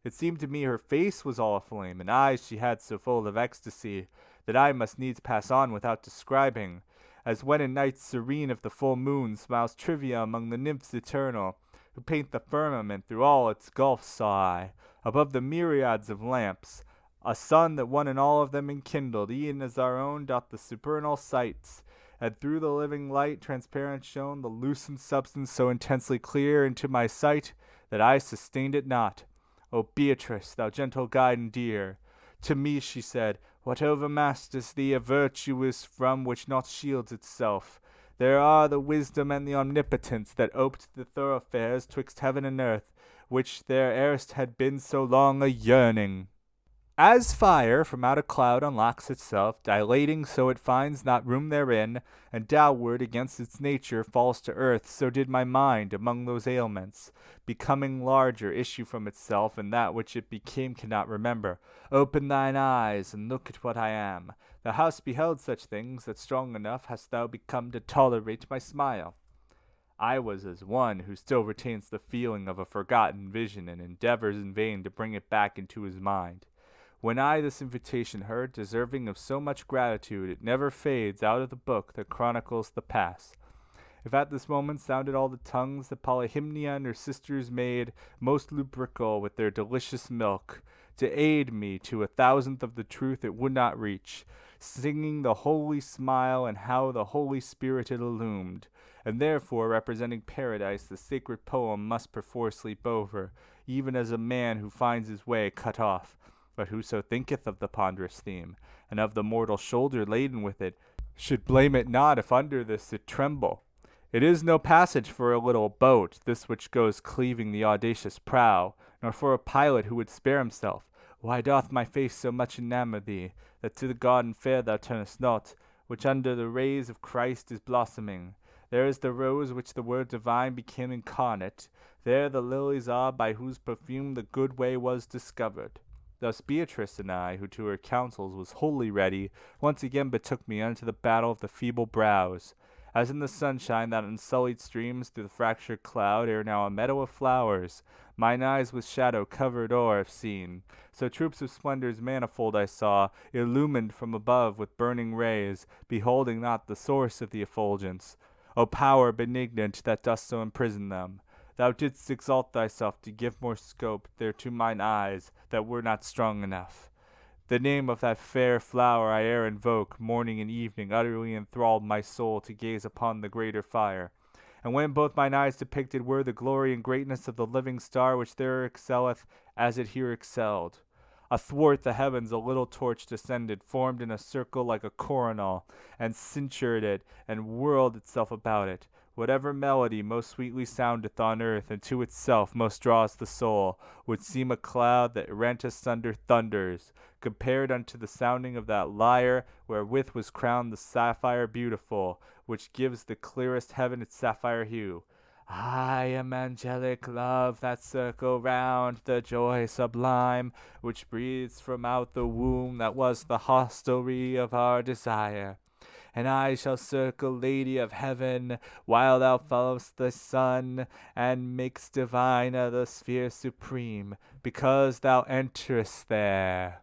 It seemed to me her face was all aflame, and eyes she had so full of ecstasy, that I must needs pass on without describing, as when in night serene of the full moon smiles Trivia among the nymphs eternal, who paint the firmament through all its gulfs saw I, above the myriads of lamps, a sun that one and all of them enkindled, e'en as our own doth the supernal sights, and through the living light transparent shone the lucent substance so intensely clear into my sight that I sustained it not. O Beatrice, thou gentle guide and dear, to me she said, what overmasters thee a virtue is from which not shields itself. There are the wisdom and the omnipotence that oped the thoroughfares twixt heaven and earth, which there erst had been so long a yearning. As fire from out a cloud unlocks itself, dilating so it finds not room therein, and downward against its nature falls to earth, so did my mind among those ailments, becoming larger, issue from itself, and that which it became cannot remember. Open thine eyes, and look at what I am. Thou hast beheld such things, that strong enough hast thou become to tolerate my smile. I was as one who still retains the feeling of a forgotten vision, and endeavors in vain to bring it back into his mind. When I this invitation heard, deserving of so much gratitude, it never fades out of the book that chronicles the past. If at this moment sounded all the tongues that Polyhymnia and her sisters made most lubrical with their delicious milk, to aid me to 1,000th of the truth it would not reach, singing the holy smile and how the Holy Spirit it illumed, and therefore representing paradise, the sacred poem must perforce leap over, even as a man who finds his way cut off. But whoso thinketh of the ponderous theme, and of the mortal shoulder laden with it, should blame it not if under this it tremble. It is no passage for a little boat, this which goes cleaving the audacious prow, nor for a pilot who would spare himself. Why doth my face so much enamour thee, that to the garden fair thou turnest not, which under the rays of Christ is blossoming? There is the rose which the word divine became incarnate, there the lilies are by whose perfume the good way was discovered. Thus Beatrice and I, who to her counsels was wholly ready, once again betook me unto the battle of the feeble brows. As in the sunshine that unsullied streams through the fractured cloud, ere now a meadow of flowers, mine eyes with shadow covered o'er have seen. So troops of splendors manifold I saw, illumined from above with burning rays, beholding not the source of the effulgence. O power benignant that dost so imprison them! Thou didst exalt thyself to give more scope thereto mine eyes that were not strong enough. The name of that fair flower I e'er invoke, morning and evening, utterly enthralled my soul to gaze upon the greater fire. And when both mine eyes depicted were the glory and greatness of the living star which there excelleth as it here excelled. Athwart the heavens a little torch descended, formed in a circle like a coronal, and cinctured it, and whirled itself about it. Whatever melody most sweetly soundeth on earth, and to itself most draws the soul, would seem a cloud that rent asunder thunders, compared unto the sounding of that lyre wherewith was crowned the sapphire beautiful, which gives the clearest heaven its sapphire hue. I am angelic love that circle round the joy sublime, which breathes from out the womb that was the hostelry of our desire. And I shall circle, Lady of Heaven, while thou followest the sun, and makest divine the sphere supreme, because thou enterest there.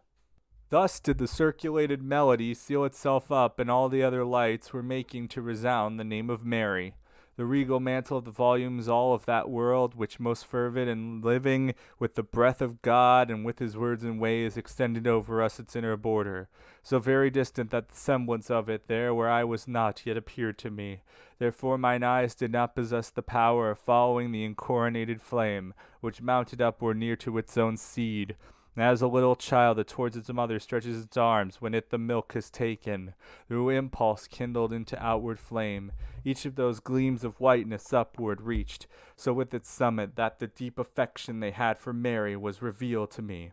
Thus did the circulated melody seal itself up, and all the other lights were making to resound the name of Mary. The regal mantle of the volumes all of that world, which most fervid and living with the breath of God and with his words and ways, extended over us its inner border, so very distant that the semblance of it there where I was not yet appeared to me. Therefore mine eyes did not possess the power of following the incoronated flame, which mounted upward near to its own seed, as a little child that towards its mother stretches its arms when it the milk has taken, through impulse kindled into outward flame. Each of those gleams of whiteness upward reached, so with its summit that the deep affection they had for Mary was revealed to me.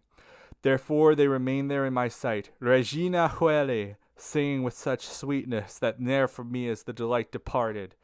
Therefore they remained there in my sight, Regina Coeli, singing with such sweetness that ne'er from me is the delight departed.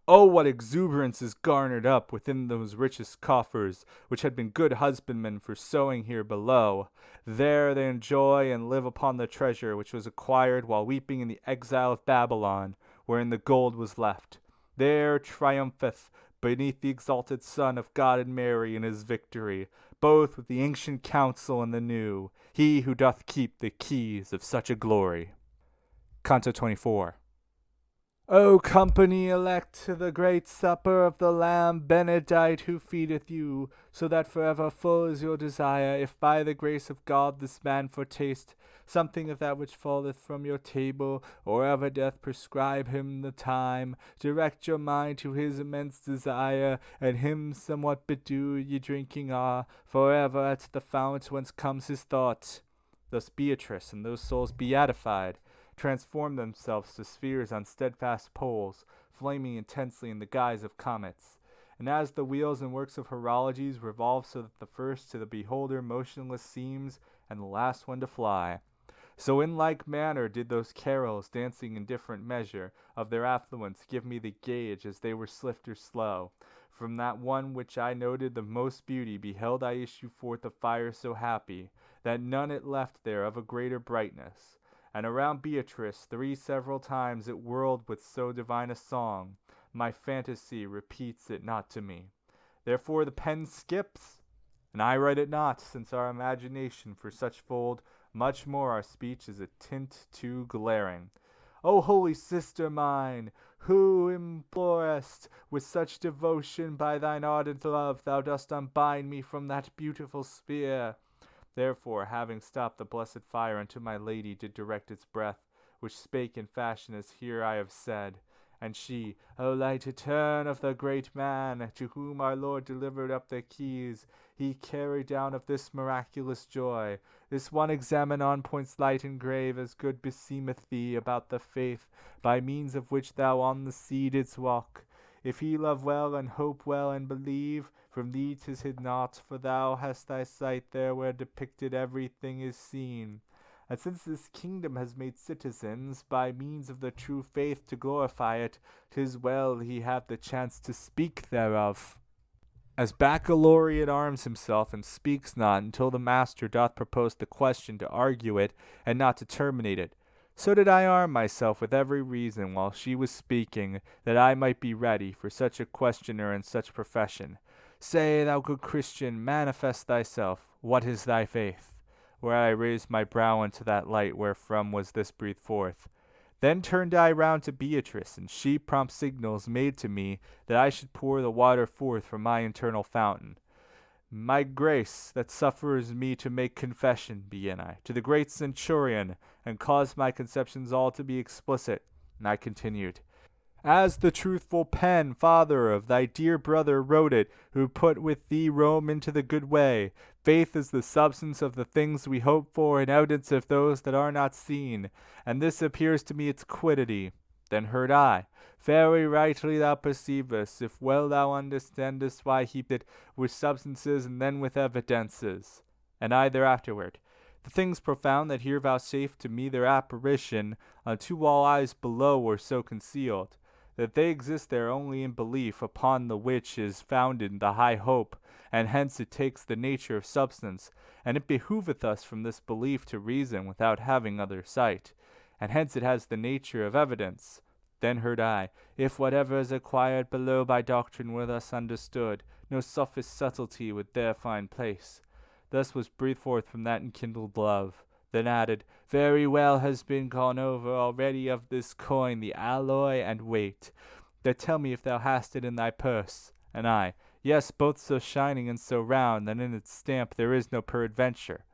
Oh, what exuberance is garnered up within those richest coffers, which had been good husbandmen for sowing here below. There they enjoy and live upon the treasure which was acquired while weeping in the exile of Babylon, wherein the gold was left. There triumpheth, beneath the exalted Son of God and Mary in his victory, both with the ancient council and the new, he who doth keep the keys of such a glory. Canto XXIV. O company elect to the great supper of the Lamb benedict who feedeth you, so that forever full is your desire, if by the grace of God this man foretaste something of that which falleth from your table, or ever doth prescribe him the time, direct your mind to his immense desire, and him somewhat bedew ye drinking are, forever at the fount whence comes his thought. Thus Beatrice and those souls beatified transform themselves to spheres on steadfast poles, flaming intensely in the guise of comets. And as the wheels and works of horologies revolve so that the first to the beholder motionless seems, and the last one to fly, so in like manner did those carols, dancing in different measure of their affluence, give me the gauge as they were swift or slow. From that one which I noted the most beauty beheld I issue forth a fire so happy, that none it left there of a greater brightness. And around Beatrice 3 several times it whirled with so divine a song, my fantasy repeats it not to me. Therefore the pen skips, and I write it not, since our imagination for such fold, much more our speech is a tint too glaring. O holy sister mine, who implorest with such devotion by thine ardent love thou dost unbind me from that beautiful sphere. Therefore, having stopped the blessed fire unto my lady did direct its breath, which spake in fashion as here I have said. And she, O light etern of the great man, to whom our Lord delivered up the keys, he carried down of this miraculous joy. This one examen points light and grave, as good beseemeth thee, about the faith, by means of which thou on the sea didst walk. If he love well, and hope well, and believe, from thee 'tis hid not, for thou hast thy sight there where depicted everything is seen. And since this kingdom has made citizens, by means of the true faith to glorify it, 'tis well he have the chance to speak thereof. As baccalaureate arms himself and speaks not until the master doth propose the question to argue it and not to terminate it, so did I arm myself with every reason while she was speaking, that I might be ready for such a questioner in such profession. Say, thou good Christian, manifest thyself. What is thy faith? Where I raised my brow unto that light wherefrom was this breathed forth. Then turned I round to Beatrice, and she prompt signals made to me that I should pour the water forth from my internal fountain. My grace, that suffers me to make confession, began I, to the great centurion, and cause my conceptions all to be explicit. And I continued, as the truthful pen, father, of thy dear brother wrote it, who put with thee Rome into the good way, faith is the substance of the things we hope for, and evidence of those that are not seen, and this appears to me its quiddity. Then heard I, very rightly thou perceivest, if well thou understandest why he did with substances and then with evidences. And I thereafterward, the things profound that here vouchsafe to me their apparition, unto all eyes below were so concealed, that they exist there only in belief, upon the which is founded the high hope, and hence it takes the nature of substance, and it behoveth us from this belief to reason without having other sight, and hence it has the nature of evidence. Then heard I, if whatever is acquired below by doctrine were thus understood, no sophist subtlety would there find place. Thus was breathed forth from that enkindled love. Then added, very well has been gone over already of this coin the alloy and weight. That tell me if thou hast it in thy purse. And I, yes, both so shining and so round, that in its stamp there is no peradventure.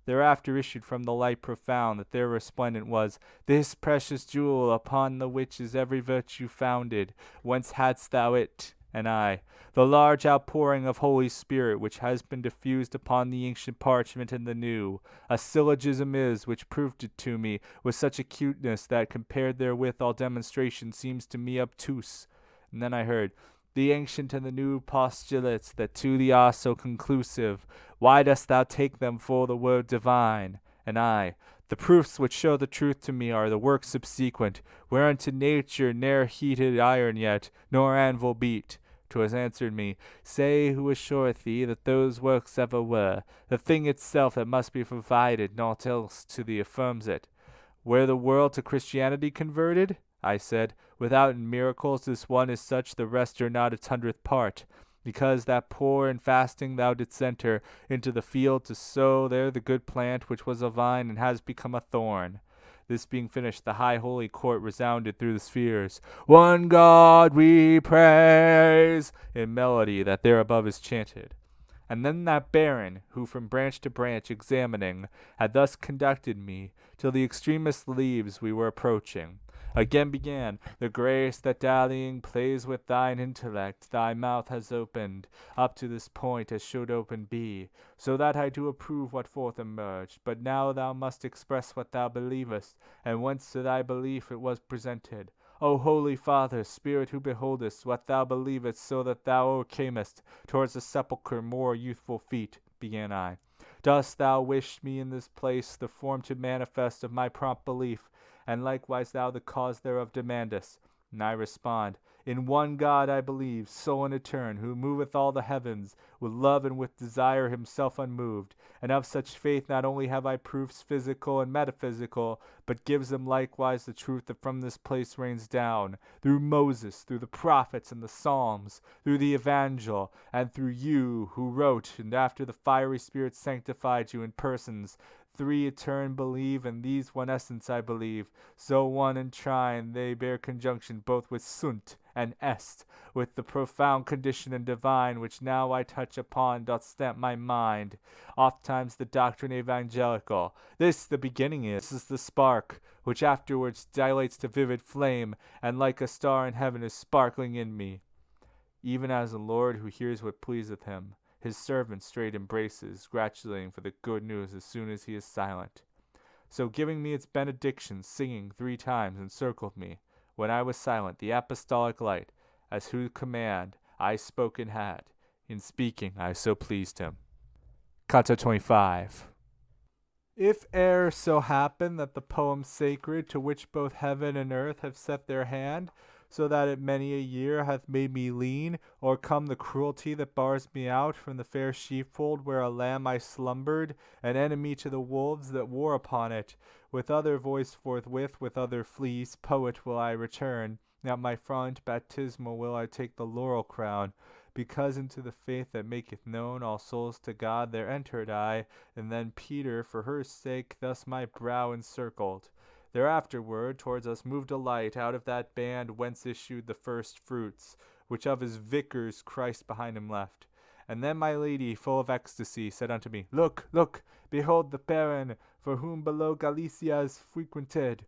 Thereafter issued from the light profound, that there resplendent was, this precious jewel, upon the which is every virtue founded. Whence hadst thou it? And I, the large outpouring of Holy Spirit, which has been diffused upon the ancient parchment and the new. A syllogism is, which proved it to me, with such acuteness, that compared therewith all demonstration seems to me obtuse. And then I heard, the ancient and the new postulates that to thee are so conclusive, why dost thou take them for the word divine? And I, the proofs which show the truth to me are the works subsequent, whereunto nature ne'er heated iron yet, nor anvil beat. 'Twas answered me, say who assureth thee that those works ever were, the thing itself that must be provided, naught else to thee affirms it. Were the world to Christianity converted? I said, without miracles this one is such, the rest are not its 100th part. Because that poor and fasting thou didst enter into the field to sow there the good plant which was a vine and has become a thorn. This being finished, the high holy court resounded through the spheres. One God we praise, in melody that there above is chanted. And then that baron, who from branch to branch examining, had thus conducted me, till the extremest leaves we were approaching, again began, the grace that dallying plays with thine intellect, thy mouth has opened, up to this point as should open be, so that I do approve what forth emerged. But now thou must express what thou believest, and whence to thy belief it was presented. O Holy Father, Spirit who beholdest what thou believest, so that thou overcamest towards the sepulchre more youthful feet, began I. Dost thou wish me in this place the form to manifest of my prompt belief, and likewise thou the cause thereof demandest? And I respond, in one God I believe, sole and etern, who moveth all the heavens, with love and with desire himself unmoved. And of such faith not only have I proofs physical and metaphysical, but gives them likewise the truth that from this place rains down, through Moses, through the prophets and the Psalms, through the Evangel, and through you who wrote, and after the fiery Spirit sanctified you in persons, three etern believe, and these one essence I believe. So one and trine they bear conjunction both with sunt and est, with the profound condition and divine, which now I touch upon doth stamp my mind. Oft times the doctrine evangelical, this the beginning is, this is the spark, which afterwards dilates to vivid flame, and like a star in heaven is sparkling in me. Even as the Lord who hears what pleaseth him, his servant straight embraces, gratulating for the good news as soon as he is silent. So giving me its benediction, singing 3 times, encircled me. When I was silent, the apostolic light, as whose command I spoken had, in speaking I so pleased him. Canto 25. If e'er so happen that the poem sacred, to which both heaven and earth have set their hand, so that it many a year hath made me lean, o'ercome the cruelty that bars me out from the fair sheepfold where a lamb I slumbered, an enemy to the wolves that war upon it. With other voice forthwith, with other fleece, poet will I return. At my font baptismal will I take the laurel crown, because into the faith that maketh known all souls to God there entered I, and then Peter, for her sake, thus my brow encircled. Thereafterward towards us moved a light out of that band whence issued the first fruits, which of his vicars Christ behind him left. And then my lady, full of ecstasy, said unto me, Look, look, behold the Baron, for whom below Galicia is frequented.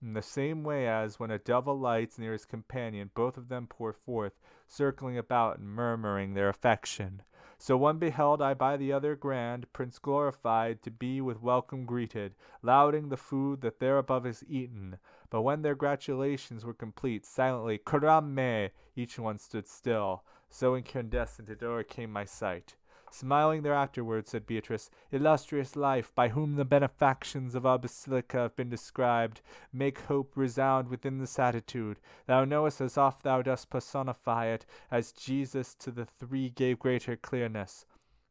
In the same way as, when a dove alights near his companion, both of them pour forth, circling about and murmuring their affection. So one beheld I by the other grand, Prince glorified, to be with welcome greeted, lauding the food that there above is eaten. But when their gratulations were complete, silently, Caramme, each one stood still. So incandescent it o'ercame my sight. Smiling thereafterward, said Beatrice, Illustrious life, by whom the benefactions of our basilica have been described, make hope resound within this attitude. Thou knowest as oft thou dost personify it, as Jesus to the three gave greater clearness.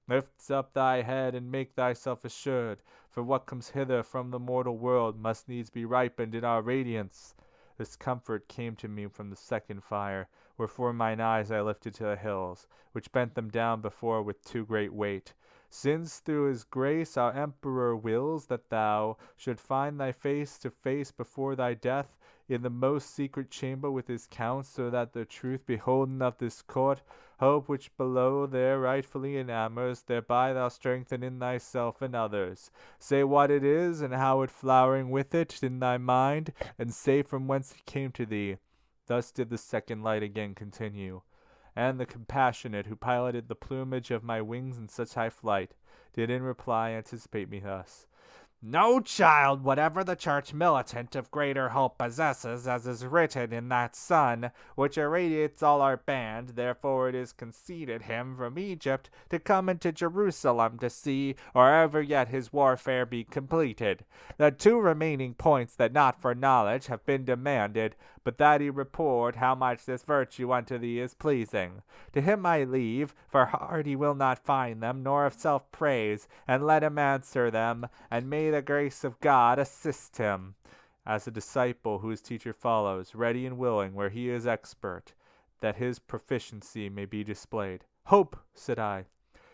Lift up thy head and make thyself assured, for what comes hither from the mortal world must needs be ripened in our radiance. This comfort came to me from the second fire, wherefore mine eyes I lifted to the hills, which bent them down before with too great weight. Since through his grace our emperor wills that thou should find thy face to face before thy death in the most secret chamber with his counts, so that the truth beholden of this court, hope which below there rightfully enamors, thereby thou strengthen in thyself and others. Say what it is, and how it flowering with it in thy mind, and say from whence it came to thee. Thus did the second light again continue. And the compassionate, who piloted the plumage of my wings in such high flight, did in reply anticipate me thus. No child, whatever the church militant of greater hope possesses, as is written in that sun, which irradiates all our band, therefore it is conceded him from Egypt to come into Jerusalem to see, or ever yet his warfare be completed. The two remaining points that not for knowledge have been demanded, but that he report how much this virtue unto thee is pleasing. To him I leave, for hard he will not find them, nor of self-praise, and let him answer them, and may the grace of God assist him, as a disciple whose teacher follows, ready and willing where he is expert, that his proficiency may be displayed. Hope, said I,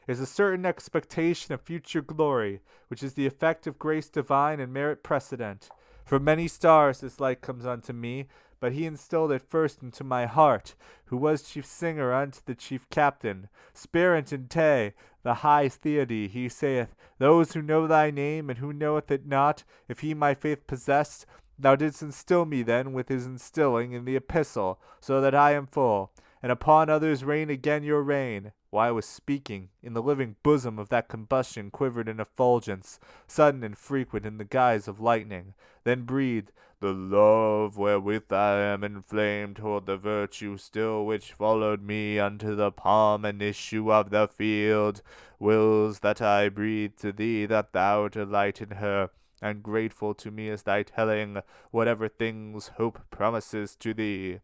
is a certain expectation of future glory, which is the effect of grace divine and merit precedent. From many stars this light comes unto me, but he instilled it first into my heart, who was chief singer unto the chief captain. Spirant in te, the high theody, he saith, Those who know thy name, and who knoweth it not, if he my faith possessed, thou didst instill me then with his instilling in the epistle, so that I am full, and upon others rain again your rain. While I was speaking, in the living bosom of that combustion quivered an effulgence, sudden and frequent in the guise of lightning, then breathed, The love wherewith I am inflamed toward the virtue still which followed me unto the palm and issue of the field, wills that I breathe to thee that thou delight in her, and grateful to me is thy telling whatever things hope promises to thee.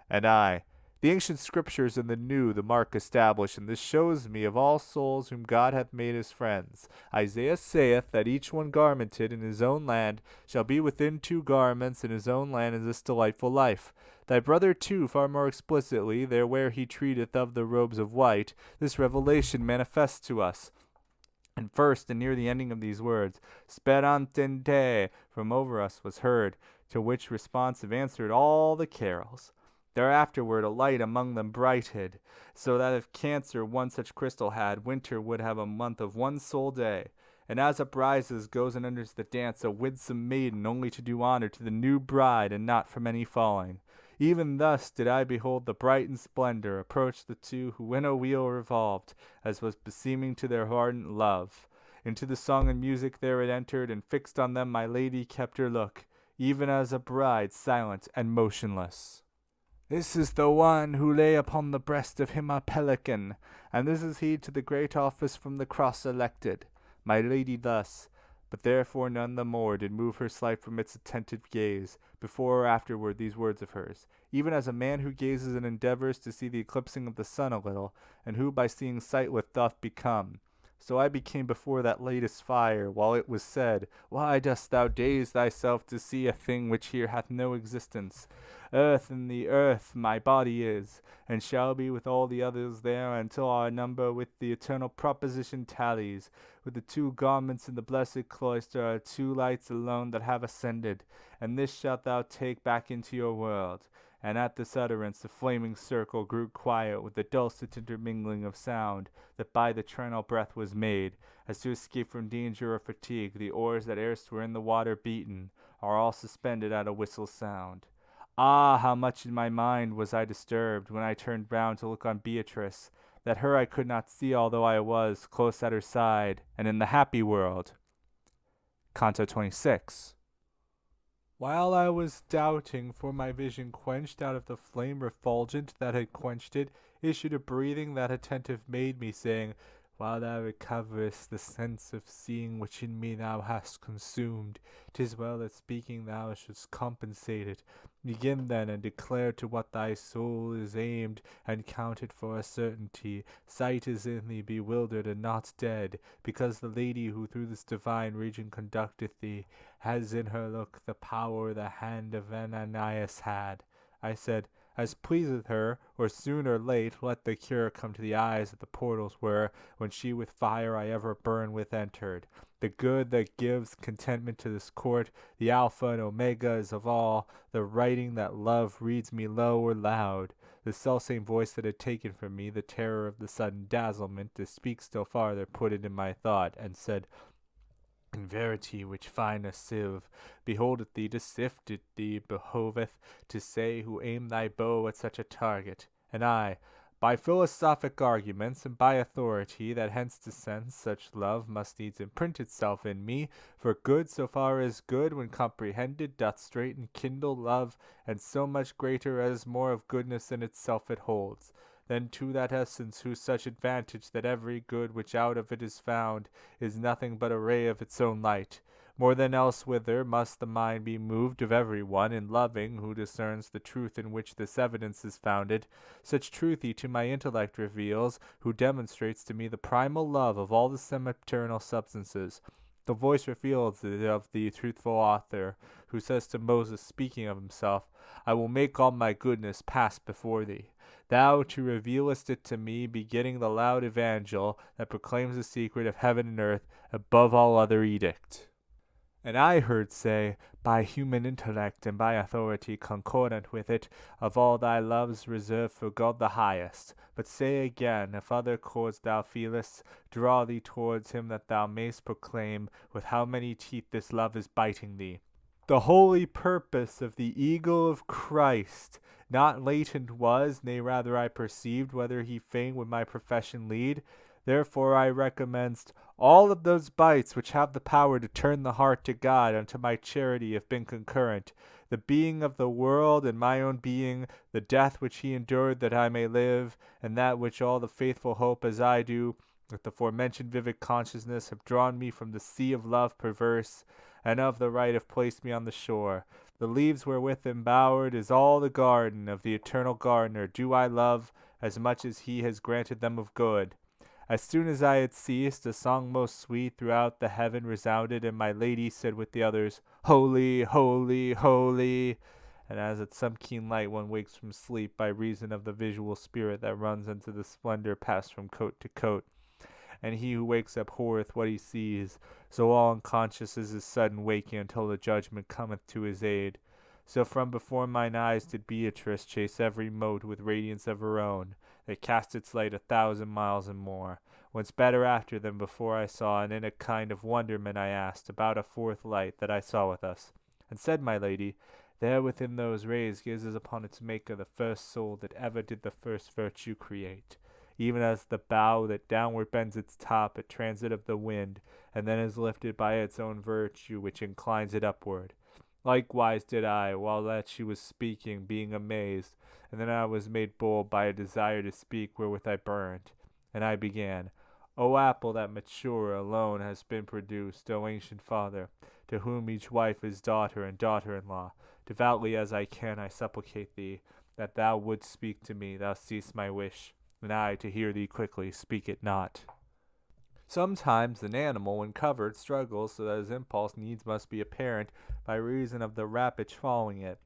And I, the ancient scriptures and the new the mark establish, and this shows me of all souls whom God hath made his friends. Isaiah saith that each one garmented in his own land shall be within two garments in his own land in this delightful life. Thy brother too, far more explicitly, there where he treateth of the robes of white, this revelation manifests to us. And first, and near the ending of these words, Sperant in te, from over us was heard, to which responsive answered all the carols. Thereafterward a light among them brighted, so that if Cancer one such crystal had, winter would have a month of one sole day. And as uprises goes and enters the dance a winsome maiden only to do honor to the new bride, and not from any falling. Even thus did I behold the bright and splendor approach the two who in a wheel revolved, as was beseeming to their ardent love. Into the song and music there it entered, and fixed on them my lady kept her look, even as a bride silent and motionless. This is the one who lay upon the breast of him a pelican, and this is he to the great office from the cross elected. My lady thus, But therefore none the more did move her sight from its attentive gaze, before or afterward these words of hers, even as a man who gazes and endeavors to see the eclipsing of the sun a little, and who by seeing sightless doth become. So I became before that latest fire, while it was said, Why dost thou daze thyself to see a thing which here hath no existence? Earth in the earth my body is, and shall be with all the others there, until our number with the eternal proposition tallies. With the two garments in the blessed cloister are two lights alone that have ascended, and this shalt thou take back into your world. And at this utterance the flaming circle grew quiet with the dulcet intermingling of sound that by the eternal breath was made, as to escape from danger or fatigue the oars that erst were in the water beaten are all suspended at a whistle sound. Ah, how much in my mind was I disturbed when I turned round to look on Beatrice, that her I could not see although I was close at her side, and in the happy world. Canto XXVI. While I was doubting, for my vision quenched out of the flame refulgent that had quenched it, issued a breathing that attentive made me, saying, While thou recoverest the sense of seeing which in me thou hast consumed, 'tis well that speaking thou shouldst compensate it. Begin then, and declare to what thy soul is aimed, and count it for a certainty. Sight is in thee bewildered and not dead, because the lady who through this divine region conducteth thee has in her look the power the hand of Ananias had. I said, As pleaseth her, or soon or late, let the cure come to the eyes that the portals were, when she with fire I ever burn with entered. The good that gives contentment to this court, the Alpha and Omega is of all, the writing that love reads me low or loud. The selfsame voice that had taken from me the terror of the sudden dazzlement, to speak still farther, put it in my thought, and said, In verity, which fine a sieve beholdeth thee to sift, it thee behoveth to say who aimed thy bow at such a target. And I, by philosophic arguments, and by authority that hence descends, such love must needs imprint itself in me, for good so far as good, when comprehended, doth straight and kindle love, and so much greater as more of goodness in itself it holds. Then to that essence whose such advantage that every good which out of it is found is nothing but a ray of its own light. More than else whither must the mind be moved of every one in loving, who discerns the truth in which this evidence is founded. Such truth he to my intellect reveals, who demonstrates to me the primal love of all the sempiternal substances. The voice reveals it of the truthful author, who says to Moses, speaking of himself, I will make all my goodness pass before thee. Thou too revealest it to me, beginning the loud evangel that proclaims the secret of heaven and earth above all other edict. And I heard say, by human intellect and by authority concordant with it, of all thy loves reserved for God the highest. But say again, if other chords thou feelest, draw thee towards him that thou mayst proclaim with how many teeth this love is biting thee. The holy purpose of the eagle of Christ not latent was, nay rather I perceived, whether he fain would my profession lead. Therefore I recommenced, all of those bites which have the power to turn the heart to God unto my charity have been concurrent. The being of the world and my own being, the death which he endured that I may live, and that which all the faithful hope as I do, with the forementioned vivid consciousness, have drawn me from the sea of love perverse, and of the right have placed me on the shore. The leaves wherewith embowered is all the garden of the eternal gardener do I love, as much as he has granted them of good. As soon as I had ceased, a song most sweet throughout the heaven resounded, and my lady said with the others, Holy, holy, holy. And as at some keen light one wakes from sleep by reason of the visual spirit that runs into the splendor passed from coat to coat, and he who wakes abhorreth what he sees, so all unconscious is his sudden waking until the judgment cometh to his aid. So from before mine eyes did Beatrice chase every mote with radiance of her own, that cast its light 1,000 miles and more. Whence better after than before I saw, and in a kind of wonderment I asked about a fourth light that I saw with us. And said my lady, there within those rays gazes upon its maker the first soul that ever did the first virtue create. Even as the bough that downward bends its top at transit of the wind, and then is lifted by its own virtue which inclines it upward. Likewise did I, while that she was speaking, being amazed, and then I was made bold by a desire to speak wherewith I burned. And I began, O apple that mature alone has been produced, O ancient father, to whom each wife is daughter and daughter-in-law, devoutly as I can I supplicate thee, that thou wouldst speak to me, thou seest my wish, and I, to hear thee quickly, speak it not. Sometimes an animal, when covered, struggles so that his impulse needs must be apparent by reason of the rapid following it.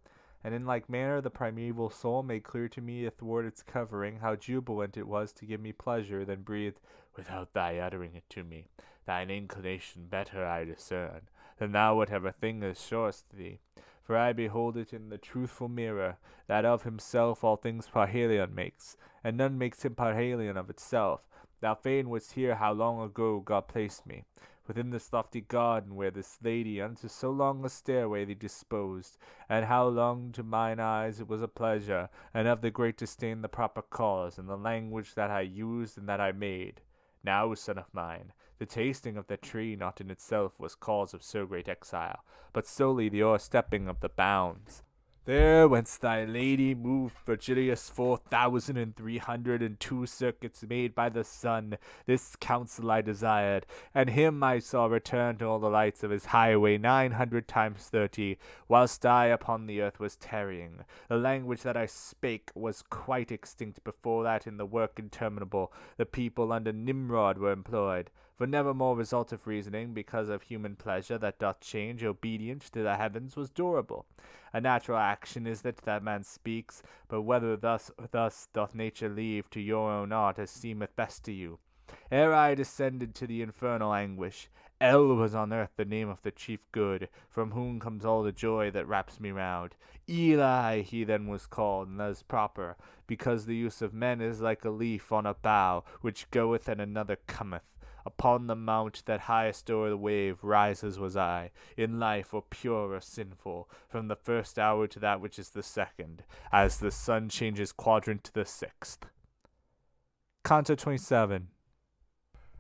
And in like manner the primeval soul made clear to me athwart its covering how jubilant it was to give me pleasure, then breathed, without thy uttering it to me, thine inclination better I discern, than thou whatever thing is shorest thee. For I behold it in the truthful mirror, that of himself all things parhelion makes, and none makes him parhelion of itself. Thou fain wouldst hear how long ago God placed me within this lofty garden, where this lady unto so long a stairway thee disposed, and how long to mine eyes it was a pleasure, and of the great disdain the proper cause, and the language that I used and that I made. Now, son of mine, the tasting of the tree not in itself was cause of so great exile, but solely the o'erstepping of the bounds. There whence thy lady moved Virgilius 4,302 circuits made by the sun, this counsel I desired, and him I saw return to all the lights of his highway 900 times 30, whilst I upon the earth was tarrying. The language that I spake was quite extinct before that in the work interminable the people under Nimrod were employed. For never more result of reasoning, because of human pleasure that doth change obedient to the heavens, was durable. A natural action is that man speaks, but whether thus doth nature leave to your own art as seemeth best to you. Ere I descended to the infernal anguish, El was on earth the name of the chief good, from whom comes all the joy that wraps me round. Eli he then was called, and that is proper, because the use of men is like a leaf on a bough, which goeth and another cometh. Upon the mount that highest o'er the wave rises was I, in life or pure or sinful, from the first hour to that which is the second, as the sun changes quadrant to the sixth. Canto XXVII.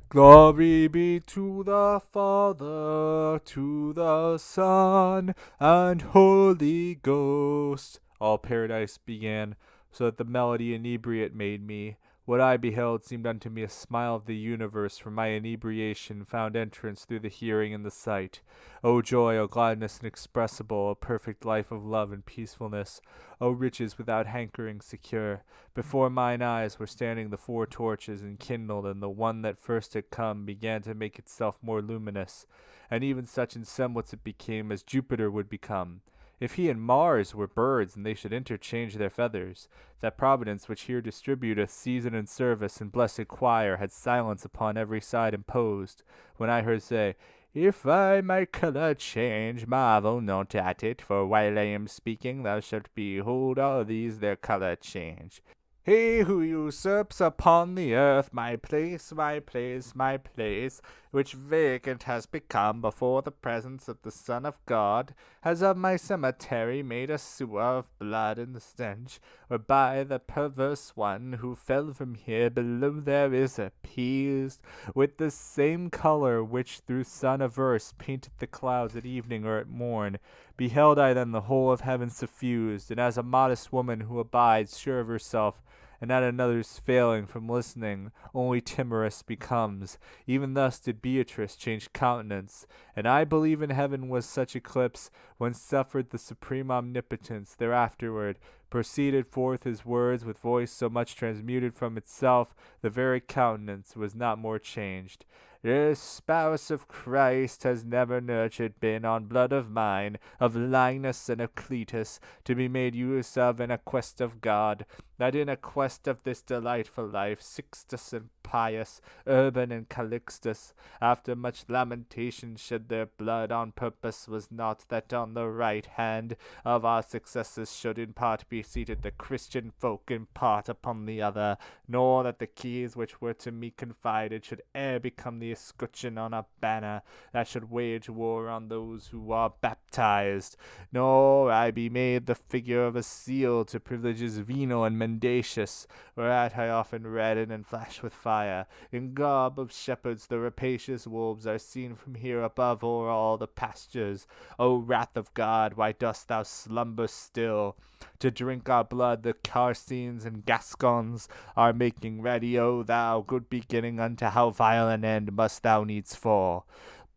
Glory be to the Father, to the Son, and Holy Ghost. All paradise began, so that the melody inebriate made me. What I beheld seemed unto me a smile of the universe, for my inebriation found entrance through the hearing and the sight. O joy, O gladness inexpressible, O perfect life of love and peacefulness, O riches without hankering secure. Before mine eyes were standing the 4 torches enkindled, and the one that first had come began to make itself more luminous, and even such in semblance it became as Jupiter would become. If he and Mars were birds, and they should interchange their feathers, that Providence which here distributeth season and service and blessed choir had silence upon every side imposed, when I heard say, If I my colour change, marvel not at it, for while I am speaking thou shalt behold all these their colour change. He who usurps upon the earth my place, my place, my place, which vacant has become before the presence of the Son of God, has of my cemetery made a sewer of blood and stench, whereby the perverse one who fell from here below there is appeased with the same colour which through sun averse painteth the clouds at evening or at morn. Beheld I then the whole of heaven suffused, and as a modest woman who abides sure of herself, and at another's failing from listening, only timorous becomes. Even thus did Beatrice change countenance, and I believe in heaven was such eclipse, when suffered the supreme omnipotence thereafterward, proceeded forth his words with voice so much transmuted from itself, the very countenance was not more changed. This spouse of Christ has never nurtured been on blood of mine, of Linus and of Cletus, to be made use of in a quest of God, that in a quest of this delightful life, Sixtus and Pius, Urban and Calixtus, after much lamentation shed their blood on purpose was not that on the right hand of our successors should in part be seated the Christian folk, in part upon the other, nor that the keys which were to me confided should e'er become the escutcheon on a banner that should wage war on those who are baptized, nor I be made the figure of a seal to privileges venal and mendacious, whereat I often redden and flash with fire. fire. In garb of shepherds the rapacious wolves are seen from here above o'er all the pastures. O wrath of God, why dost thou slumber still? To drink our blood the Carsines and Gascons are making ready. O thou, good beginning, unto how vile an end must thou needs fall.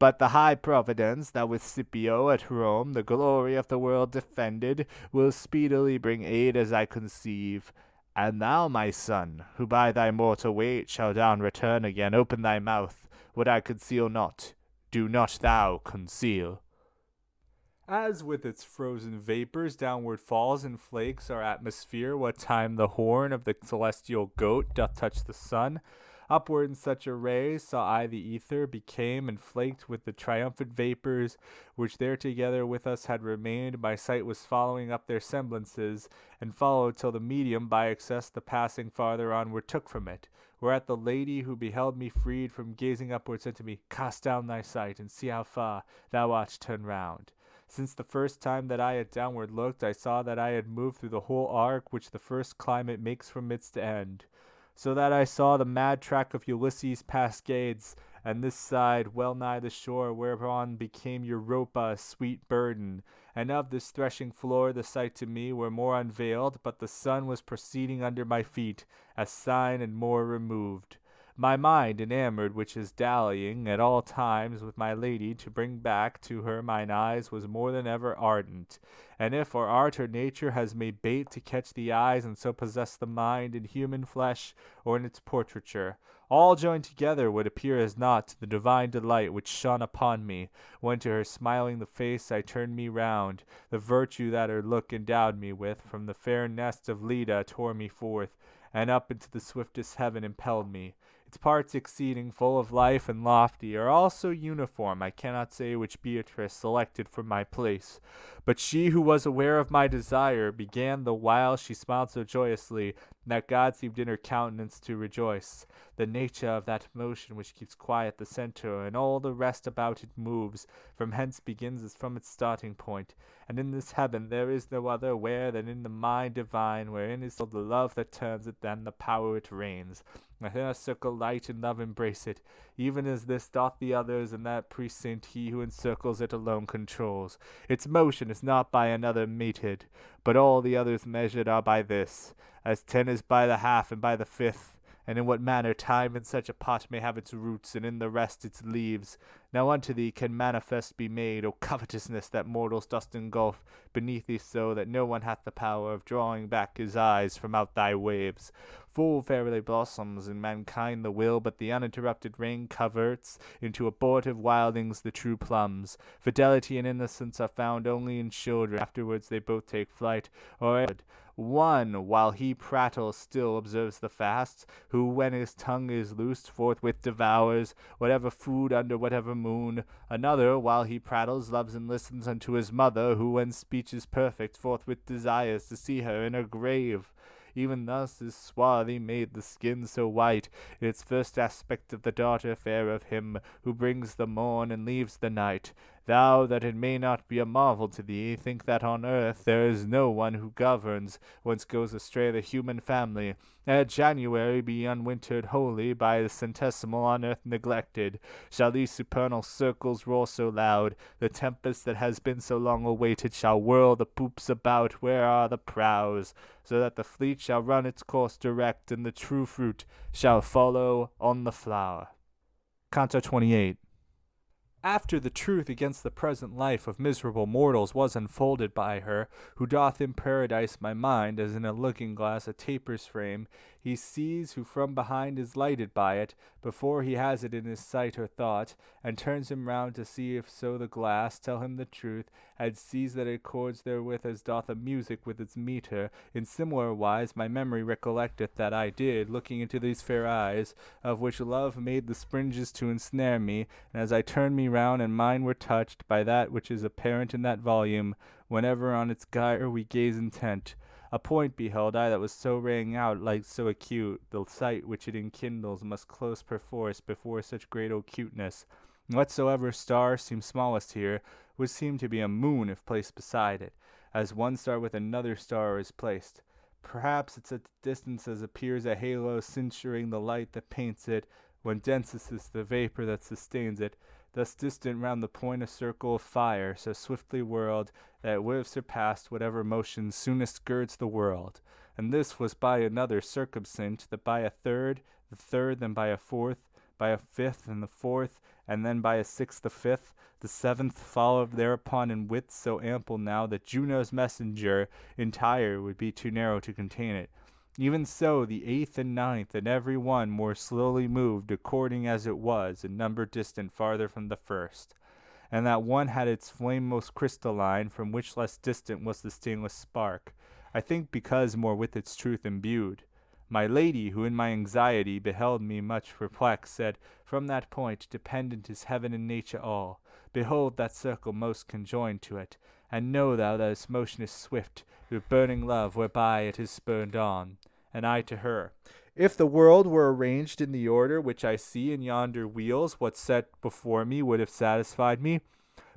But the high providence that with Scipio at Rome the glory of the world defended will speedily bring aid as I conceive. And thou, my son, who by thy mortal weight shall down return again, open thy mouth. What I conceal not, do not thou conceal. As with its frozen vapors downward falls and flakes our atmosphere, what time the horn of the celestial goat doth touch the sun, upward in such array saw I the ether became and flaked with the triumphant vapors, which there together with us had remained. My sight was following up their semblances, and followed till the medium by excess the passing farther onward took from it. Whereat the lady who beheld me freed from gazing upward said to me, Cast down thy sight, and see how far thou art turned round. Since the first time that I had downward looked, I saw that I had moved through the whole arc which the first climate makes from midst to end. So that I saw the mad track of Ulysses' Cascades, and this side well nigh the shore, whereon became Europa a sweet burden. And of this threshing floor the sight to me were more unveiled, but the sun was proceeding under my feet, a sign and more removed. My mind enamored, which is dallying at all times with my lady, to bring back to her mine eyes, was more than ever ardent. And if or art or nature has made bait to catch the eyes, and so possess the mind in human flesh or in its portraiture, all joined together would appear as naught to the divine delight which shone upon me, when to her smiling the face I turned me round. The virtue that her look endowed me with, from the fair nest of Leda tore me forth, and up into the swiftest heaven impelled me. Its parts exceeding full of life and lofty are all so uniform, I cannot say which Beatrice selected for my place. But she who was aware of my desire began the while she smiled so joyously, that God seemed in her countenance to rejoice. The nature of that motion which keeps quiet the centre, and all the rest about it moves, from hence begins as from its starting point. And in this heaven there is no other where than in the mind divine, wherein is the love that turns it, than the power it reigns. Within a circle light and love embrace it, even as this doth the others, and that precinct he who encircles it alone controls. Its motion is not by another meted, but all the others measured are by this, as 10 is by the half and by the fifth. And in what manner time in such a pot may have its roots, and in the rest its leaves. Now unto thee can manifest be made, O covetousness that mortals dost engulf beneath thee so, that no one hath the power of drawing back his eyes from out thy waves. Full fairly blossoms in mankind the will, but the uninterrupted rain coverts into abortive wildings the true plums. Fidelity and innocence are found only in children, afterwards they both take flight, or one, while he prattles, still observes the fast, who, when his tongue is loosed, forthwith devours whatever food under whatever moon. Another, while he prattles, loves and listens unto his mother, who, when speech is perfect, forthwith desires to see her in her grave. Even thus is swarthy made the skin so white, its first aspect of the daughter fair of him who brings the morn and leaves the night. Thou, that it may not be a marvel to thee, think that on earth there is no one who governs, whence goes astray the human family. Ere January be unwintered wholly, by the centesimal on earth neglected, shall these supernal circles roar so loud, the tempest that has been so long awaited shall whirl the poops about, where are the prows, so that the fleet shall run its course direct, and the true fruit shall follow on the flower. Canto XXVIII. After the truth against the present life of miserable mortals was unfolded by her, who doth in paradise my mind, as in a looking-glass a taper's frame, he sees who from behind is lighted by it, before he has it in his sight or thought, and turns him round to see if so the glass tell him the truth, and sees that it accords therewith as doth a music with its metre. In similar wise my memory recollecteth that I did, looking into these fair eyes, of which love made the springes to ensnare me, and as I turned me round and mine were touched by that which is apparent in that volume, whenever on its gyre we gaze intent, a point beheld I that was so raying out, light so acute, the sight which it enkindles must close perforce before such great acuteness. Whatsoever star seems smallest here, would seem to be a moon if placed beside it, as one star with another star is placed. Perhaps it's at the distance as appears a halo cincturing the light that paints it, when densest is the vapor that sustains it, thus distant round the point a circle of fire, so swiftly whirled that it would have surpassed whatever motion soonest girds the world. And this was by another circumcint, that by a third, the third, then by a fourth, by a fifth, and the fourth, and then by a sixth the fifth, the seventh followed thereupon in width so ample now that Juno's messenger entire would be too narrow to contain it. Even so the eighth and ninth, and every one more slowly moved, according as it was in number distant farther from the first. And that one had its flame most crystalline, from which less distant was the stainless spark, I think because more with its truth imbued. My lady, who in my anxiety beheld me much perplexed, said, From that point dependent is heaven and nature all. Behold that circle most conjoined to it, and know thou that its motion is swift, with burning love whereby it is spurred on. And I to her, If the world were arranged in the order which I see in yonder wheels, what set before me would have satisfied me.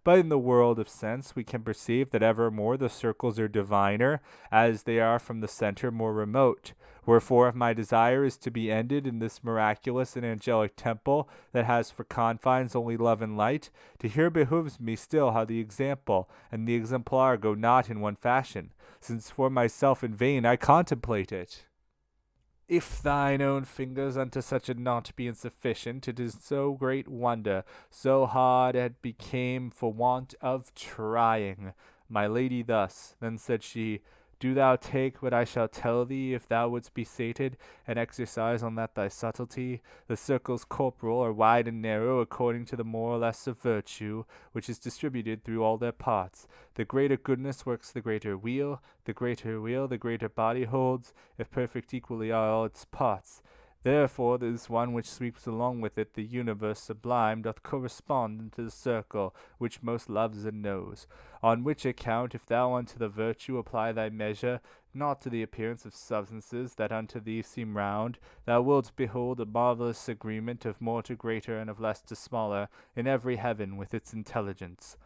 But in the world of sense we can perceive that evermore the circles are diviner, as they are from the centre more remote. Wherefore if my desire is to be ended in this miraculous and angelic temple, that has for confines only love and light, to hear behooves me still how the example and the exemplar go not in one fashion, since for myself in vain I contemplate it. If thine own fingers unto such a knot be insufficient, it is so great wonder, so hard it became for want of trying. My lady thus, then said she, Do thou take what I shall tell thee, if thou wouldst be sated, and exercise on that thy subtlety. The circles corporal are wide and narrow, according to the more or less of virtue, which is distributed through all their parts. The greater goodness works the greater wheel the greater body holds, if perfect equally are all its parts. Therefore this one which sweeps along with it the universe sublime doth correspond unto the circle which most loves and knows. On which account if thou unto the virtue apply thy measure, not to the appearance of substances that unto thee seem round, thou wilt behold a marvellous agreement of more to greater and of less to smaller in every heaven with its intelligence.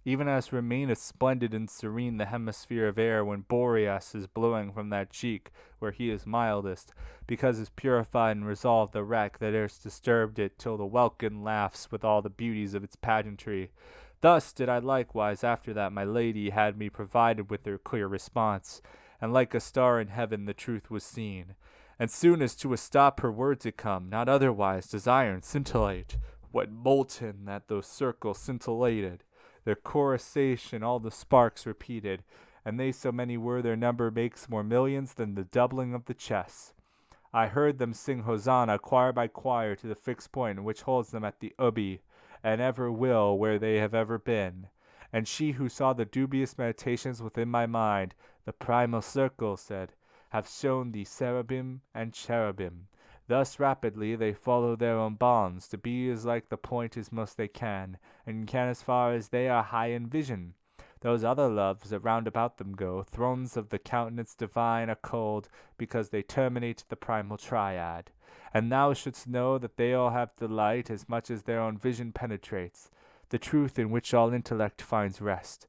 Even as remaineth splendid and serene the hemisphere of air when Boreas is blowing from that cheek where he is mildest, because is purified and resolved the wreck that erst disturbed it, till the welkin laughs with all the beauties of its pageantry. Thus did I likewise after that my lady had me provided with her clear response, and like a star in heaven the truth was seen. And soon as to a stop her words had come, not otherwise does iron scintillate, what molten that those circles scintillated. Their chorusation all the sparks repeated, and they so many were their number makes more millions than the doubling of the chess. I heard them sing Hosanna choir by choir to the fixed point which holds them at the ubi, and ever will where they have ever been. And she who saw the dubious meditations within my mind, the primal circle, said, have shown thee cherubim and cherubim. Thus rapidly they follow their own bonds, to be as like the point as most they can, and can as far as they are high in vision. Those other loves that round about them go, thrones of the countenance divine, are cold, because they terminate the primal triad. And thou shouldst know that they all have delight as much as their own vision penetrates, the truth in which all intellect finds rest.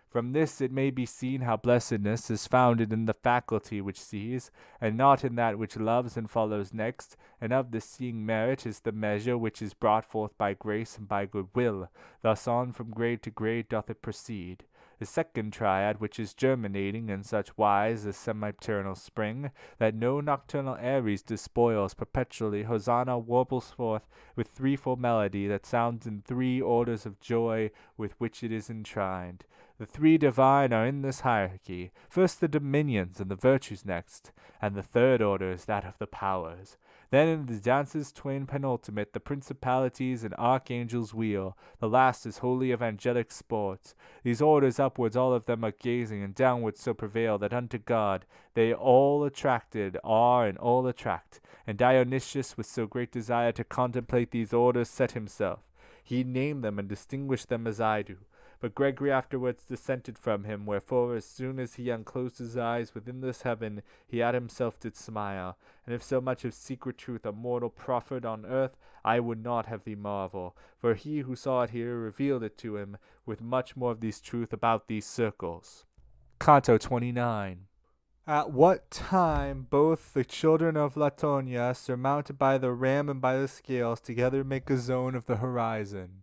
From this it may be seen how blessedness is founded in the faculty which sees, and not in that which loves and follows next, and of the seeing merit is the measure which is brought forth by grace and by good will. Thus on from grade to grade doth it proceed. The second triad, which is germinating in such wise as sempiternal spring, that no nocturnal Aries despoils perpetually, Hosanna warbles forth with threefold melody that sounds in three orders of joy with which it is entwined. The three divine are in this hierarchy, first the dominions and the virtues next, and the third order is that of the powers. Then in the dances twain penultimate, the principalities and archangels wheel, the last is wholly of angelic sports. These orders upwards all of them are gazing, and downwards so prevail, that unto God they all attracted are and all attract. And Dionysius with so great desire to contemplate these orders set himself. He named them and distinguished them as I do. But Gregory afterwards dissented from him, wherefore as soon as he unclosed his eyes within this heaven, he at himself did smile. And if so much of secret truth a mortal proffered on earth, I would not have thee marvel, for he who saw it here revealed it to him, with much more of these truth about these circles. Canto XXIX. At what time both the children of Latonia, surmounted by the ram and by the scales, together make a zone of the horizon.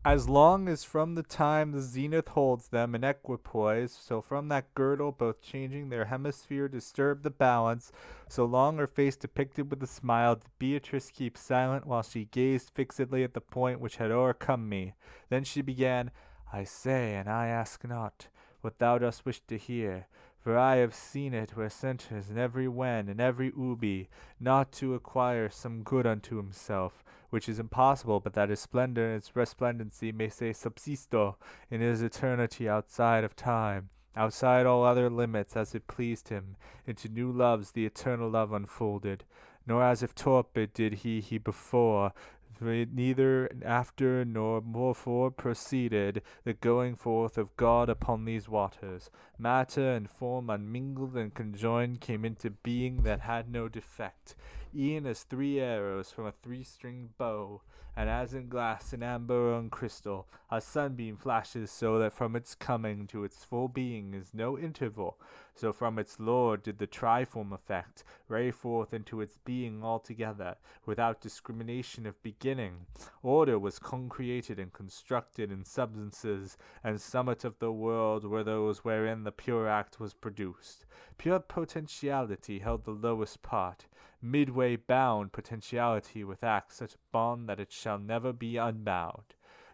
As long as from the time the zenith holds them in equipoise, so from that girdle both changing their hemisphere disturb the balance, so long her face depicted with a smile did Beatrice keep silent while she gazed fixedly at the point which had o'ercome me. Then she began, I say, and I ask not, what thou dost wish to hear, for I have seen it where centres in every wen and every ubi, not to acquire some good unto himself, which is impossible, but that his splendor and its resplendency may say subsisto in his eternity outside of time, outside all other limits, as it pleased him, into new loves the eternal love unfolded, nor as if torpid did he before, neither after nor before proceeded the going forth of God upon these waters. Matter and form unmingled and conjoined came into being that had no defect, e'en as 3 arrows from a 3-stringed bow, and as in glass and amber or in crystal, a sunbeam flashes so that from its coming to its full being is no interval, so from its Lord did the triform effect ray forth into its being altogether, without discrimination of beginning. Order was concreated and constructed in substances, and summit of the world were those wherein the pure act was produced. Pure potentiality held the lowest part, midway bound potentiality with act such a bond that it shall never be unbound.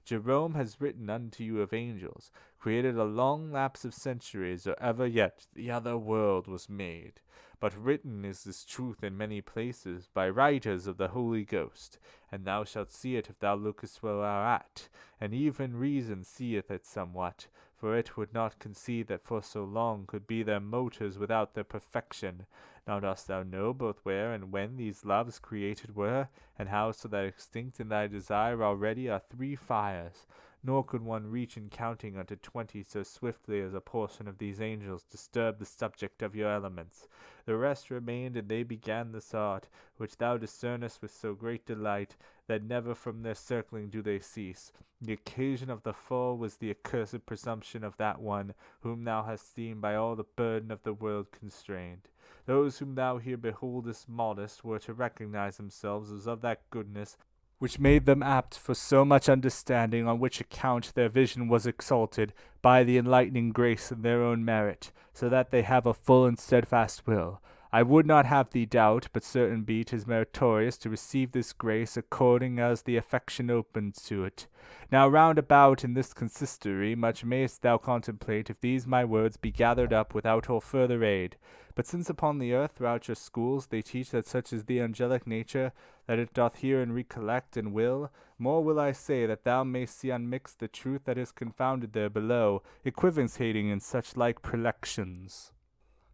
Jerome has written unto you of angels, created a long lapse of centuries, or ever yet the other world was made. But written is this truth in many places by writers of the Holy Ghost, and thou shalt see it if thou lookest where thou art, and even reason seeth it somewhat, for it would not conceive that for so long could be their motors without their perfection. Now dost thou know both where and when these loves created were, and how so that extinct in thy desire already are 3 fires, nor could one reach in counting unto 20 so swiftly as a portion of these angels disturb the subject of your elements. The rest remained, and they began this art, which thou discernest with so great delight, that never from their circling do they cease. The occasion of the fall was the accursed presumption of that one, whom thou hast seen by all the burden of the world constrained. Those whom thou here beholdest modest were to recognize themselves as of that goodness which made them apt for so much understanding, on which account their vision was exalted by the enlightening grace of their own merit, so that they have a full and steadfast will. I would not have thee doubt, but certain be 'tis meritorious to receive this grace according as the affection opens to it. Now round about in this consistory much mayst thou contemplate if these my words be gathered up without all further aid. But since upon the earth throughout your schools they teach that such is the angelic nature, that it doth hear and recollect and will, more will I say that thou mayst see unmixed the truth that is confounded there below, equivocating in such like prelections.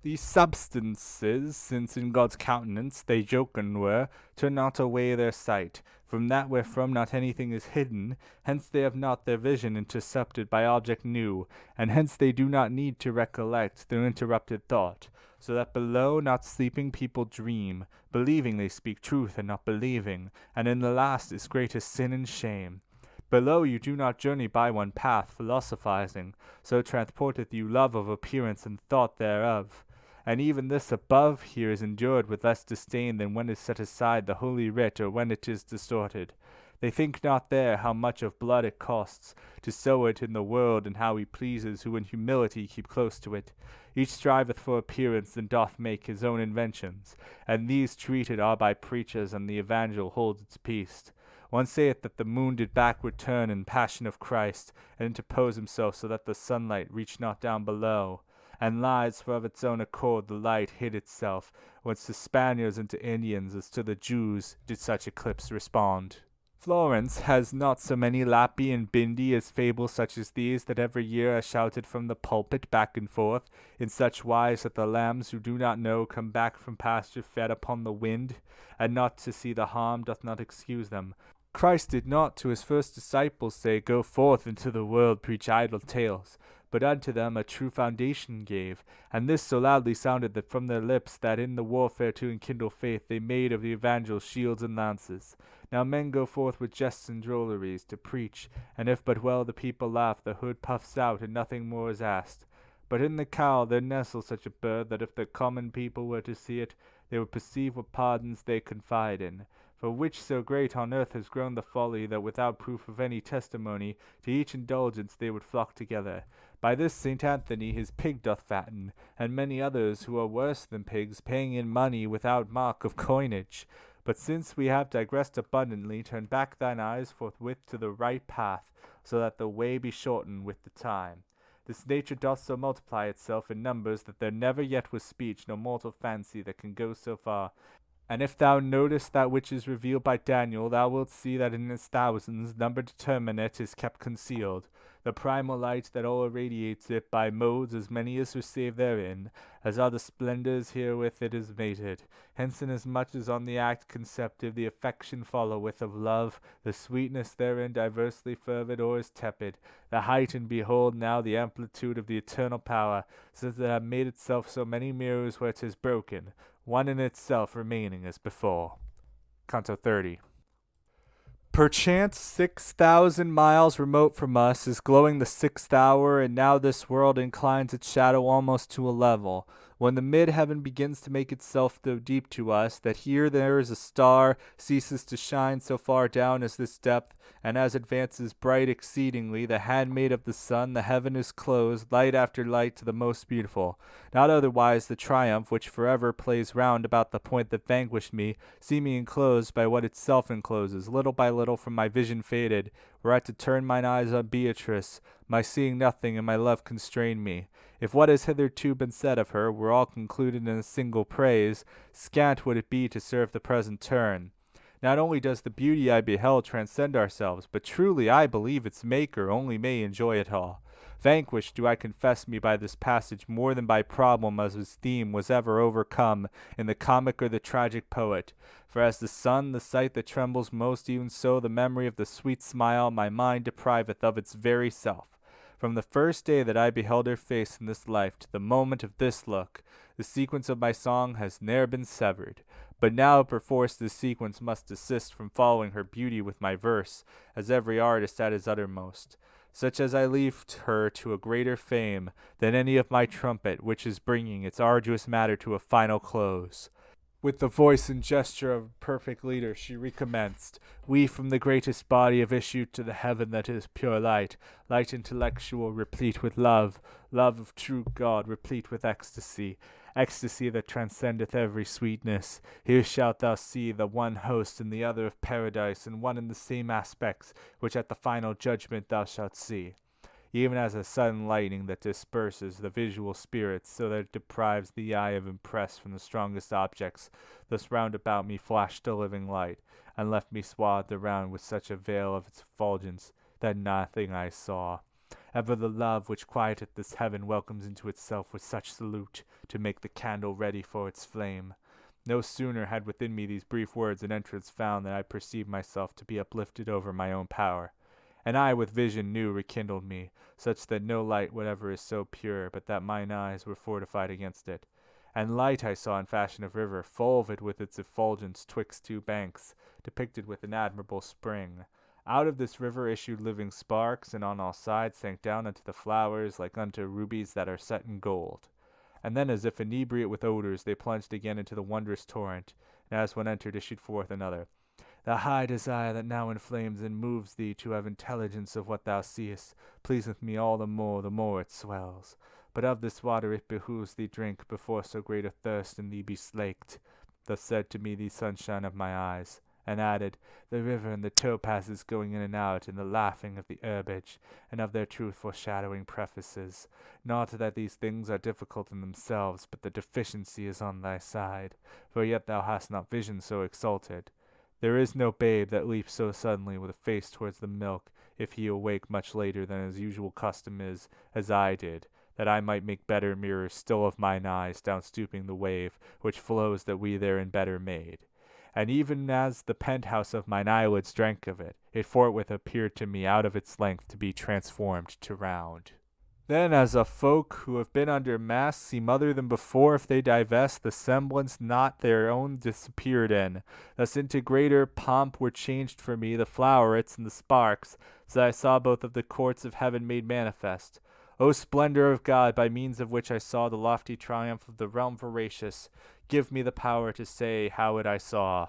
These substances, since in God's countenance they joken were, turn not away their sight, from that wherefrom not anything is hidden, hence they have not their vision intercepted by object new, and hence they do not need to recollect through interrupted thought, so that below not sleeping people dream, believing they speak truth and not believing, and in the last is greatest sin and shame. Below you do not journey by one path, philosophizing, so transporteth you love of appearance and thought thereof. And even this above here is endured with less disdain than when is set aside the holy writ, or when it is distorted. They think not there how much of blood it costs to sow it in the world, and how he pleases who in humility keep close to it. Each striveth for appearance, and doth make his own inventions, and these treated are by preachers, and the evangel holds its peace. One saith that the moon did backward turn in passion of Christ, and interpose himself so that the sunlight reach not down below, and lies, for of its own accord the light hid itself, whence to Spaniards and to Indians as to the Jews did such eclipse respond. Florence has not so many Lappi and Bindi as fables such as these that every year are shouted from the pulpit back and forth, in such wise that the lambs who do not know come back from pasture fed upon the wind, and not to see the harm doth not excuse them. Christ did not to his first disciples say, Go forth into the world, preach idle tales, but unto them a true foundation gave, and this so loudly sounded that from their lips that in the warfare to enkindle faith they made of the evangel shields and lances. Now men go forth with jests and drolleries to preach, and if but well the people laugh, the hood puffs out, and nothing more is asked. But in the cowl there nestles such a bird that if the common people were to see it, they would perceive what pardons they confide in. For which so great on earth has grown the folly, that without proof of any testimony, to each indulgence they would flock together. By this St. Anthony his pig doth fatten, and many others who are worse than pigs, paying in money without mark of coinage. But since we have digressed abundantly, turn back thine eyes forthwith to the right path, so that the way be shortened with the time. This nature doth so multiply itself in numbers that there never yet was speech, nor mortal fancy that can go so far. And if thou notest that which is revealed by Daniel, thou wilt see that in its thousands, number determinate is kept concealed. The primal light that all irradiates it by modes as many as receive therein, as are the splendors herewith it is mated. Hence inasmuch as on the act conceptive the affection followeth of love, the sweetness therein diversely fervid or is tepid, the height and behold now the amplitude of the eternal power, since it hath made itself so many mirrors where 'tis broken, one in itself remaining as before. Canto XXX. Perchance 6,000 miles remote from us is glowing the 6th hour, and now this world inclines its shadow almost to a level, when the mid-heaven begins to make itself so deep to us, that here there is a star ceases to shine so far down as this depth, and as advances bright exceedingly, the handmaid of the sun, the heaven is closed, light after light to the most beautiful. Not otherwise the triumph, which forever plays round about the point that vanquished me, seeming enclosed by what itself encloses, little by little from my vision faded, were I to turn mine eyes on Beatrice, my seeing nothing and my love constrained me. If what has hitherto been said of her were all concluded in a single praise, scant would it be to serve the present turn. Not only does the beauty I beheld transcend ourselves, but truly I believe its maker only may enjoy it all. Vanquished do I confess me by this passage more than by problem as its theme was ever overcome in the comic or the tragic poet. For as the sun, the sight that trembles most, even so the memory of the sweet smile my mind depriveth of its very self. From the first day that I beheld her face in this life to the moment of this look, the sequence of my song has ne'er been severed. But now perforce this sequence must desist from following her beauty with my verse, as every artist at his uttermost. Such as I leave her to a greater fame than any of my trumpet, which is bringing its arduous matter to a final close. With the voice and gesture of a perfect leader she recommenced. We from the greatest body have issued to the heaven that is pure light, light intellectual replete with love, love of true God replete with ecstasy, ecstasy that transcendeth every sweetness. Here shalt thou see the one host and the other of paradise, and one in the same aspects, which at the final judgment thou shalt see. Even as a sudden lightning that disperses the visual spirits, so that it deprives the eye of impress from the strongest objects, thus round about me flashed a living light, and left me swathed around with such a veil of its effulgence, that nothing I saw. Ever the love which quieteth this heaven welcomes into itself with such salute, to make the candle ready for its flame. No sooner had within me these brief words an entrance found than I perceived myself to be uplifted over my own power. And I with vision new rekindled me, such that no light whatever is so pure, but that mine eyes were fortified against it. And light I saw in fashion of river, fulved with its effulgence twixt two banks, depicted with an admirable spring. Out of this river issued living sparks, and on all sides sank down unto the flowers, like unto rubies that are set in gold. And then as if inebriate with odors, they plunged again into the wondrous torrent, and as one entered issued forth another. The high desire that now inflames and moves thee to have intelligence of what thou seest, pleaseth me all the more it swells. But of this water it behooves thee drink, before so great a thirst in thee be slaked. Thus said to me the sunshine of my eyes, and added, the river and the topazes going in and out, and the laughing of the herbage, and of their truth foreshadowing prefaces. Not that these things are difficult in themselves, but the deficiency is on thy side, for yet thou hast not vision so exalted. There is no babe that leaps so suddenly with a face towards the milk, if he awake much later than his usual custom is, as I did, that I might make better mirrors still of mine eyes down stooping the wave, which flows that we therein better made. And even as the penthouse of mine eyelids drank of it, it forthwith appeared to me out of its length to be transformed to round. Then as a folk who have been under masks seem other than before if they divest the semblance not their own disappeared in, thus into greater pomp were changed for me the flowerets and the sparks, so that I saw both of the courts of heaven made manifest. O splendor of God, by means of which I saw the lofty triumph of the realm voracious, give me the power to say how it I saw.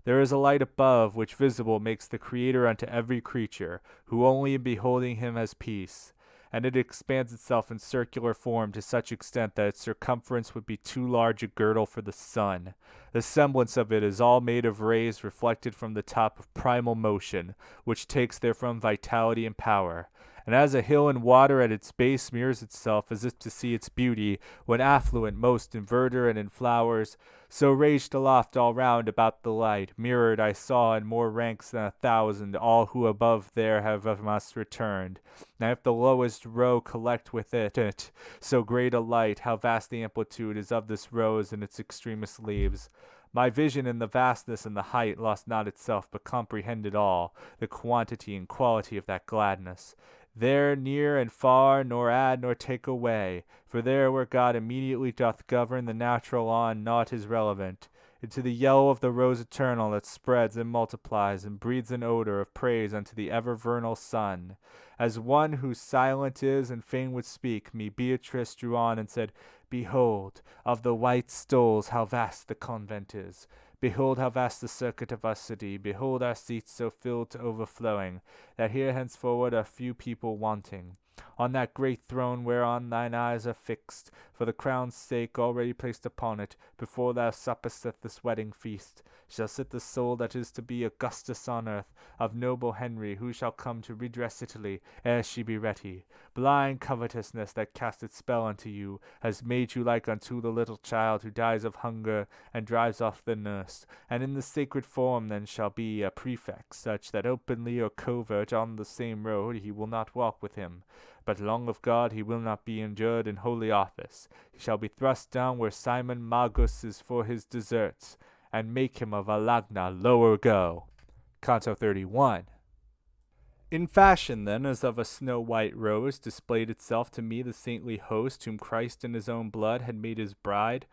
There is a light above, which visible makes the Creator unto every creature, who only in beholding him has peace. And it expands itself in circular form to such extent that its circumference would be too large a girdle for the sun. The semblance of it is all made of rays reflected from the top of primal motion, which takes therefrom vitality and power. And as a hill in water at its base mirrors itself as if to see its beauty, when affluent most in verdure and in flowers, so raged aloft all round about the light, mirrored I saw in more ranks than 1,000, all who above there have of us returned. Now if the lowest row collect with it, so great a light, how vast the amplitude is of this rose in its extremest leaves. My vision in the vastness and the height lost not itself, but comprehended all, the quantity and quality of that gladness. There near and far, nor add nor take away, for there where God immediately doth govern the natural law and naught is relevant, into the yellow of the rose eternal that spreads and multiplies and breathes an odor of praise unto the ever vernal sun. As one who silent is and fain would speak, me Beatrice drew on and said, Behold, of the white stoles how vast the convent is. Behold how vast the circuit of our city. Behold our seats so filled to overflowing, that here henceforward are few people wanting. On that great throne whereon thine eyes are fixed, for the crown's sake already placed upon it, before thou suppest at this wedding feast, shall sit the soul that is to be Augustus on earth, of noble Henry, who shall come to redress Italy, ere she be ready. Blind covetousness that cast its spell unto you, has made you like unto the little child who dies of hunger, and drives off the nurse, and in the sacred form then shall be a prefect, such that openly or covert on the same road he will not walk with him. But long of God he will not be endured in holy office. He shall be thrust down where Simon Magus is for his deserts, and make him of Alagna lower go. Canto XXXI. In fashion, then, as of a snow-white rose, displayed itself to me the saintly host whom Christ in his own blood had made his bride.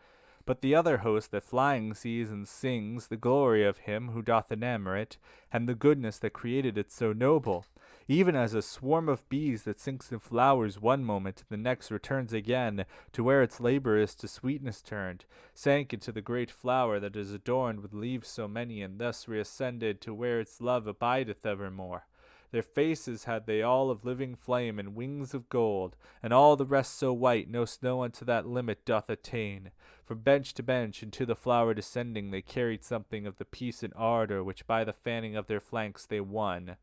But the other host that flying sees and sings the glory of him who doth enamor it, and the goodness that created it so noble, even as a swarm of bees that sinks in flowers one moment, and the next returns again, to where its labor is to sweetness turned, sank into the great flower that is adorned with leaves so many, and thus reascended to where its love abideth evermore. Their faces had they all of living flame, and wings of gold, and all the rest so white, no snow unto that limit doth attain. From bench to bench, and to the flower descending, they carried something of the peace and ardor which by the fanning of their flanks they won.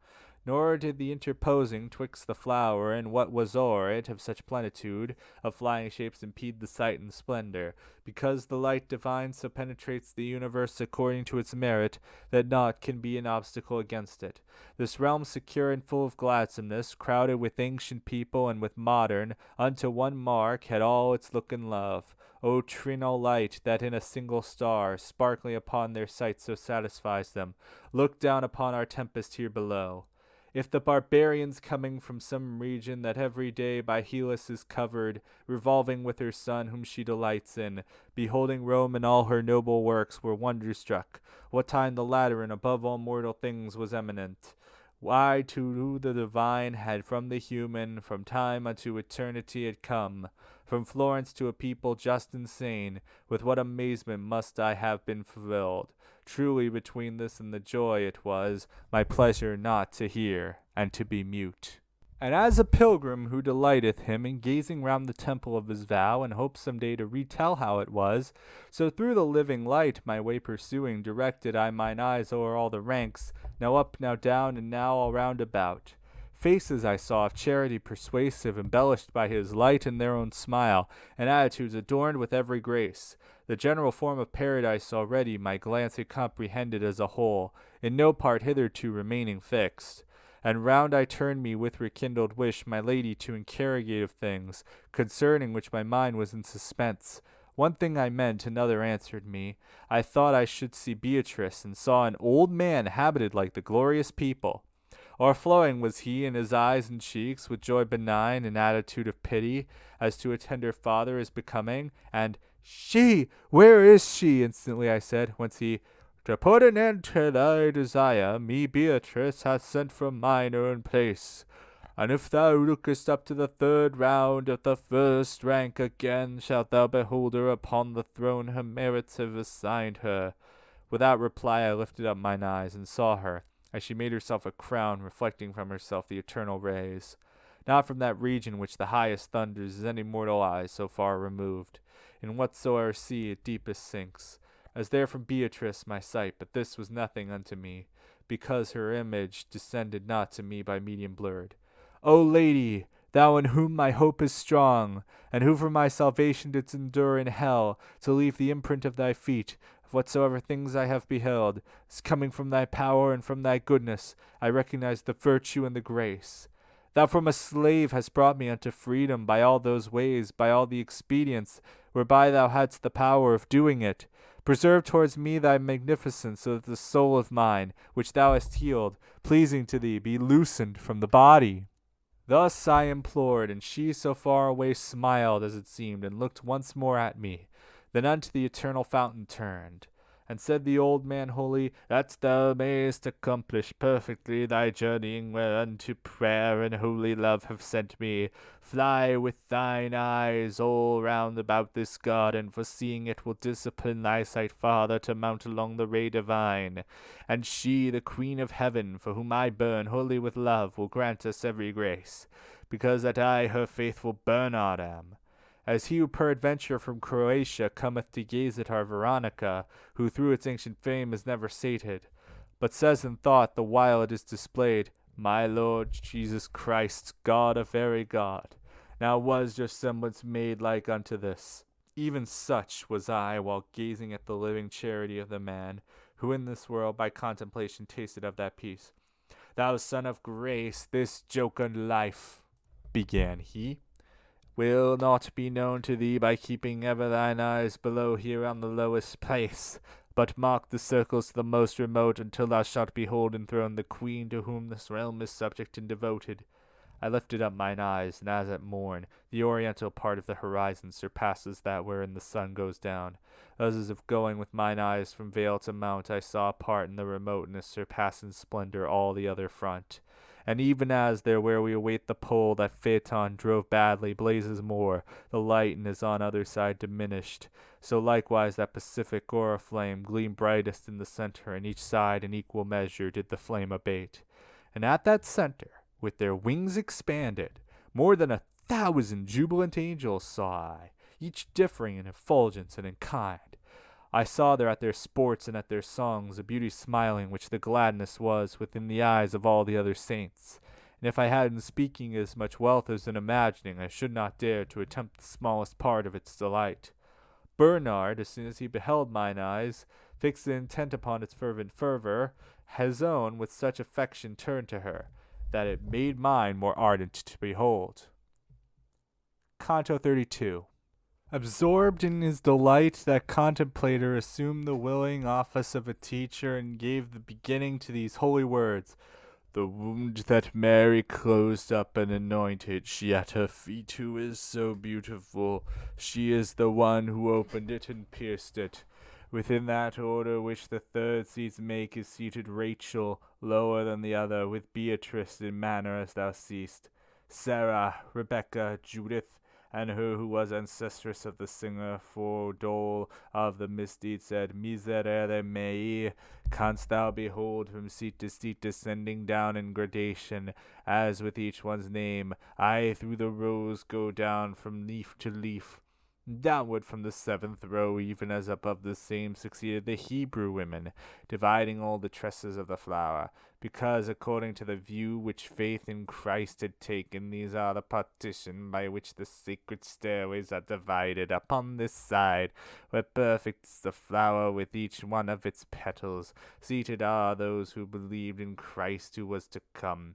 Nor did the interposing twixt the flower and what was o'er it of such plenitude of flying shapes impede the sight and splendor, because the light divine so penetrates the universe according to its merit, that naught can be an obstacle against it. This realm secure and full of gladsomeness, crowded with ancient people and with modern, unto one mark had all its look and love. O trinal light, that in a single star, sparkling upon their sight so satisfies them, look down upon our tempest here below. If the barbarians coming from some region that every day by Hellas is covered, revolving with her son whom she delights in, beholding Rome and all her noble works, were wonder-struck, what time the Lateran above all mortal things was eminent, why to the divine had from the human, from time unto eternity had come, from Florence to a people just and sane, with what amazement must I have been filled. Truly between this and the joy it was my pleasure not to hear, and to be mute. And as a pilgrim who delighteth him in gazing round the temple of his vow, and hopes some day to retell how it was, so through the living light my way pursuing, directed I mine eyes o'er all the ranks, now up, now down, and now all round about. Faces I saw of charity persuasive, embellished by his light and their own smile, and attitudes adorned with every grace. The general form of paradise already my glance had comprehended as a whole, in no part hitherto remaining fixed. And round I turned me with rekindled wish my lady to interrogate of things, concerning which my mind was in suspense. One thing I meant, another answered me. I thought I should see Beatrice, and saw an old man habited like the glorious people. O'erflowing was he in his eyes and cheeks with joy benign, an attitude of pity, as to a tender father is becoming, and she! Where is she? Instantly I said, whence he, to put an end to thy desire, me Beatrice hath sent from mine own place. And if thou lookest up to the third round of the first rank again, shalt thou behold her upon the throne her merits have assigned her. Without reply I lifted up mine eyes, and saw her, as she made herself a crown, reflecting from herself the eternal rays. Not from that region which the highest thunders is any mortal eye so far removed. In whatsoever sea it deepest sinks, as there from Beatrice my sight, but this was nothing unto me, because her image descended not to me by medium blurred. O Lady, thou in whom my hope is strong, and who for my salvation didst endure in hell, to leave the imprint of thy feet, of whatsoever things I have beheld, as coming from thy power and from thy goodness, I recognize the virtue and the grace. Thou from a slave hast brought me unto freedom by all those ways, by all the expedients, whereby thou hadst the power of doing it. Preserve towards me thy magnificence, so that the soul of mine, which thou hast healed, pleasing to thee, be loosened from the body. Thus I implored, and she so far away smiled, as it seemed, and looked once more at me. Then unto the eternal fountain turned. And said the old man holy, that thou mayest accomplish perfectly thy journeying whereunto prayer and holy love have sent me, fly with thine eyes all round about this garden, for seeing it will discipline thy sight farther to mount along the ray divine. And she, the Queen of Heaven, for whom I burn wholly with love, will grant us every grace, because that I her faithful Bernard am. As he who peradventure from Croatia cometh to gaze at our Veronica, who through its ancient fame is never sated, but says in thought the while it is displayed, My Lord Jesus Christ, God of very God, now was your semblance made like unto this. Even such was I while gazing at the living charity of the man, who in this world by contemplation tasted of that peace. Thou son of grace, this jocund life, began he, will not be known to thee by keeping ever thine eyes below here on the lowest place, but mark the circles to the most remote, until thou shalt behold enthroned the Queen to whom this realm is subject and devoted. I lifted up mine eyes, and as at morn, the oriental part of the horizon surpasses that wherein the sun goes down. As if going with mine eyes from vale to mount, I saw apart in the remoteness surpass in splendor all the other front. And even as there where we await the pole that Phaeton drove badly blazes more, the light in his on other side diminished, so likewise that Pacific oriflamme gleamed brightest in the center, and each side in equal measure did the flame abate. And at that center, with their wings expanded, more than 1,000 jubilant angels saw I, each differing in effulgence and in kind. I saw there at their sports and at their songs a beauty smiling, which the gladness was within the eyes of all the other saints. And if I had in speaking as much wealth as in imagining, I should not dare to attempt the smallest part of its delight. Bernard, as soon as he beheld mine eyes, fixed and intent upon its fervent fervor, his own with such affection turned to her, that it made mine more ardent to behold. Canto XXXII. Absorbed in his delight, that contemplator assumed the willing office of a teacher, and gave the beginning to these holy words. The wound that Mary closed up and anointed, she at her feet who is so beautiful, she is the one who opened it and pierced it. Within that order which the third seats make is seated Rachel, lower than the other, with Beatrice in manner as thou seest, Sarah, Rebecca, Judith, and her who was ancestress of the singer for Dole of the misdeed said, Miserere mei, canst thou behold from seat to seat descending down in gradation, as with each one's name, I through the rows go down from leaf to leaf. Downward from the 7th row, even as above the same, succeeded the Hebrew women, dividing all the tresses of the flower, because according to the view which faith in Christ had taken, these are the partition by which the sacred stairways are divided. Upon this side, where perfect is the flower with each one of its petals, seated are those who believed in Christ who was to come.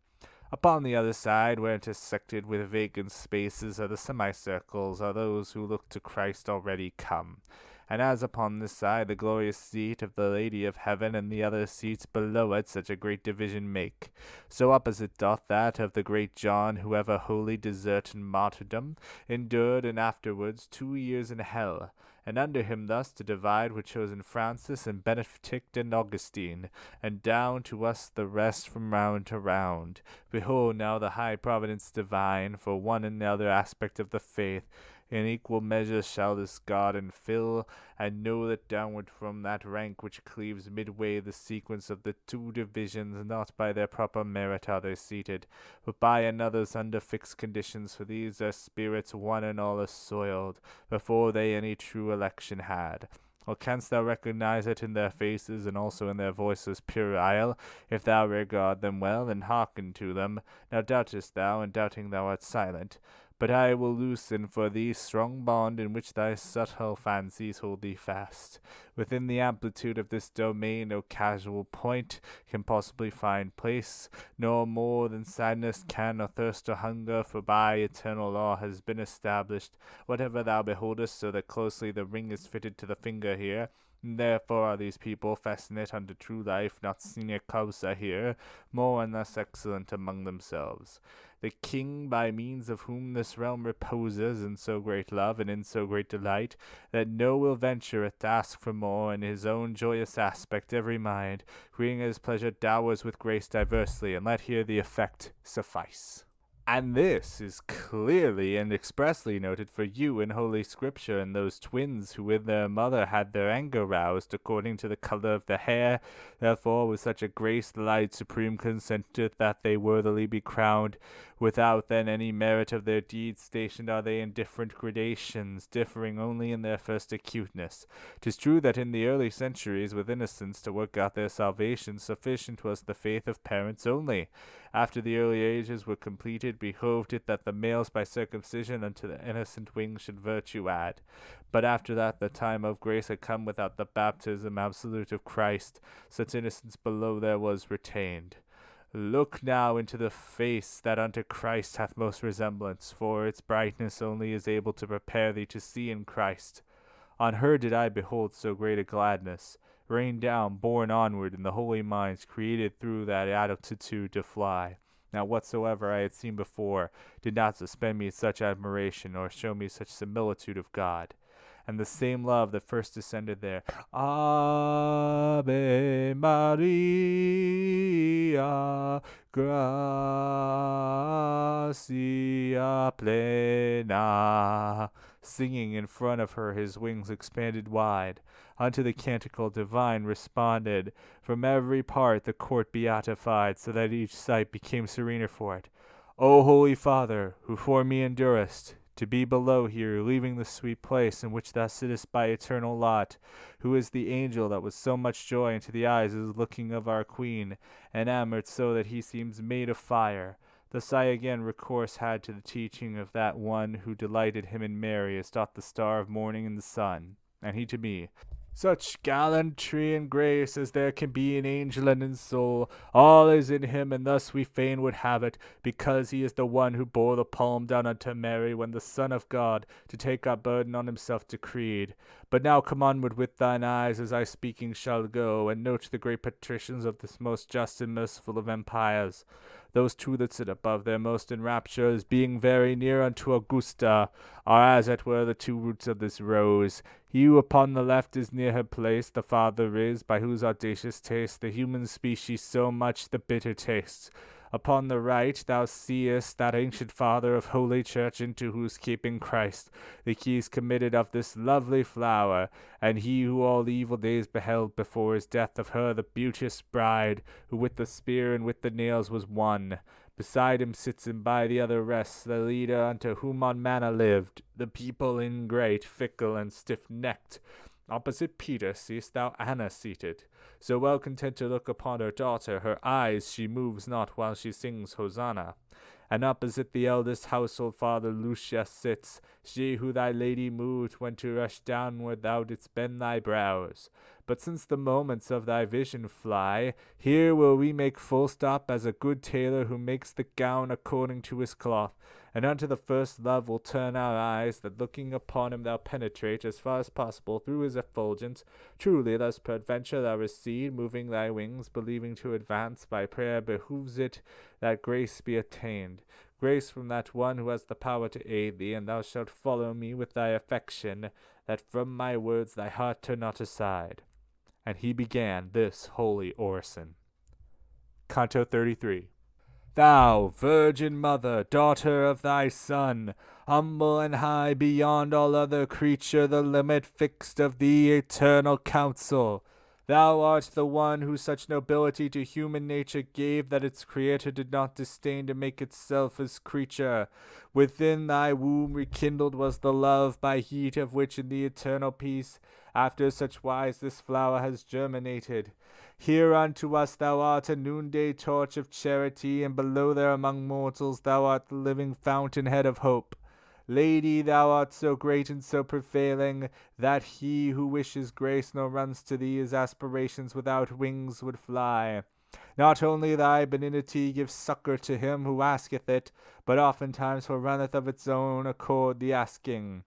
Upon the other side, where intersected with vacant spaces are the semicircles, are those who look to Christ already come. And as upon this side the glorious seat of the Lady of Heaven, and the other seats below it such a great division make, so opposite doth that of the great John, who ever holy desert and martyrdom endured, and afterwards 2 years in hell, and under him thus to divide were chosen Francis and Benedict and Augustine, and down to us the rest from round to round. Behold now the high providence divine, for one and other aspect of the faith, in equal measure shall this garden fill, and know that downward from that rank which cleaves midway the sequence of the two divisions, not by their proper merit are they seated, but by another's under fixed conditions, for these their spirits one and all assoiled, before they any true election had. Or canst thou recognize it in their faces, and also in their voices puerile? If thou regard them well, and hearken to them. Now doubtest thou, and doubting thou art silent. But I will loosen for thee strong bond in which thy subtle fancies hold thee fast. Within the amplitude of this domain no casual point can possibly find place, nor more than sadness can, or thirst or hunger, for by eternal law has been established, whatever thou beholdest, so that closely the ring is fitted to the finger here. And therefore are these people, fascinate unto true life, not sine causa here, more and less excellent among themselves. The king, by means of whom this realm reposes in so great love and in so great delight, that no will ventureth to ask for more, in his own joyous aspect every mind, creating his pleasure dowers with grace diversely, and let here the effect suffice. And this is clearly and expressly noted for you in Holy Scripture, and those twins who with their mother had their anger roused according to the color of the hair. Therefore with such a grace the light supreme consenteth that they worthily be crowned. Without then any merit of their deeds, stationed are they in different gradations, differing only in their first acuteness. 'Tis true that in the early centuries, with innocence to work out their salvation, sufficient was the faith of parents only. After the early ages were completed, behoved it that the males by circumcision unto the innocent wings should virtue add. But after that the time of grace had come without the baptism absolute of Christ, such innocence below there was retained. Look now into the face that unto Christ hath most resemblance, for its brightness only is able to prepare thee to see in Christ. On her did I behold so great a gladness, rained down, borne onward in the holy minds, created through that attitude to fly. Now whatsoever I had seen before did not suspend me such admiration, or show me such similitude of God. And the same love that first descended there, Ave Maria, gratia plena, singing in front of her, his wings expanded wide, unto the canticle divine responded. From every part the court beatified, so that each sight became serener for it. O Holy Father, who for me endurest, to be below here, leaving the sweet place in which thou sittest by eternal lot, who is the angel that was so much joy into the eyes as looking of our Queen, enamoured so that he seems made of fire. Thus I again recourse had to the teaching of that one who delighted him in Mary, as doth the star of morning in the sun, and he to me, such gallantry and grace as there can be in angel and in soul, all is in him, and thus we fain would have it, because he is the one who bore the palm down unto Mary, when the Son of God, to take our burden on himself decreed. But now come onward with thine eyes, as I speaking shall go, and note the great patricians of this most just and merciful of empires. Those two that sit above their most in raptures, being very near unto Augusta, are as it were the two roots of this rose. He who upon the left is near her place, the Father is, by whose audacious taste the human species so much the bitter tastes. Upon the right thou seest that ancient Father of Holy Church, into whose keeping Christ the keys committed of this lovely flower, and he who all the evil days beheld before his death of her the beauteous bride, who with the spear and with the nails was won. Beside him sits, and by the other rests, the leader unto whom on manna lived, the people ingrate, fickle, and stiff-necked. Opposite Peter seest thou Anna seated, so well content to look upon her daughter, her eyes she moves not while she sings Hosanna. And opposite the eldest household father Lucia sits, she who thy lady moved when to rush downward thou didst bend thy brows. But since the moments of thy vision fly, here will we make full stop, as a good tailor who makes the gown according to his cloth, and unto the first love will turn our eyes, that looking upon him thou penetrate as far as possible through his effulgence. Truly thus peradventure thou recede, moving thy wings, believing to advance by prayer behooves it, that grace be attained. grace from that one who has the power to aid thee, and thou shalt follow me with thy affection, that from my words thy heart turn not aside. And he began this holy orison. Canto XXXIII. Thou, Virgin Mother, daughter of thy Son, humble and high beyond all other creature, the limit fixed of the eternal counsel, thou art the one who such nobility to human nature gave that its creator did not disdain to make itself his creature. Within thy womb rekindled was the love by heat of which in the eternal peace, after such wise this flower has germinated. Here unto us thou art a noonday torch of charity, and below there among mortals thou art the living fountainhead of hope. Lady, thou art so great and so prevailing, that he who wishes grace nor runs to thee his aspirations without wings would fly. Not only thy benignity gives succor to him who asketh it, but oftentimes forerunneth of its own accord the asking.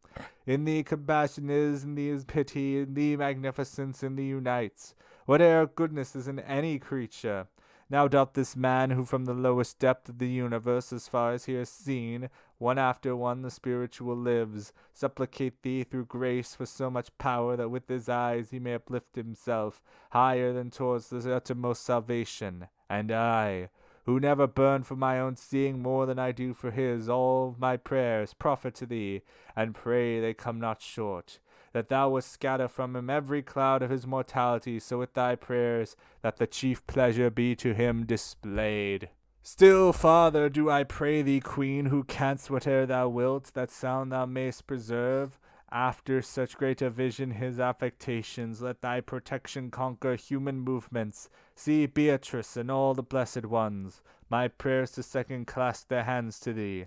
In thee compassion is, in thee is pity, in thee magnificence, in thee unites. Whate'er goodness is in any creature. Now doth this man, who from the lowest depth of the universe, as far as he has seen, one after one the spiritual lives, supplicate thee through grace for so much power that with his eyes he may uplift himself higher than towards the uttermost salvation. And I, who never burn for my own seeing more than I do for his, all my prayers proffer to thee, and pray they come not short, that thou wouldst scatter from him every cloud of his mortality, so with thy prayers that the chief pleasure be to him displayed. Still farther do I pray thee, Queen, who canst whate'er thou wilt, that sound thou mayst preserve. After such great a vision his affectations, let thy protection conquer human movements. See Beatrice and all the blessed ones, my prayers to second clasp their hands to thee.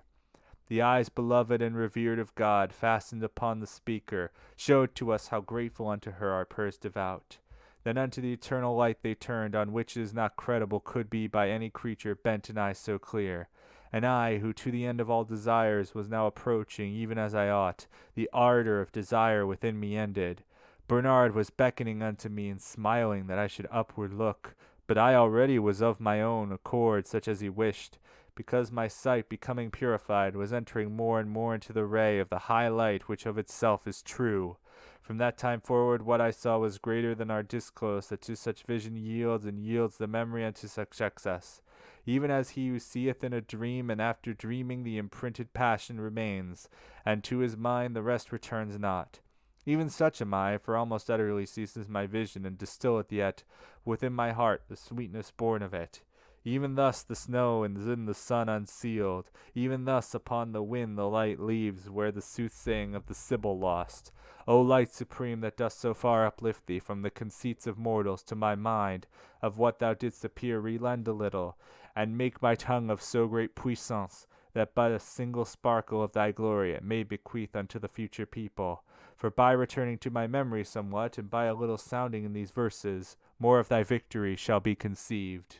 The eyes beloved and revered of God, fastened upon the speaker, showed to us how grateful unto her our prayers devout. Then unto the eternal light they turned, on which it is not credible could be by any creature bent an eye so clear. And I, who to the end of all desires was now approaching, even as I ought, the ardor of desire within me ended. Bernard was beckoning unto me and smiling that I should upward look, but I already was of my own accord such as he wished, because my sight, becoming purified, was entering more and more into the ray of the high light which of itself is true. From that time forward what I saw was greater than our discourse, that to such vision yields and yields the memory unto such excess. Even as he who seeth in a dream, and after dreaming the imprinted passion remains, and to his mind the rest returns not. Even such am I, for almost utterly ceases my vision, and distilleth yet within my heart the sweetness born of it. Even thus the snow is in the sun unsealed, even thus upon the wind the light leaves where the soothsaying of the Sibyl lost. O light supreme, that dost so far uplift thee from the conceits of mortals to my mind, of what thou didst appear relend a little, and make my tongue of so great puissance, that but a single sparkle of thy glory it may bequeath unto the future people. For by returning to my memory somewhat, and by a little sounding in these verses, more of thy victory shall be conceived.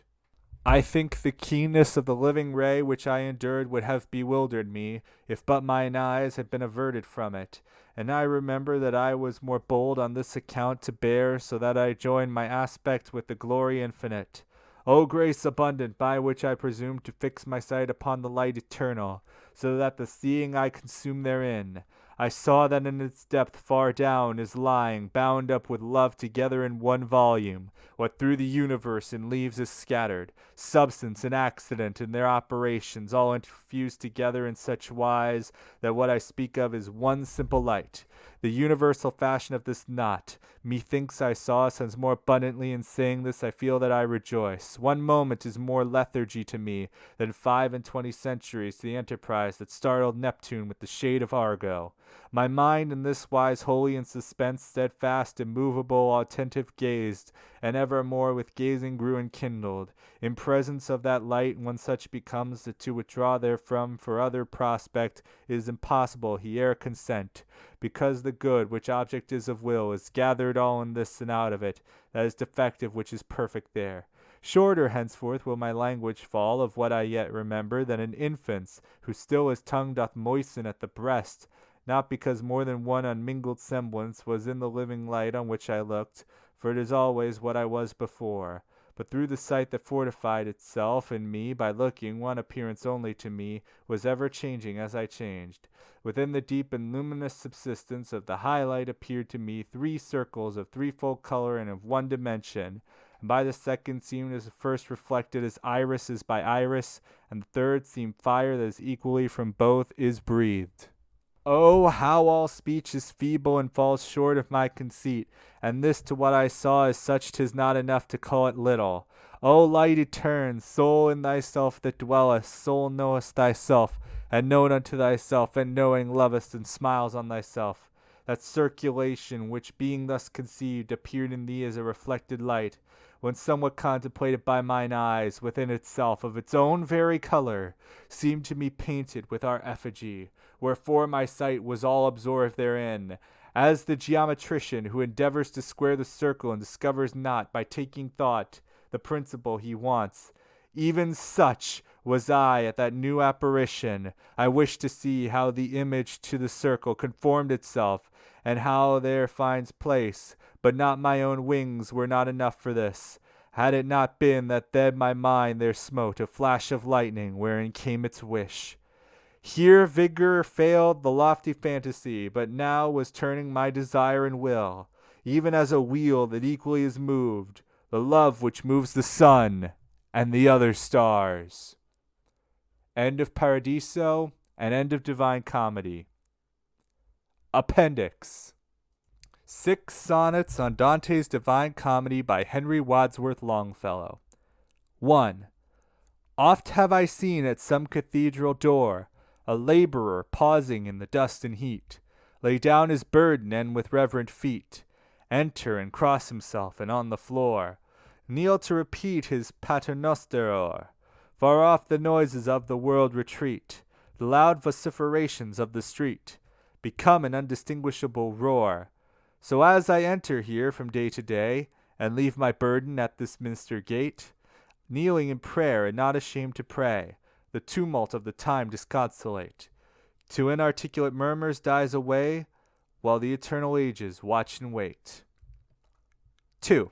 I think the keenness of the living ray which I endured would have bewildered me, if but mine eyes had been averted from it. And I remember that I was more bold on this account to bear, so that I joined my aspect with the glory infinite. O grace abundant, by which I presume to fix my sight upon the light eternal, so that the seeing I consume therein, I saw that in its depth far down is lying, bound up with love together in one volume, what through the universe in leaves is scattered, substance and accident in their operations, all infused together in such wise that what I speak of is one simple light. The universal fashion of this knot, methinks I saw, since more abundantly in saying this I feel that I rejoice. One moment is more lethargy to me than 25 centuries to the enterprise that startled Neptune with the shade of Argo. My mind in this wise wholly in suspense, steadfast, immovable, attentive gazed, and evermore with gazing grew enkindled. In presence of that light, when such becomes, that to withdraw therefrom for other prospect is impossible, he ere consent, because the good, which object is of will, is gathered all in this and out of it, that is defective which is perfect there. Shorter henceforth will my language fall of what I yet remember than an infant's, who still his tongue doth moisten at the breast, not because more than one unmingled semblance was in the living light on which I looked, for it is always what I was before, but through the sight that fortified itself in me by looking, one appearance only to me was ever changing as I changed. Within the deep and luminous subsistence of the high light appeared to me 3 circles of threefold color and of one dimension, and by the second seemed as the first reflected as iris is by iris, and the third seemed fire that is equally from both is breathed. Oh, how all speech is feeble and falls short of my conceit, and this to what I saw is such 'tis not enough to call it little. O light eterne, soul in thyself that dwellest, soul knowest thyself, and known unto thyself, and knowing lovest and smiles on thyself. That circulation which being thus conceived appeared in thee as a reflected light, when somewhat contemplated by mine eyes within itself of its own very color, seemed to me painted with our effigy, wherefore my sight was all absorbed therein, as the geometrician who endeavors to square the circle and discovers not, by taking thought, the principle he wants. Even such was I at that new apparition. I wished to see how the image to the circle conformed itself, and how there finds place, but not my own wings were not enough for this. Had it not been that then my mind there smote a flash of lightning, wherein came its wish. Here vigor failed the lofty fantasy, but now was turning my desire and will, even as a wheel that equally is moved, the love which moves the sun and the other stars. End of Paradiso and end of Divine Comedy. Appendix. 6 Sonnets on Dante's Divine Comedy by Henry Wadsworth Longfellow. 1. Oft have I seen at some cathedral door a laborer pausing in the dust and heat, lay down his burden and with reverent feet enter and cross himself, and on the floor kneel to repeat his paternoster. Far off the noises of the world retreat, the loud vociferations of the street become an undistinguishable roar. So as I enter here from day to day, and leave my burden at this minster gate, kneeling in prayer and not ashamed to pray, the tumult of the time disconsolate, to inarticulate murmurs dies away, while the eternal ages watch and wait. 2.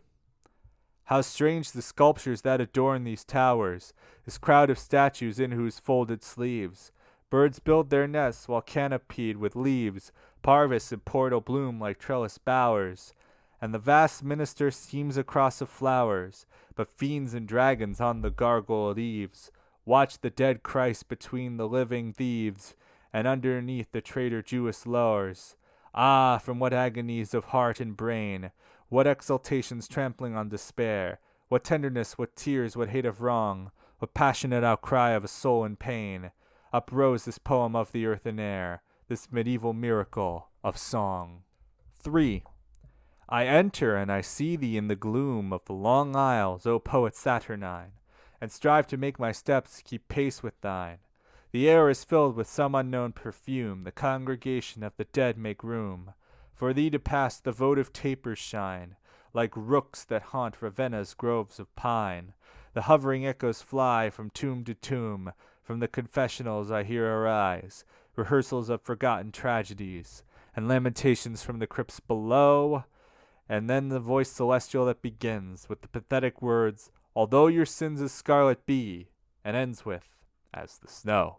How strange the sculptures that adorn these towers, this crowd of statues in whose folded sleeves birds build their nests while canopied with leaves, parvis and portal bloom like trellised bowers, and the vast minster seems a cross of flowers, but fiends and dragons on the gargoyled eaves watch the dead Christ between the living thieves, and underneath the traitor Jewess lowers. Ah, from what agonies of heart and brain, what exultations trampling on despair, what tenderness, what tears, what hate of wrong, what passionate outcry of a soul in pain, uprose this poem of the earth and air, this medieval miracle of song. 3. I enter, and I see thee in the gloom of the long aisles, O poet saturnine, and strive to make my steps keep pace with thine. The air is filled with some unknown perfume, the congregation of the dead make room. For thee to pass the votive tapers shine, like rooks that haunt Ravenna's groves of pine. The hovering echoes fly from tomb to tomb, from the confessionals I hear arise, rehearsals of forgotten tragedies, and lamentations from the crypts below, and then the voice celestial that begins with the pathetic words, although your sins as scarlet be, and ends with, as the snow.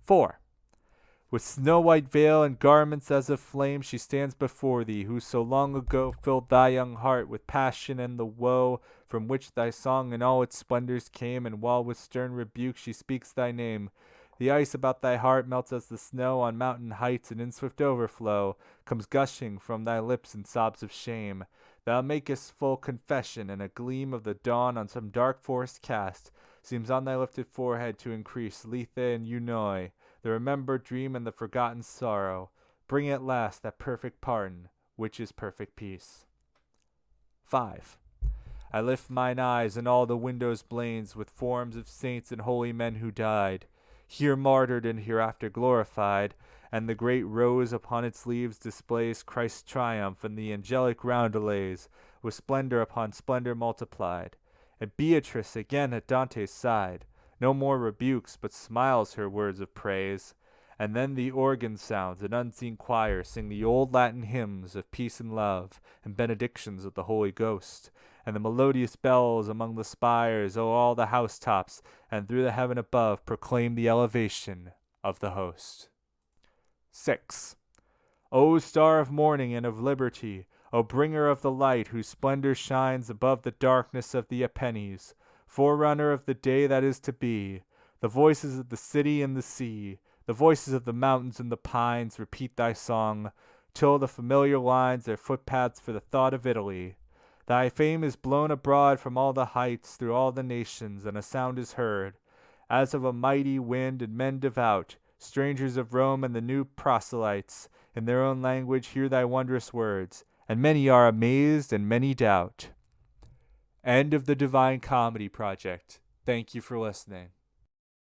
4. With snow-white veil and garments as of flame she stands before thee, who so long ago filled thy young heart with passion and the woe, from which thy song in all its splendors came, and while with stern rebuke she speaks thy name, the ice about thy heart melts as the snow on mountain heights, and in swift overflow comes gushing from thy lips in sobs of shame. Thou makest full confession, and a gleam of the dawn on some dark forest cast seems on thy lifted forehead to increase Lethe and Eunoe, the remembered dream and the forgotten sorrow, bring at last that perfect pardon, which is perfect peace. 5. I lift mine eyes, and all the windows blaze with forms of saints and holy men who died, here martyred and hereafter glorified, and the great rose upon its leaves displays Christ's triumph, and the angelic roundelays, with splendor upon splendor multiplied. And Beatrice again at Dante's side, no more rebukes, but smiles her words of praise, And then the organ sounds and unseen choirs sing the old Latin hymns of peace and love, and benedictions of the Holy Ghost. And the melodious bells among the spires o'er all the housetops and through the heaven above proclaim the elevation of the host. 6. O star of morning and of liberty, O bringer of the light whose splendor shines above the darkness of the Apennines, forerunner of the day that is to be, the voices of the city and the sea, the voices of the mountains and the pines repeat thy song, till the familiar lines are footpaths for the thought of Italy. Thy fame is blown abroad from all the heights through all the nations, and a sound is heard, as of a mighty wind, and men devout, strangers of Rome and the new proselytes, in their own language hear thy wondrous words, and many are amazed and many doubt. End of the Divine Comedy Project. Thank you for listening.